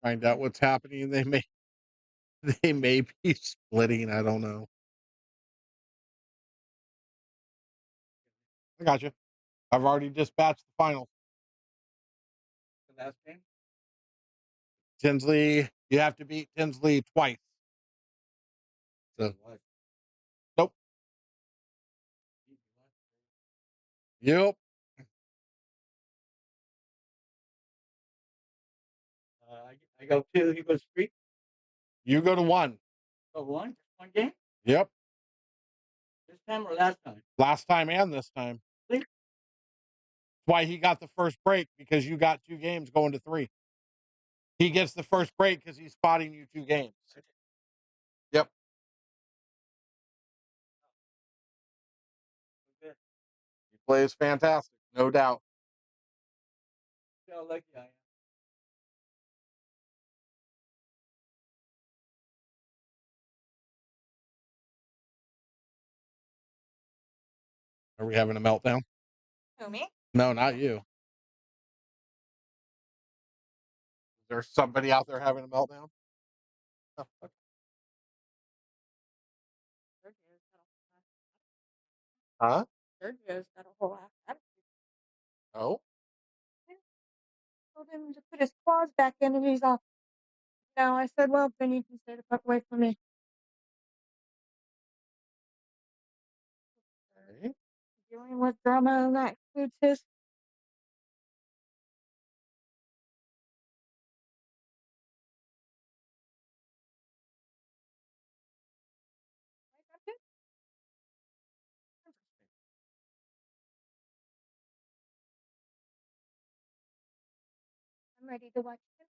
Find out what's happening. They may be splitting. I don't know. I got you. I've already dispatched the finals. The last game? Tinsley, you have to beat Tinsley twice. So What? nope. Yep. I go 2, he goes 3. You go to one. Oh, 1? Just 1 game? Yep. This time or last time? Last time and this time. Really? Why he got the first break because you got 2 games going to 3. He gets the first break because he's spotting you 2 games. Yep. Okay. He plays fantastic, no doubt. See how lucky I am. Are we having a meltdown? Who, me? No, not you. Is there somebody out there having a meltdown? Oh, okay. Huh? Sergio's got a whole ass attitude. Oh, Told him to put his claws back in, and he's all. No, I said, well, then you can stay the fuck away from me. okay. Dealing with drama, and that includes his. I'm ready to watch him.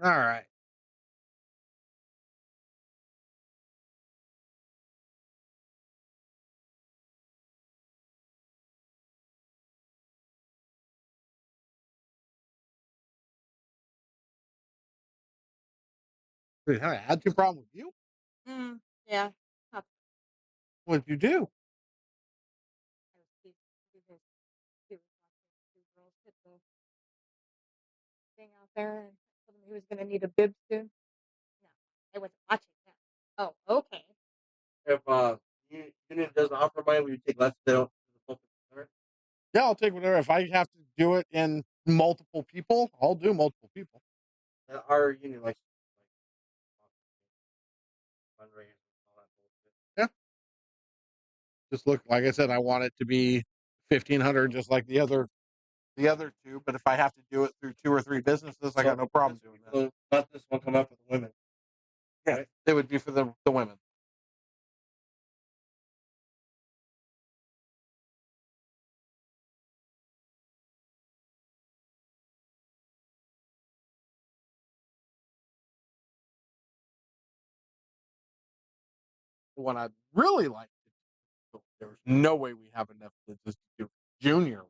All right. Wait, I had two problem with you. Yeah. Not What'd you do? I was he was he was watching 2 girls hit the thing out there and told him he was gonna need a bib soon. No, I wasn't watching that. Oh, okay. If unit doesn't offer money, will you take less than the full $1,500? Yeah, I'll take whatever. If I have to do it in multiple people, I'll do multiple people. Our union likes fundraisers and all that bullshit. Yeah. Just look, like I said, I want it to be 1,500, just like the other two. But if I have to do it through 2 or 3 businesses, I got no problem doing that. So not this one come up for the women. Yeah, right? it would be for the women. The one I'd really like to do, there's no way we have enough kids to do junior.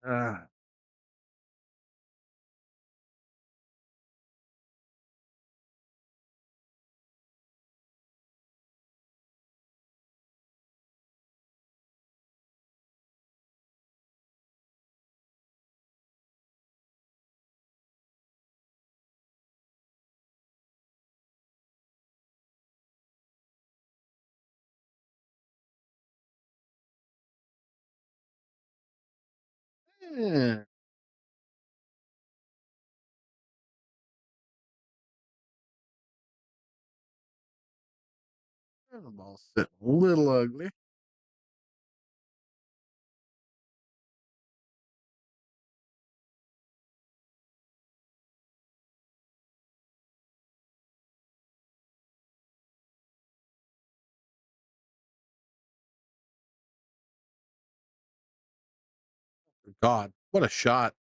Ah, eh, I'm all sitting a little ugly. God, what a shot.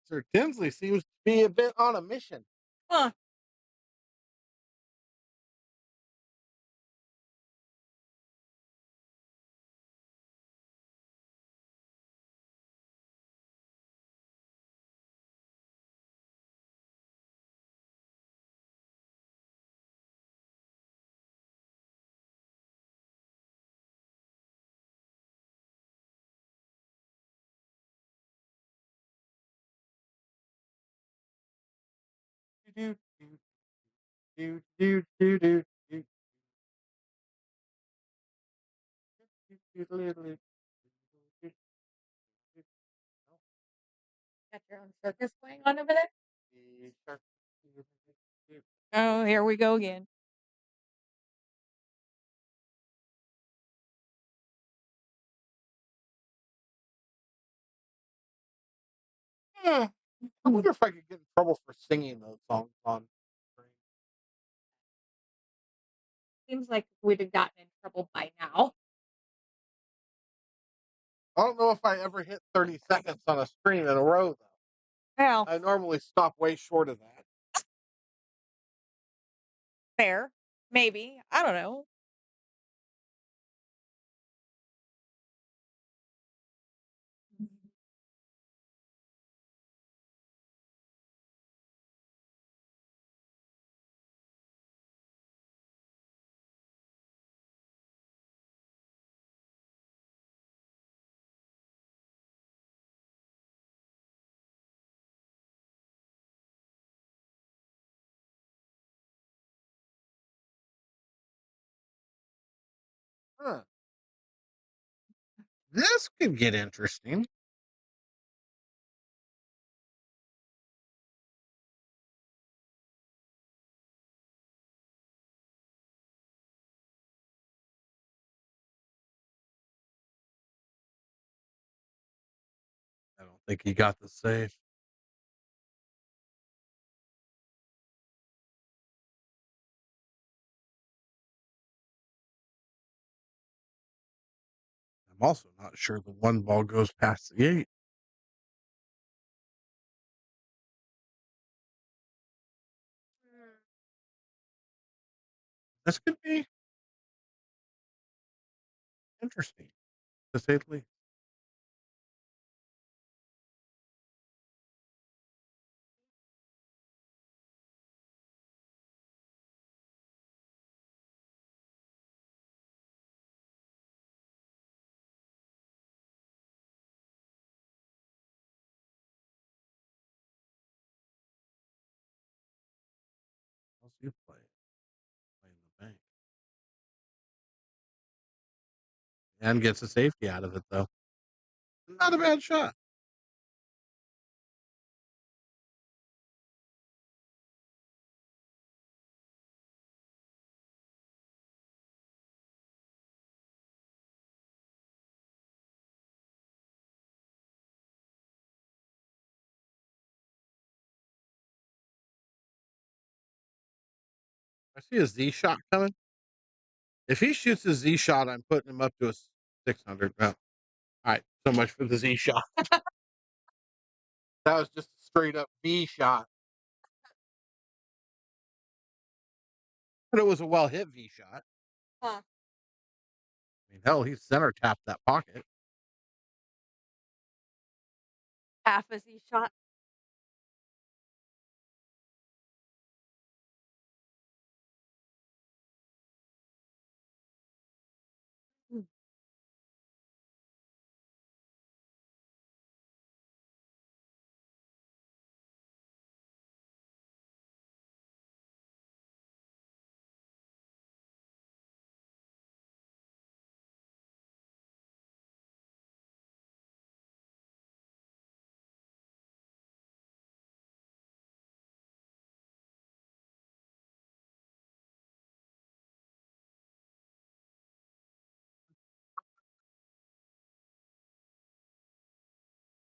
Sir Tinsley seems to be a bit on a mission. Huh. Do, do, do, do, do, do, do, do, do, do, Got your own circus going on over there? do. Oh, here we go again. I wonder if I could get in trouble for singing those songs on screen. Seems like we'd have gotten in trouble by now. I don't know if I ever hit 30 seconds on a stream in a row, though. Well, I normally stop way short of that. fair. Maybe. I don't know. Huh. This could get interesting. I don't think he got the save. I'm also not sure the one ball goes past the 8. This could be interesting, to say the least. How's you play? Playing the bank. And gets a safety out of it, though. Not a bad shot. I see a Z shot coming. If he shoots a Z shot, I'm putting him up to a 600. Well, all right. So much for the Z shot. That was just a straight up V shot. But it was a well hit V shot. Huh. I mean, hell, he center tapped that pocket. Half as he shot. Hmm.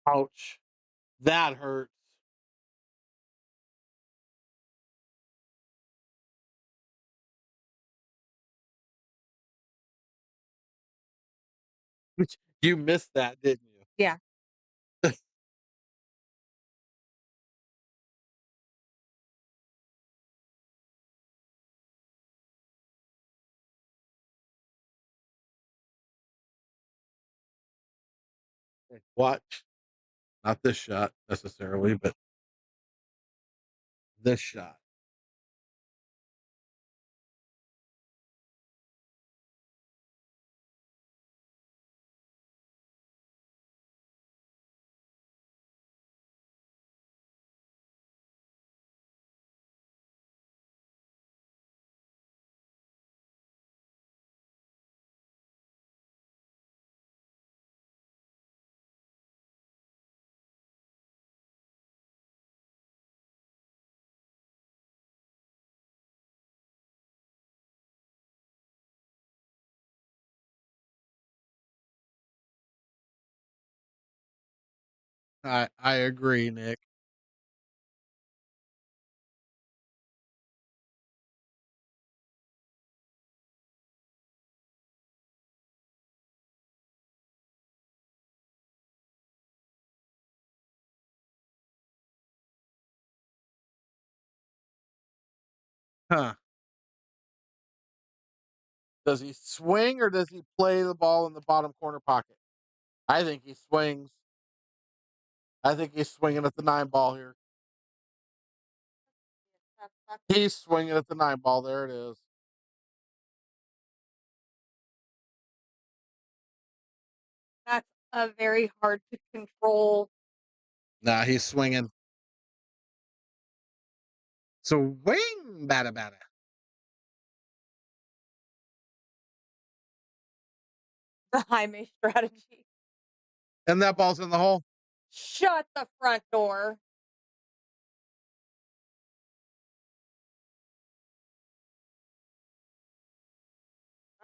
Ouch. That hurts. You missed that, didn't you? Yeah. Watch. Not this shot necessarily, but this shot. I agree, Nick. Huh. Does he swing or does he play the ball in the bottom corner pocket? I think he swings. I think he's swinging at the 9 ball here. He's swinging at the 9 ball. There it is. That's a very hard to control. Nah, he's swinging. Swing, bada bada. The Jaime strategy. And that ball's in the hole. Shut the front door.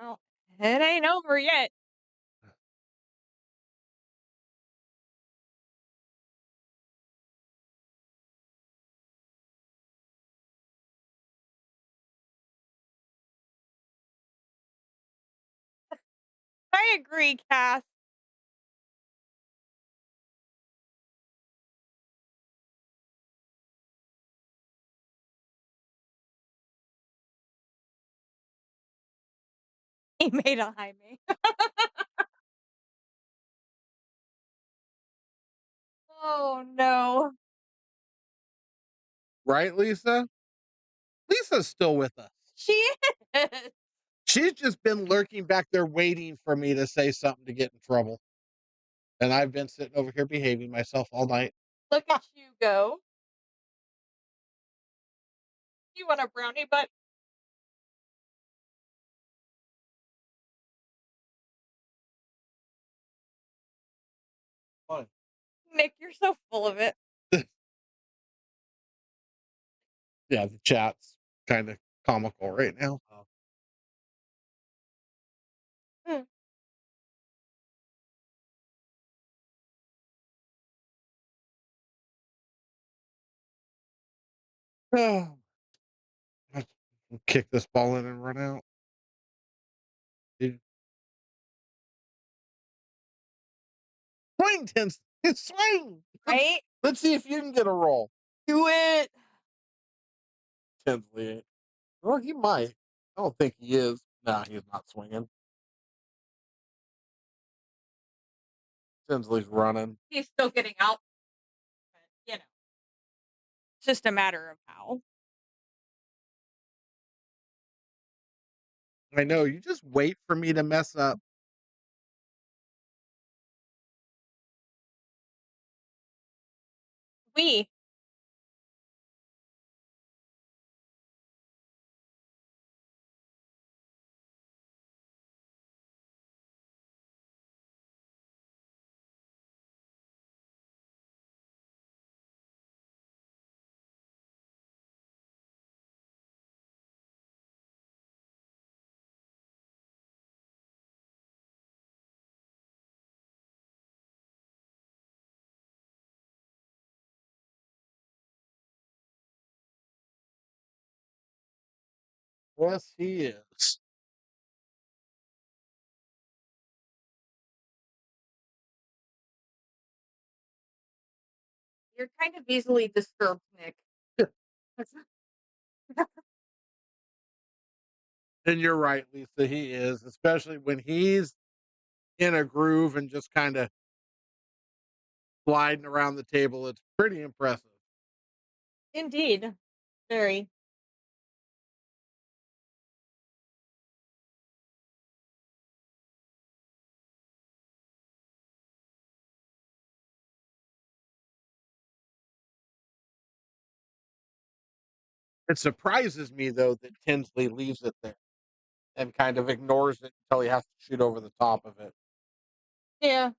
Well, it ain't over yet. I agree, Cass. He made a Jaime. Oh no. Right, Lisa? Lisa's still with us. She is. She's just been lurking back there waiting for me to say something to get in trouble. And I've been sitting over here behaving myself all night. Look at you go. You want a brownie butt? What? Nick, you're so full of it. Yeah, the chat's kind of comical right now. Hmm. Oh, let's kick this ball in and run out. Dude. Swing, Tins. Swing. Right? Let's see if you can get a roll. Do it. Tinsley. Well, he might. I don't think he is. Nah, he's not swinging. Tinsley's running. He's still getting out. But, it's just a matter of how. I know. You just wait for me to mess up. We. Yes, he is. You're kind of easily disturbed, Nick. And you're right, Lisa. He is, especially when he's in a groove and just kind of sliding around the table. It's pretty impressive. Indeed. Very. It surprises me though that Tinsley leaves it there and kind of ignores it until he has to shoot over the top of it. Yeah.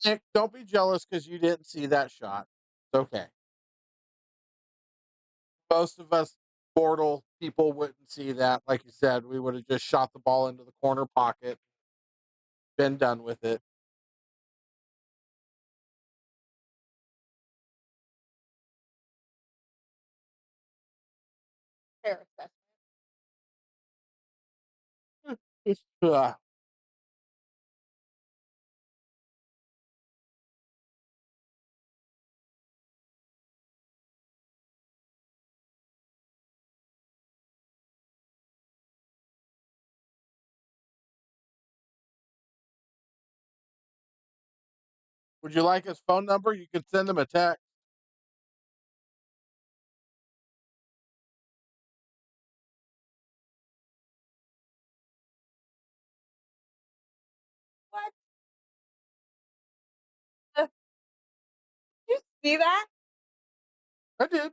Nick, don't be jealous because you didn't see that shot. It's okay. Most of us mortal people wouldn't see that. Like you said, we would have just shot the ball into the corner pocket, been done with it. Fair assessment. Ugh. Would you like his phone number? You could send him a text. What? You see that? I did.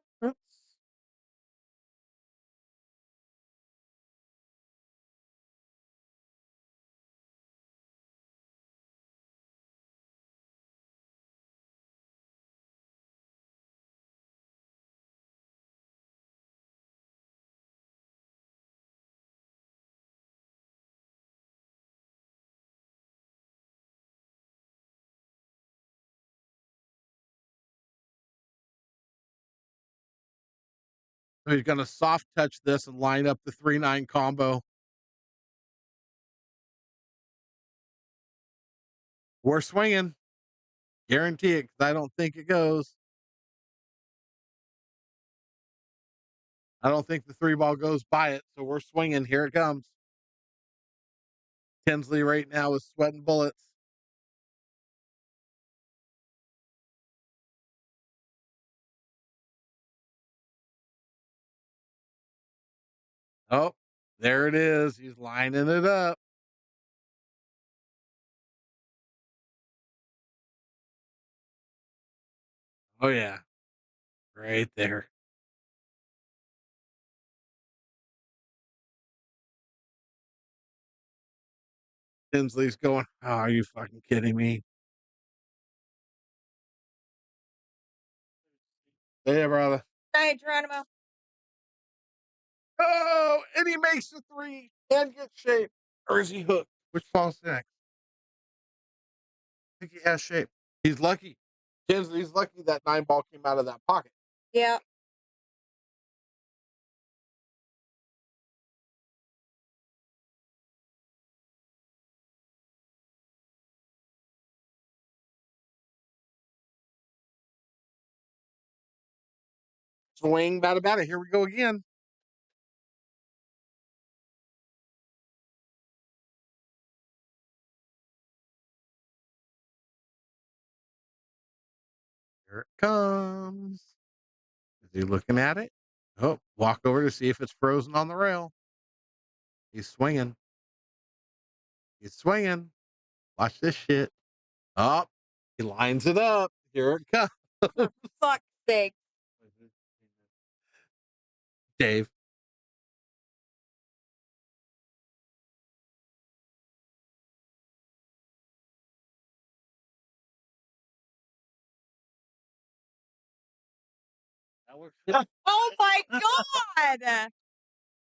He's going to soft touch this and line up the 3-9 combo. We're swinging. Guarantee it, because I don't think it goes. I don't think the 3 ball goes by it, so we're swinging. Here it comes. Tinsley right now is sweating bullets. Oh, there it is. He's lining it up. Oh, yeah. Right there. Tinsley's going, oh, are you fucking kidding me? Hey, brother. Hey, Geronimo. Oh, and he makes the 3 and gets shape. Or is he hooked? Which falls next? I think he has shape. He's lucky. Tinsley's lucky that 9 ball came out of that pocket. Yeah. Swing, about it. Here we go again. Here it comes. Is he looking at it? Oh, walk over to see if it's frozen on the rail. He's swinging. He's swinging. Watch this shit. Up. He lines it up. Here it comes. For fuck's sake. Dave. That works. Oh my god!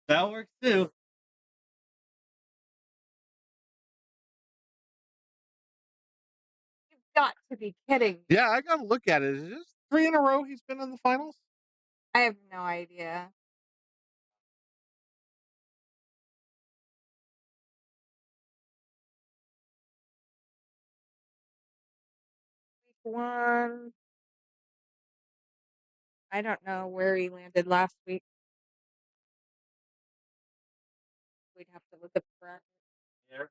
That works too. You've got to be kidding. Yeah, I gotta look at it. Is this 3 in a row he's been in the finals? I have no idea. Week 1. I don't know where he landed last week. We'd have to look at the bracket. There.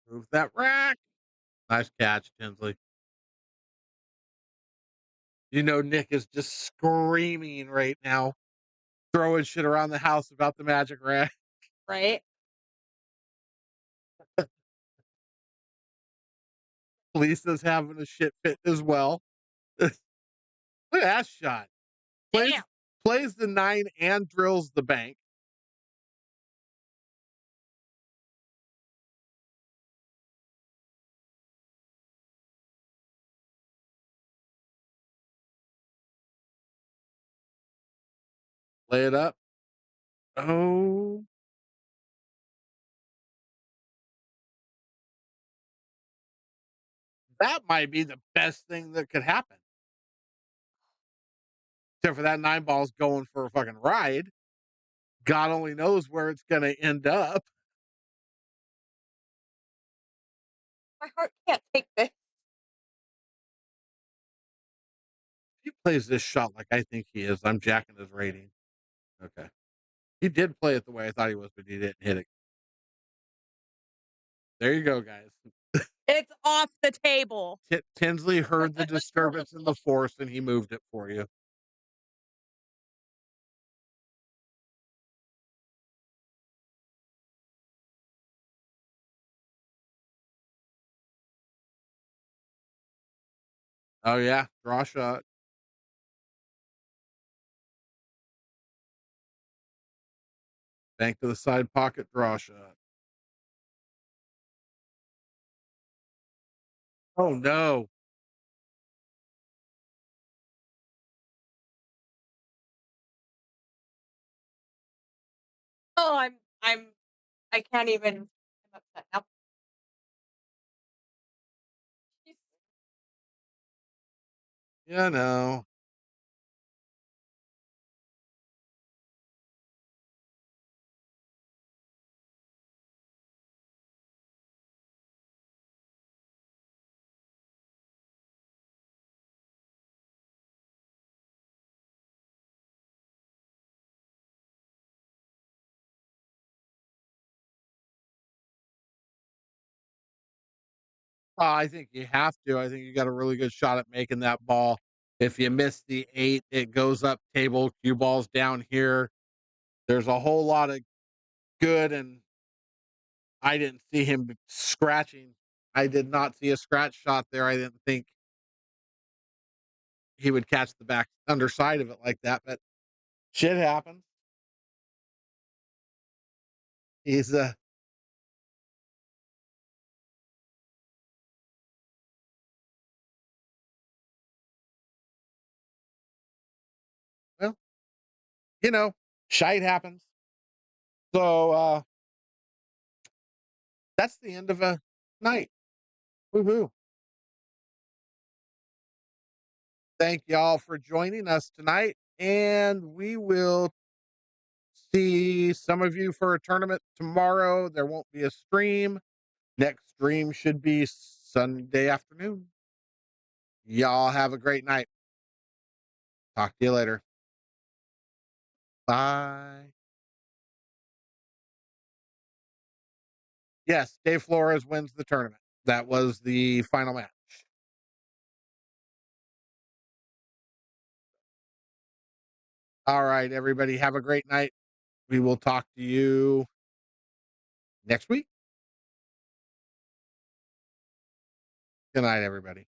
Move that rack. Nice catch, Tinsley. You know, Nick is just screaming right now. throwing shit around the house about the magic rack. Right? Lisa's having a shit fit as well. Look at that shot. Plays, Damn. plays the 9 and drills the bank. Lay it up. Oh. That might be the best thing that could happen. Except for that 9 ball's going for a fucking ride. God only knows where it's going to end up. My heart can't take this. He plays this shot like I think he is. I'm jacking his rating. Okay. He did play it the way I thought he was, but he didn't hit it. There you go, guys. It's off the table. Tinsley heard the disturbance in the force and he moved it for you. Oh, yeah. Draw shot. Bank to the side pocket, draw shot. Oh, no. Oh, I can't even. I'm upset now. Yeah, no. I think you have to. I think you got a really good shot at making that ball. If you miss the 8, it goes up table, cue balls down here. There's a whole lot of good, and I didn't see him scratching. I did not see a scratch shot there. I didn't think he would catch the back underside of it like that, but shit happens. He's well, you know, shite happens. So that's the end of a night. Woohoo. Thank y'all for joining us tonight. And we will see some of you for a tournament tomorrow. There won't be a stream. Next stream should be Sunday afternoon. Y'all have a great night. Talk to you later. Bye. Yes, Dave Flores wins the tournament. That was the final match. All right, everybody, have a great night. We will talk to you next week. Good night, everybody.